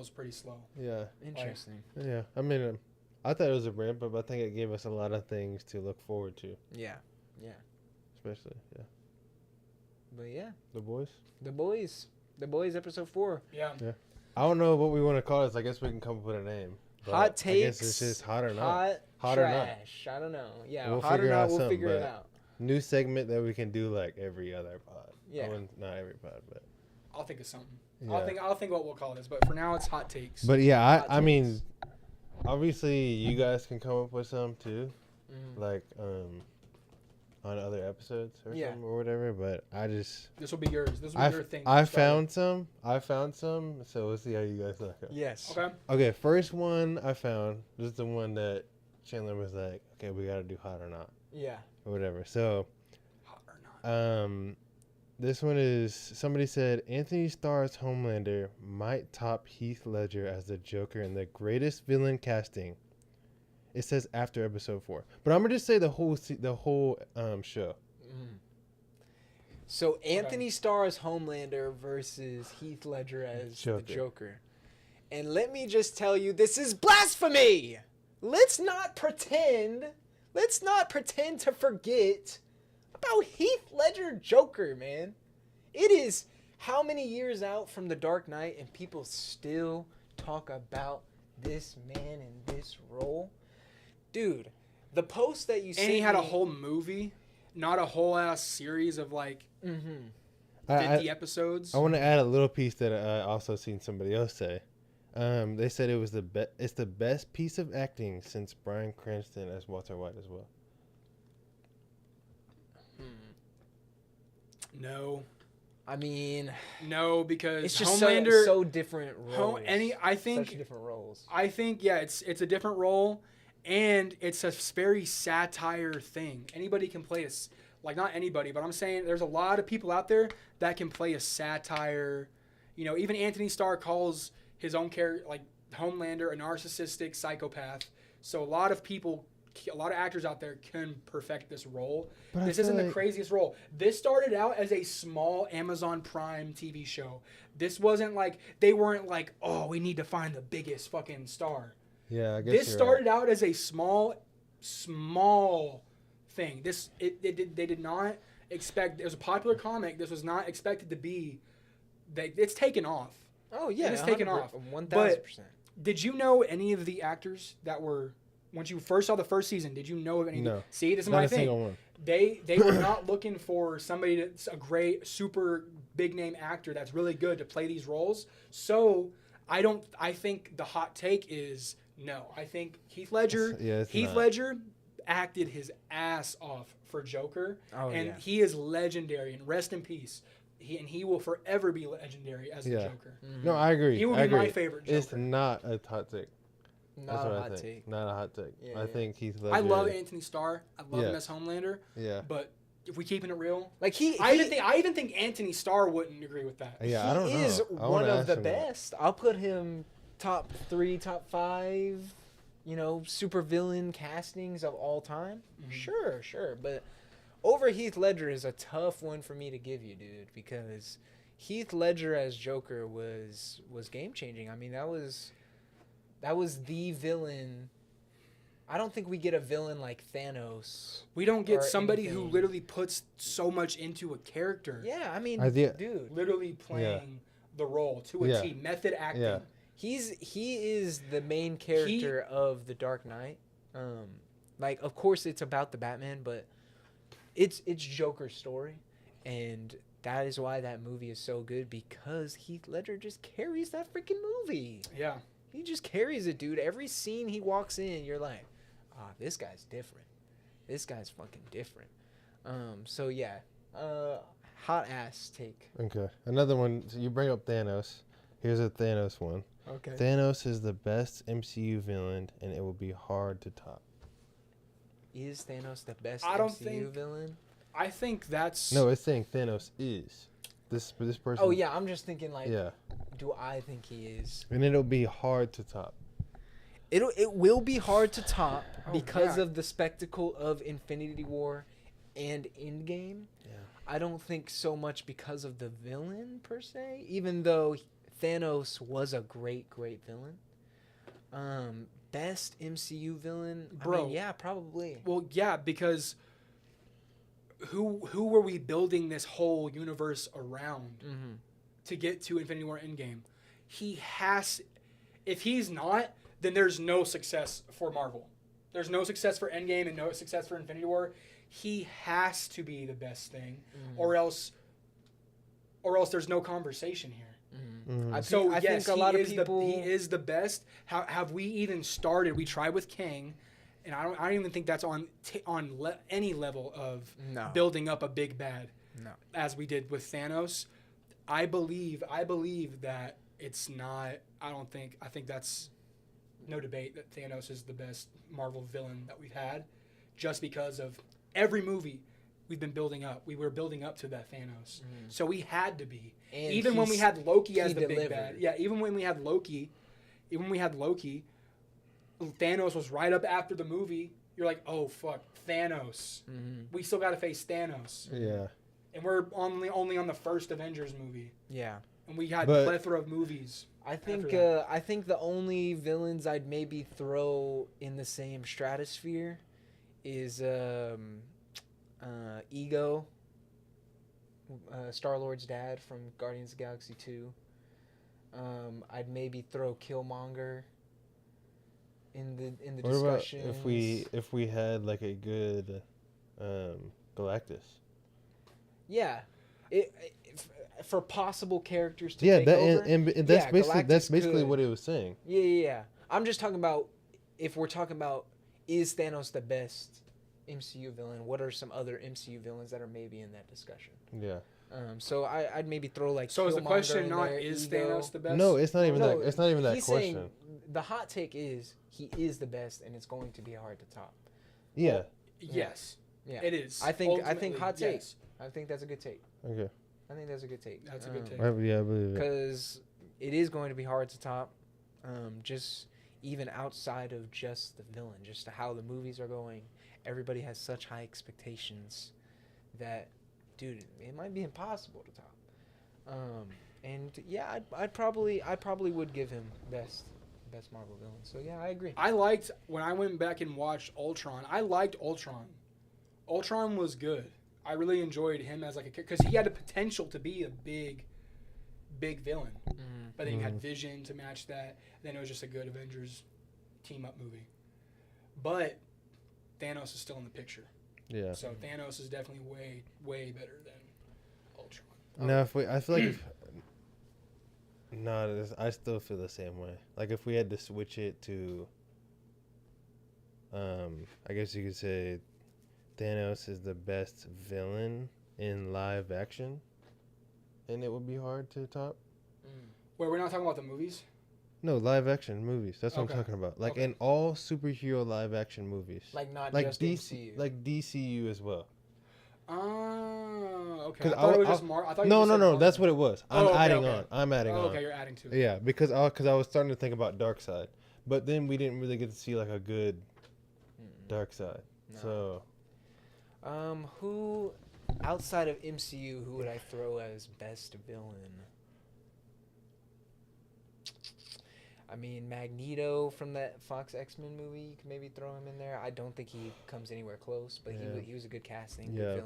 pretty slow. Yeah. Interesting. Yeah, I mean, I thought it was a ramp up. I think it gave us a lot of things to look forward to, Yeah. especially But yeah, the boys. the boys, episode 4. Yeah. I don't know what we want to call this. I guess we can come up with a name. but Hot I takes. guess it's just hot or not. Hot Hot or not. trash. I don't know. Yeah, We'll hot or figure not, out we'll something, figure it but- out. New segment that we can do like every other pod. Yeah. Well, not every pod, but I'll think of something. yeah. I'll think what we'll call this, but for now it's hot takes. But yeah, Hot I mean, takes. obviously you guys can come up with some too. like on other episodes or Yeah. something or whatever. But I just This will be yours. This will be your thing. I found some. So we'll see how you guys like it. Yes. Okay. Okay, first one I found. This is the one that Chandler was like, okay, we gotta do hot or not Yeah. or whatever. So Hot or not. this one is, somebody said Anthony Starr's Homelander might top Heath Ledger as the Joker in the greatest villain casting. It says after episode 4, but I'm gonna just say the whole show. So Anthony Starr's Homelander versus Heath Ledger as the Joker. And let me just tell you, this is blasphemy. Let's not pretend to forget about Heath Ledger Joker, man. It is how many years out from The Dark Knight and people still talk about this man in this role? Dude, the post that you sent And he had a whole movie, not a whole ass series of like 50 episodes. I want to add a little piece that I also seen somebody else say. They said it was it's the best piece of acting since Bryan Cranston as Walter White as well. No. I mean, No, because it's just Homelander. so different roles. I think Such different roles. I think yeah, it's a different role, and it's a very satire thing. Anybody can play like not anybody, but I'm saying there's a lot of people out there that can play a satire. You know, even Anthony Starr calls his own character like Homelander a narcissistic psychopath. So a lot of actors out there can perfect this role. But this isn't the craziest role. This started out as a small Amazon Prime TV show. This wasn't like, they weren't like, oh, we need to find the biggest fucking star. Yeah, I guess This started out as a small thing. They did not expect, it was a popular comic. This was not expected to be, it's taken off. Oh yeah, It's taken off. 1,000%. Did you know any of the actors that were, once you first saw the first season, did you know of any? No. See, this is Not my a thing. single one. They were not looking for somebody that's a great, super big name actor that's really good to play these roles. So I think the hot take is no. I think Heath Ledger acted his ass off for Joker, and he is legendary. And rest in peace. He will forever be legendary as the Joker. No, I agree. He will be my favorite Joker. It's not a hot take. Not a hot take. Not a hot take. Yeah, I think Heath Ledger. I love Anthony Starr. I love him as Homelander. Yeah. But if we keeping it real, Like I even think Anthony Starr wouldn't agree with that. Yeah, I don't know. He is I one wanna of ask the him that. best. I'll put him top 3, top 5, super villain castings of all time. Mm-hmm. Sure. But over Heath Ledger is a tough one for me to give you, dude, because Heath Ledger as Joker was game changing. I mean, that was the villain. I don't think we get a villain like Thanos. We don't get or somebody anything. who literally puts so much into a character. Yeah, I mean, Idea- dude, Literally playing the role to a T. Method acting. Yeah. he is the main character of The Dark Knight. Like, of course, it's about the Batman, but it's Joker's story, and that is why that movie is so good, because Heath Ledger just carries that freaking movie. Yeah. He just carries it, dude. Every scene he walks in, you're like, this guy's different. This guy's fucking different. So yeah, hot ass take. Okay. Another one. So you bring up Thanos. Here's a Thanos one. Okay. Thanos is the best MCU villain, and it will be hard to top. Is Thanos the best I don't MCU think- villain? I think that's No, it's saying Thanos is. This person. Oh yeah, I'm just thinking like, Yeah. do I think he is? And it'll be hard to top. It will be hard to top because yeah. of the spectacle of Infinity War and Endgame. Yeah. I don't think so much because of the villain per se, even though Thanos was a great villain. Best MCU villain, Bro. I mean, yeah, probably. Well, yeah, because who were we building this whole universe around Mm-hmm. to get to Infinity War Endgame? He has. If he's not, then there's no success for Marvel. There's no success for Endgame and no success for Infinity War. He has to be the best thing, or else there's no conversation here. Mhm. I So think yes, a lot he of is people. he is the best. How have we even started? We tried with Kang, and I don't even think that's on any level of No. building up a big bad. No. As we did with Thanos. I believe that it's not. I think that's no debate that Thanos is the best Marvel villain that we've had, just because of every movie we've been building up. We were building up to that Thanos, so we had to be. And Even when we had Loki as he the big delivered. bad, yeah. Even when we had Loki, Thanos was right up after the movie. You're like, oh fuck, Thanos. We still got to face Thanos. Yeah. And we're only on the first Avengers movie. Yeah. And we had But- plethora of movies. I think After I think the only villains I'd maybe throw in the same stratosphere is Ego, Star-Lord's dad from Guardians of the Galaxy 2. I'd maybe throw Killmonger in the What about discussion. if we had like a good Galactus? Yeah. For possible characters to Yeah, take that over. and that's yeah, that's Galactus basically could. what it was saying. Yeah. I'm just talking about if we're talking about is Thanos the best MCU villain? What are some other MCU villains that are maybe in that discussion? Yeah. So I'd maybe throw like. So is the Killmonger question in not there, is Ego. Thanos the best? No, it's not even No, that. It's not even that he's question. saying the hot take is he is the best, and it's going to be hard to top. Yeah. Yes. Yeah, It is. I think Ultimately, hot take. yes. I think that's a good take. Okay. I think that's a good take. That's a good take. Yeah, I believe it. Because it is going to be hard to top. Just even outside of just the villain, just how the movies are going. Everybody has such high expectations that, dude, it might be impossible to top. And yeah, I'd probably would give him best Marvel villain. So yeah, I agree. I liked when I went back and watched Ultron. I liked Ultron. Ultron was good. I really enjoyed him as like a because he had the potential to be a big villain. But then you had Vision to match that. Then it was just a good Avengers team up movie. But Thanos is still in the picture. Yeah. So Thanos is definitely way better than Ultron. No, I feel like no, I still feel the same way. Like if we had to switch it to, I guess you could say, Thanos is the best villain in live action, and it would be hard to top. Wait, we're not talking about the movies? No, live action movies. That's what Okay. I'm talking about. Like Okay. in all superhero live action movies. Like not Like just DC, MCU. like DCU as well. Oh, okay. 'Cause I thought it was I'll- just Marvel. I thought you No, just no, said no. Marvel. That's what it was. I'm Oh, okay, adding okay. on. I'm adding Oh, on. okay, you're adding to it. Yeah, because I was starting to think about Darkseid, but then we didn't really get to see like a good Darkseid. No. So Who outside of MCU, who would I throw as best villain? I mean, Magneto from that Fox X-Men movie, you can maybe throw him in there. I don't think he comes anywhere close, but Yeah. he was a good casting, Yeah. good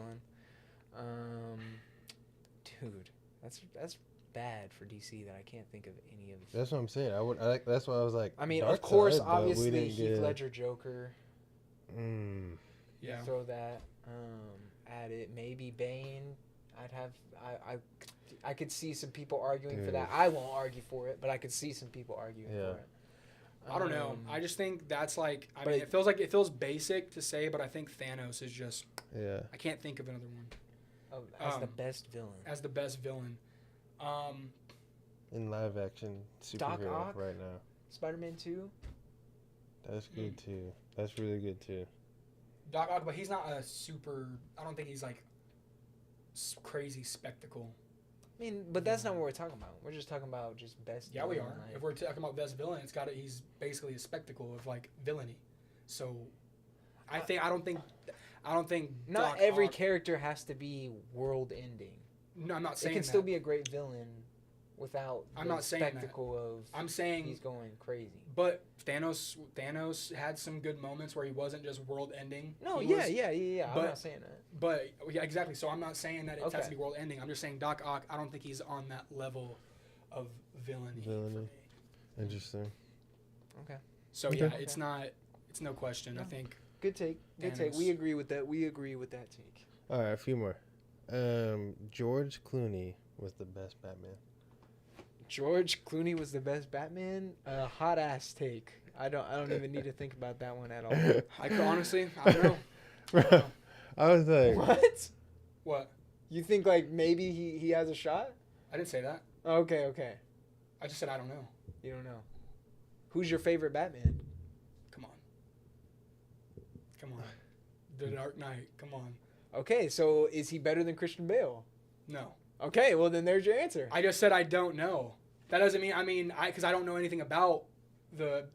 villain. Dude, that's bad for DC that I can't think of any of. that's what I'm saying. That's why I was like. I mean, of course, Darkseid, but we obviously, didn't Heath get- Ledger Joker. Yeah. Throw that at it. Maybe Bane. I could see some people arguing for that. Dude. I won't argue for it, but I could see some people arguing Yeah. for it. I don't know. I just think that's like. I but mean, it feels basic to say, but I think Thanos is just. Yeah. I can't think of another one as the best villain. as the best villain. In live action Doc superhero Ock? right now. Spider-Man 2. That's good too. That's really good too. Doc Ock, but he's not a super. I don't think he's like crazy spectacle. I mean, but that's not what we're talking about. We're just talking about just best. Yeah, we villain, are. like- If we're talking about best villain, he's basically a spectacle of like villainy. So, I don't think. not Doc every Ock- character has to be world-ending. No, I'm not It saying can that. still be a great villain without I'm the not saying that. spectacle of I'm saying, he's going crazy. but Thanos had some good moments where he wasn't just world-ending. No, He yeah, was- yeah. I'm but- not saying that. But yeah, exactly. So I'm not saying that it has Okay. to be world-ending. I'm just saying Doc Ock. I don't think he's on that level of villainy. For Villainy. me. Interesting. Okay. So Okay. yeah, it's not. It's no question. I think. Good take. Good take. Thanos. We agree with that. We agree with that take. All right, a few more. George Clooney was the best Batman. George Clooney was the best Batman. Hot ass take. I don't even need to think about that one at all. I could honestly, I don't know. Bro, I was like, What? What? You think like maybe he has a shot? I didn't say that. Okay. I just said I don't know. You don't know. Who's your favorite Batman? Come on. The Dark Knight. Come on. Okay, so is he better than Christian Bale? No. Okay, well then there's your answer. I just said I don't know. That doesn't mean because I don't know anything about the.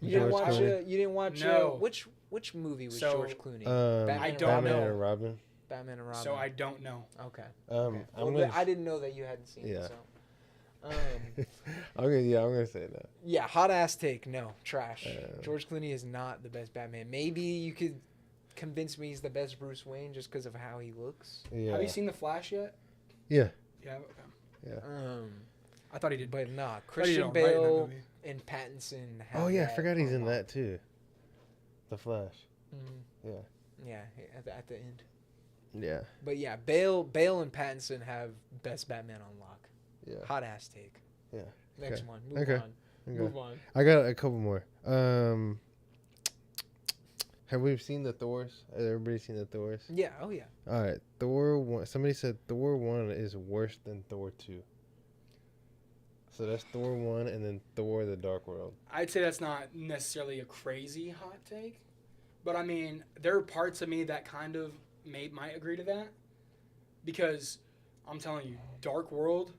You didn't George watch. Clooney? You didn't watch. No. Which movie was So, George Clooney? I don't Batman know. and Robin. Batman and Robin. So I don't know. Okay. I'm Well, gonna. I didn't know that you hadn't seen Yeah. it. So. I'm gonna say that. Yeah, hot ass take. No, trash. Uh, George Clooney is not the best Batman. Maybe you could convince me he's the best Bruce Wayne just because of how he looks. Yeah. Have you seen The Flash yet? Yeah. Yeah. Okay. Yeah. I thought he did. But nah, thought he did Christian all right in that Bale movie. and Pattinson. Have Oh yeah, I that forgot he's on in lock. that too. The Flash. Mhm. Yeah. Yeah, at the end. Yeah. But yeah, Bale and Pattinson have best Batman on lock. Yeah. Hot ass take. Yeah. Next Okay. one. Move Okay. on. Okay. Move on. I got a couple more. Have we seen the Thors? Has everybody seen the Thors? Yeah. Oh yeah. All right. Thor 1. Somebody said Thor 1 is worse than Thor 2. So that's Thor 1 and then Thor the Dark World. I'd say that's not necessarily a crazy hot take, but I mean there are parts of me that kind of might agree to that, because I'm telling you, Dark World.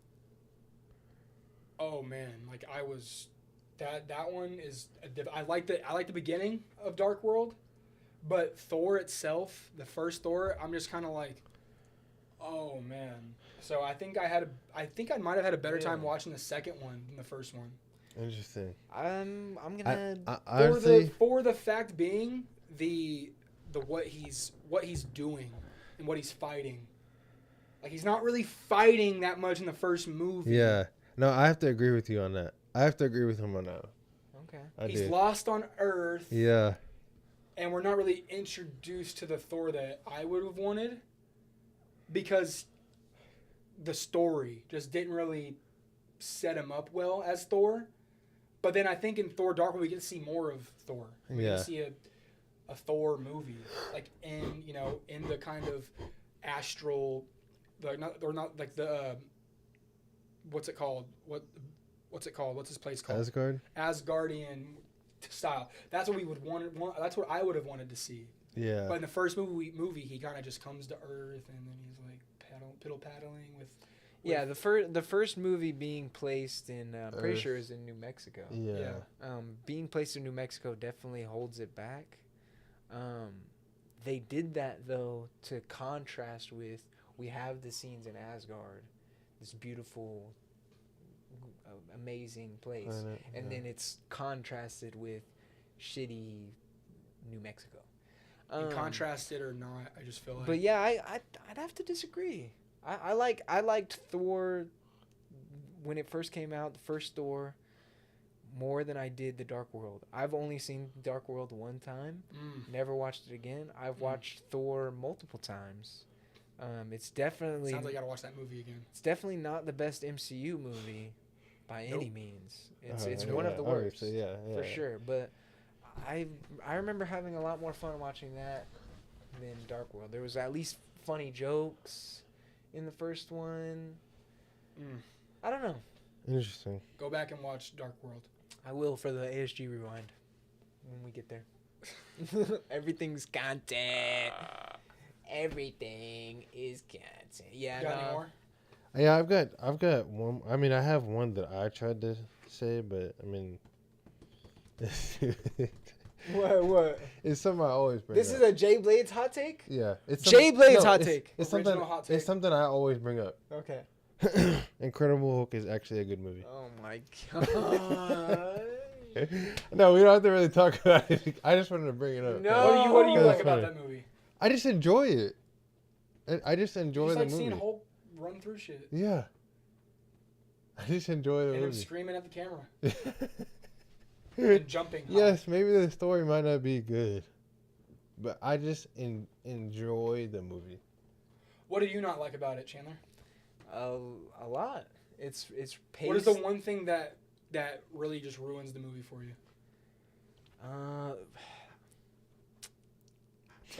Oh man, like I was, that one is. I like the beginning of Dark World, but Thor itself, the first Thor, I'm just kind of like, oh man. So I think I might have had a better time watching the second one than the first one. Interesting. I'm gonna. Honestly, For the fact being the what he's doing and what he's fighting. Like he's not really fighting that much in the first movie. yeah. No, I have to agree with you on that. I have to agree with him on that. Okay. I He's do. lost on Earth. Yeah. And we're not really introduced to the Thor that I would have wanted, because the story just didn't really set him up well as Thor. But then I think in Thor Dark World we get to see more of Thor. We get Yeah. to see a Thor movie, like in the kind of astral, like not like the what's it called? What's it called? What's this place called? Asgard? Asgardian style. That's what we would want. That's what I would have wanted to see. Yeah. But in the first movie, he kind of just comes to Earth and then he's like piddle paddling with. Yeah, the first movie being placed in, I'm pretty Earth. sure is in New Mexico. Yeah. Being placed in New Mexico definitely holds it back. They did that though to contrast with, we have the scenes in Asgard, this beautiful, amazing place, Planet, and yeah. then it's contrasted with shitty New Mexico. Contrasted or not, I just feel like. But yeah, I'd have to disagree. I liked Thor when it first came out, the first Thor, more than I did the Dark World. I've only seen Dark World one time, never watched it again. I've watched Thor multiple times. It's definitely Sounds like I gotta watch that movie again. it's definitely not the best MCU movie by any means. It's yeah, one of the worst, obviously, yeah. for sure. But I remember having a lot more fun watching that than Dark World. There was at least funny jokes in the first one. I don't know. Interesting. Go back and watch Dark World. I will for the ASG rewind when we get there. Everything's content. Everything is content. Yeah, You got any more? Yeah, I've got one. I mean, I have one that I tried to say, but I mean, What? it's something I always bring This up. is a Jay Blades hot take? Yeah, it's Jay Blades hot it's- take. It's Original something. hot take. It's something I always bring up. Okay. Incredible Hulk is actually a good movie. Oh my god. No, we don't have to really talk about it. I just wanted to bring it up. No. What do you That's like about funny. that movie? I just enjoy it. I just enjoy Just the like movie. seeing Hulk run through shit Yeah. I just enjoy the and him movie. screaming at the camera and jumping. Yes, maybe the story might not be good, but I just enjoy the movie. What do you not like about it, Chandler? A lot. It's paced. What is the one thing that really just ruins the movie for you? I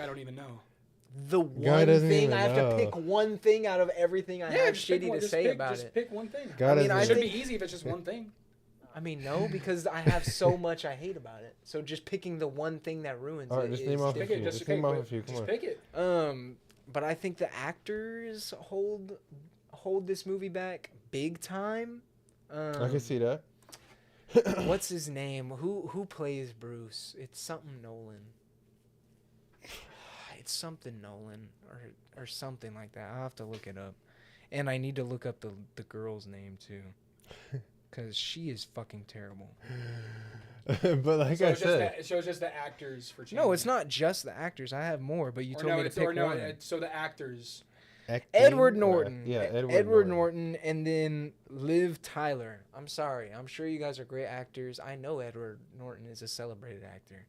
don't even know. The one doesn't thing even I have know. to pick one thing out of everything I have just pick shitty one- to just say pick- about just it. pick one thing. God I mean, doesn't I It should think- be easy if it's just one thing. I mean, no, because I have so much I hate about it. So just picking the one thing that ruins All right, it just is name off a Pick few. it. Just Just name pick off a it. few. Come Just on. pick it. But I think the actors hold this movie back big time. I can see that. What's his name? Who plays Bruce? It's something Nolan. It's something Nolan or something like that. I'll have to look it up. And I need to look up the girl's name too. Cause she is fucking terrible. But like I said, So it's just the actors for change. No, it's not just the actors. I have more, but you told me to pick one. So the actors. acting, Edward Norton. Yeah, Edward Norton, and then Liv Tyler. I'm sorry. I'm sure you guys are great actors. I know Edward Norton is a celebrated actor.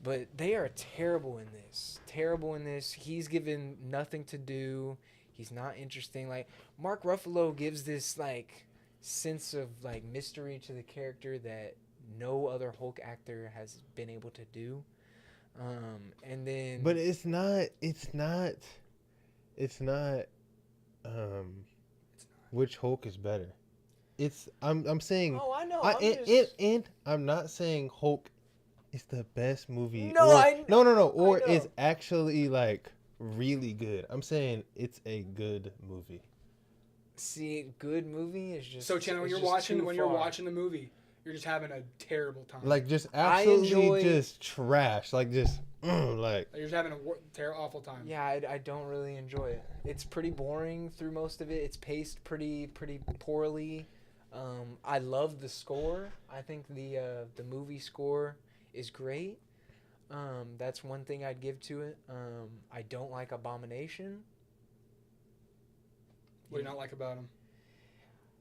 But they are terrible in this. Terrible in this. He's given nothing to do. He's not interesting. Like Mark Ruffalo gives this like sense of like mystery to the character that no other Hulk actor has been able to do. And then But it's not. Which Hulk is better? I'm saying. Oh, I know. And I'm not saying Hulk is the best movie. No, Or I know. is actually like really good. I'm saying it's a good movie. See, good movie is just So Chandler, when it's you're just too watching far. the movie, you're just having a terrible time. Like just I absolutely enjoy- just trash. Like just like. You're just having a awful time. Yeah, I don't really enjoy it. It's pretty boring through most of it. It's paced pretty poorly. I love the score. I think the movie score is great. That's one thing I'd give to it. I don't like Abomination. What do you not like about him?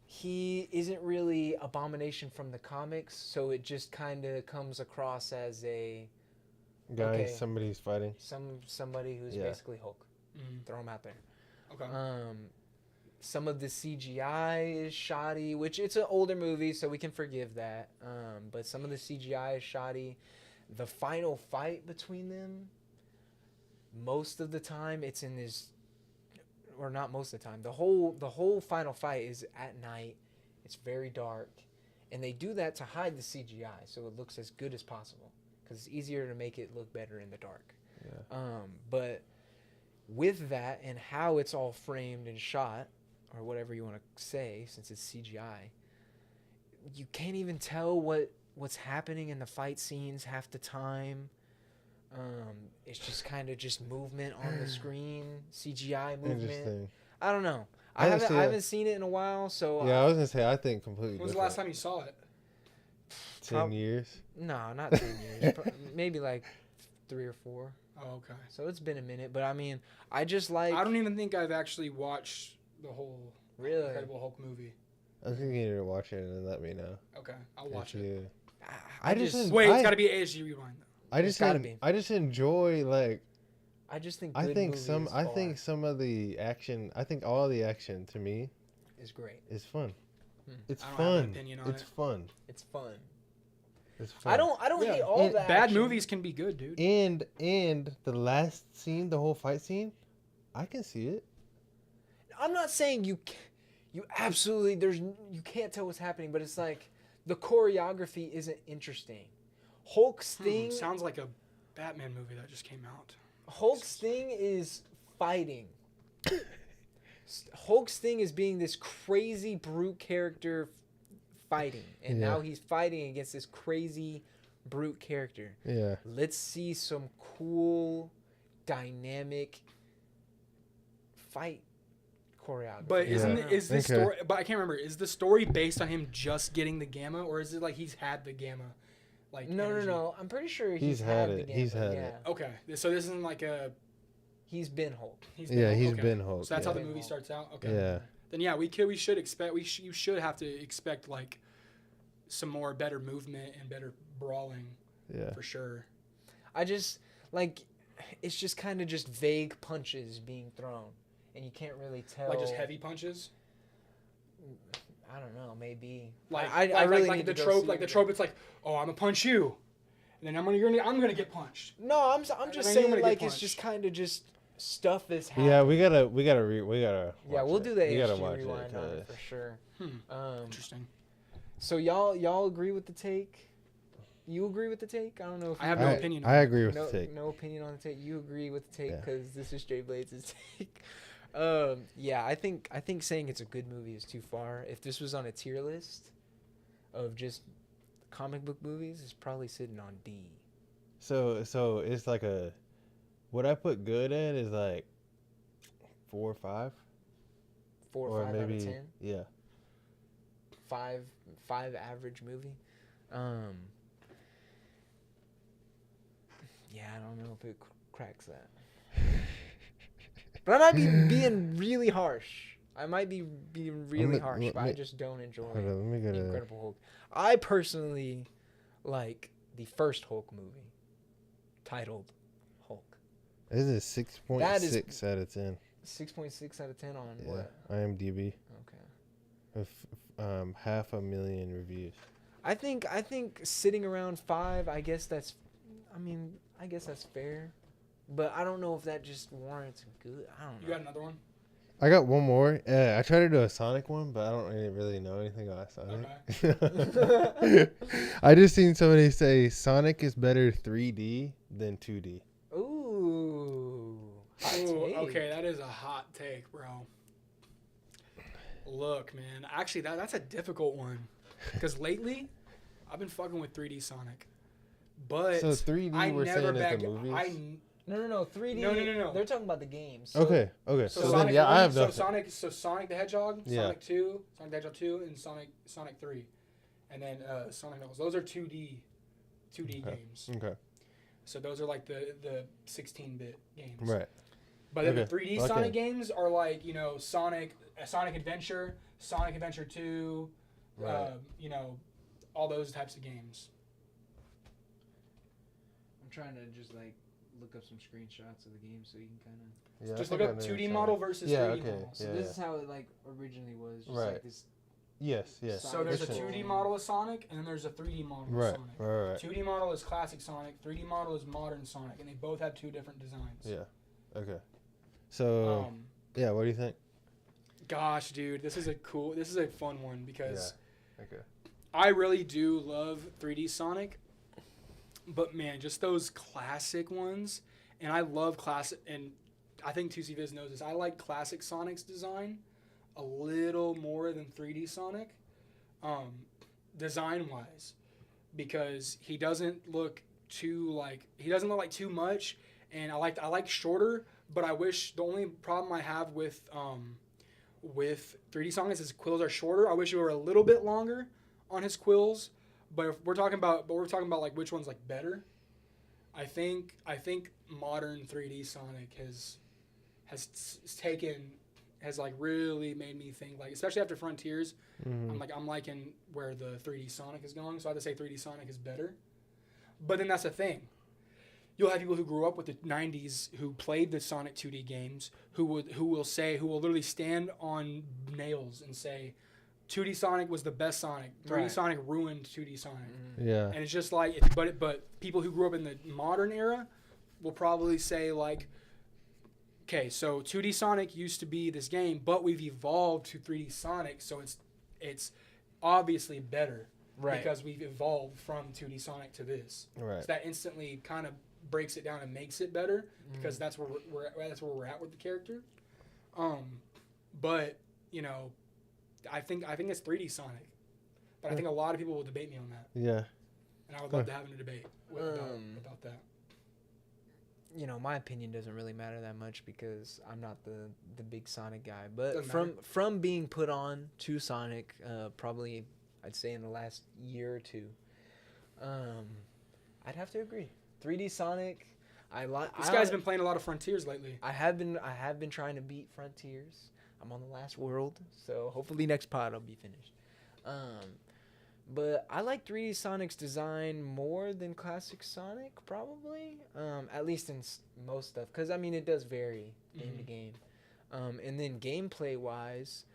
He isn't really Abomination from the comics, so it just kind of comes across as a Guy, Okay. somebody's fighting. somebody who's Yeah. basically Hulk. Mm, Throw him out there. okay. Some of the CGI is shoddy, which it's an older movie, so we can forgive that. But some of the CGI is shoddy. The final fight between them, most of the time it's in this, or not most of the time. The whole final fight is at night. It's very dark, and they do that to hide the CGI, so it looks as good as possible, because it's easier to make it look better in the dark. Yeah. But with that and how it's all framed and shot, or whatever you want to say, since it's CGI, you can't even tell what's happening in the fight scenes half the time. It's just kind of just movement on the screen, CGI movement. Interesting. I don't know. I I didn't haven't see I that. haven't seen it in a while, so Yeah, I was gonna say I think completely. When was the different. last time you saw it? 10 years. no, not 10 years, maybe like 3 or 4. Oh, okay. So it's been a minute, but I mean, I just like I don't even think I've actually watched the whole really. Incredible Hulk movie. I think you need to watch it and let me know. Okay, I'll watch If it. you- I I just Wait, it's I- got to be ASG Rewind. I It's just gotta be. I just enjoy like I just think I good think movies some I are- think some of the action I think all the action to me is great. is fun. Hmm. It's I don't have an fun. opinion on It's it. fun. It's fun. It's fun. I don't Yeah. hate all And the Bad action. movies can be good, dude. And the last scene, the whole fight scene, I can see it. I'm not saying you absolutely you can't tell what's happening, but it's like the choreography isn't interesting. Hulk's thing Sounds like a Batman movie that just came out. Hulk's thing is fighting. Hulk's thing is being this crazy brute character fighting, and Yeah. now he's fighting against this crazy brute character. Yeah. Let's see some cool, dynamic fight choreography. But Yeah. is this Okay. story? But I can't remember. Is the story based on him just getting the gamma, or is it like he's had the gamma? Like no, energy? no. I'm pretty sure He's had had the it. gamma, He's had yeah. it. Okay, so this isn't like a. He's been Hulk. He's Yeah, Hulk? he's Okay. been Hulk. So that's yeah. how the movie starts out. Okay. Yeah. Then yeah, we should expect you should have to expect like some more better movement and better brawling Yeah. for sure. I just like it's just kind of just vague punches being thrown, and you can't really tell. Like just heavy punches. I don't know, maybe. Like I really like need the to go trope. see Like it the again. trope. It's like, oh, I'm gonna punch you, and And then I'm gonna get punched. No, I'm just then saying you're gonna like get it's just punched. kind of just stuff that's happening. Yeah, we gotta Yeah, watch we'll it. do the We gotta HD watch rewind on it 'cause- for sure. Interesting. So y'all agree with the take? You agree with the take? I don't know if I have you no agree. opinion. I agree with no, the take. no opinion on the take. You agree with the take Yeah. because this is Jay Blades' take. Yeah, I think saying it's a good movie is too far. If this was on a tier list of just comic book movies, it's probably sitting on D. So it's like what I put good at is like 4 or 5, 4 or 5 maybe out of 10. yeah. Five average movie. Yeah, I don't know if it cracks that. But I might be being really harsh. I might be being really harsh, but I just don't enjoy Hold on, let me the get a. Incredible Hulk. I personally like the first Hulk movie, titled Hulk. This is 6.6 out of 10. 6.6 out of 10 on Yeah, what? IMDb. Okay. With 500,000 reviews. I think sitting around 5, I guess that's fair. But I don't know if that just warrants good. I don't know. You got another one? I got one more. I tried to do a Sonic one, but I don't really know anything about Sonic. Okay. I just seen somebody say Sonic is better 3D than 2D. Ooh. Hot Ooh, take. okay, that is a hot take, bro. Look, man. Actually, that's a difficult one. Because lately, I've been fucking with 3D Sonic. But So 3D I we're never saying is back. the movies? No, 3D. No. They're talking about the games. Okay. So, So then Sonic, yeah, I have nothing. Sonic the Hedgehog, Yeah. Sonic 2, Sonic the Hedgehog 2, and Sonic 3, and then Sonic Knuckles. Those are 2D games. Okay. So those are like the 16-bit games. Right. But then the Okay. 3D Sonic games are like Sonic Adventure, Sonic Adventure 2, Right. all those types of games. I'm trying to just look up some screenshots of the game so you can kind of. Yeah, Just I look think up I know 2D what model you're versus saying. 3D Yeah. Okay. model. So Yeah. this is how it originally was. Just Right. this. Yes. So there's a Makes sense. 2D model of Sonic, and then there's a 3D model Right. of Sonic. Right. 2D model is classic Sonic. 3D model is modern Sonic, and they both have two different designs. Yeah. Okay. So yeah, what do you think? Gosh, dude, this is a fun one because Okay. I really do love 3D Sonic, but man, just those classic ones, and I love classic, and I think 2C knows this. I like classic Sonic's design a little more than 3D Sonic, design wise, because he doesn't look like too much, and I like shorter, but I wish the only problem I have with 3D Sonic is his quills are shorter. I wish they were a little bit longer on his quills, but if we're talking about like which one's like better, I think modern 3D Sonic has like really made me think, like, especially after Frontiers. Mm-hmm. I'm liking where the 3D Sonic is going, so I have to say 3D Sonic is better. But then that's the thing. You'll have people who grew up with the 90s who played the Sonic 2D games who will literally stand on nails and say 2D Sonic was the best Sonic. 3D Sonic ruined 2D Sonic. Yeah. And it's just like, but people who grew up in the modern era will probably say like, okay, so 2D Sonic used to be this game, but we've evolved to 3D Sonic, so it's obviously better, Right. because we've evolved from 2D Sonic to this. Right. So that instantly kind of breaks it down and makes it better, because that's where we're at with the character. But I think it's 3D Sonic, but I think a lot of people will debate me on that, Yeah. and I would love to have a debate about that. My opinion doesn't really matter that much because I'm not the big Sonic guy. But Doesn't from being put on to Sonic, probably I'd say in the last year or two, I'd have to agree. 3D Sonic, This guy's been playing a lot of Frontiers lately. I have been trying to beat Frontiers. I'm on the last world, so hopefully next pod I'll be finished. But I like 3D Sonic's design more than classic Sonic, probably. At least in most stuff, because it does vary game to game. And then gameplay wise,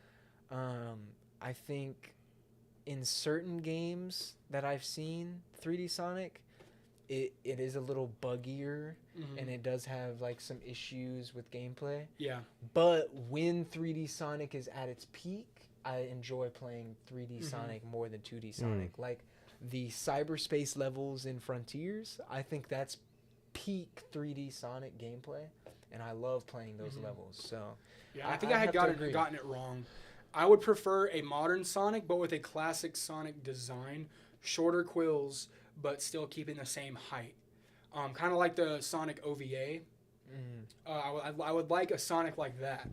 I think in certain games that I've seen 3D Sonic, it is a little buggier, and it does have like some issues with gameplay. Yeah. But when 3D Sonic is at its peak, I enjoy playing 3D Sonic more than 2D Sonic. Like the cyberspace levels in Frontiers, I think that's peak 3D Sonic gameplay, and I love playing those levels. So yeah, I think I had gotten it wrong. I would prefer a modern Sonic, but with a classic Sonic design, shorter quills, but still keeping the same height. Kind of like the Sonic OVA. I would like a Sonic like that,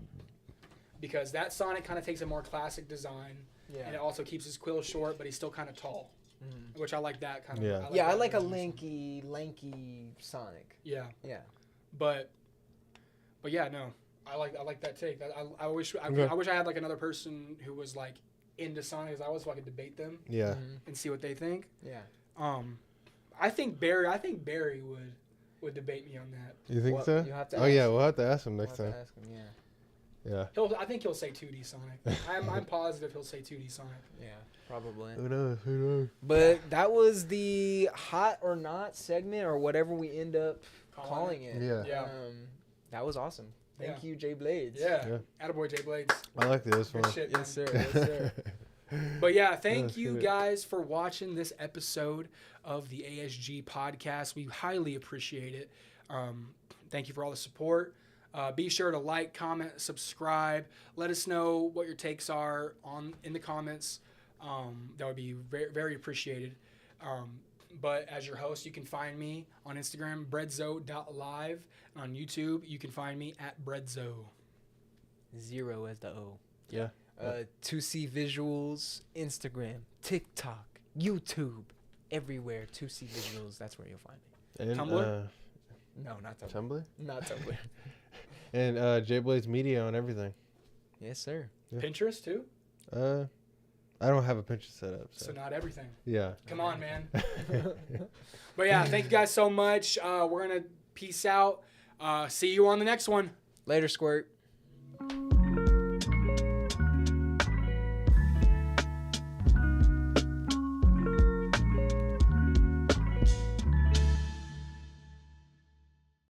because that Sonic kind of takes a more classic design, and it also keeps his quills short, but he's still kind of tall, which I like that kind of. Yeah. I like a lanky Sonic. Yeah. Yeah. But yeah, no, I like that take. I wish I had like another person who was like into Sonic as I was, so I could debate them. Yeah. And see what they think. Yeah. I think Barry would debate me on that. You think so? You have to We'll have to ask him next time. Yeah. Yeah. I think he'll say 2D Sonic. I'm positive he'll say 2D Sonic. Yeah, probably. Who knows? But that was the hot or not segment, or whatever we end up calling it. Yeah. That was awesome. Thank you, Jay Blades. Yeah. Attaboy, Jay Blades. I like it. It was fun. Good shit, man. Yes, sir. Yes, sir. But yeah, thank you good. guys for watching this episode of the ASG podcast. We highly appreciate it. Thank you for all the support. Be sure to like, comment, subscribe. Let us know what your takes are in the comments. That would be very, very appreciated. But as your host, you can find me on Instagram, breadzo.live. And on YouTube, you can find me at breadzo. 0 as the O. Yeah. To see visuals, Instagram, TikTok, YouTube, everywhere. To see visuals, that's where you'll find me. And, Tumblr? No, not Tumblr. Tumblr? Not Tumblr. And Jay Blades Media on everything. Yes, sir. Yeah. Pinterest too? I don't have a Pinterest set up. So not everything. Yeah. Come on, man. But yeah, thank you guys so much. We're going to peace out. See you on the next one. Later, Squirt.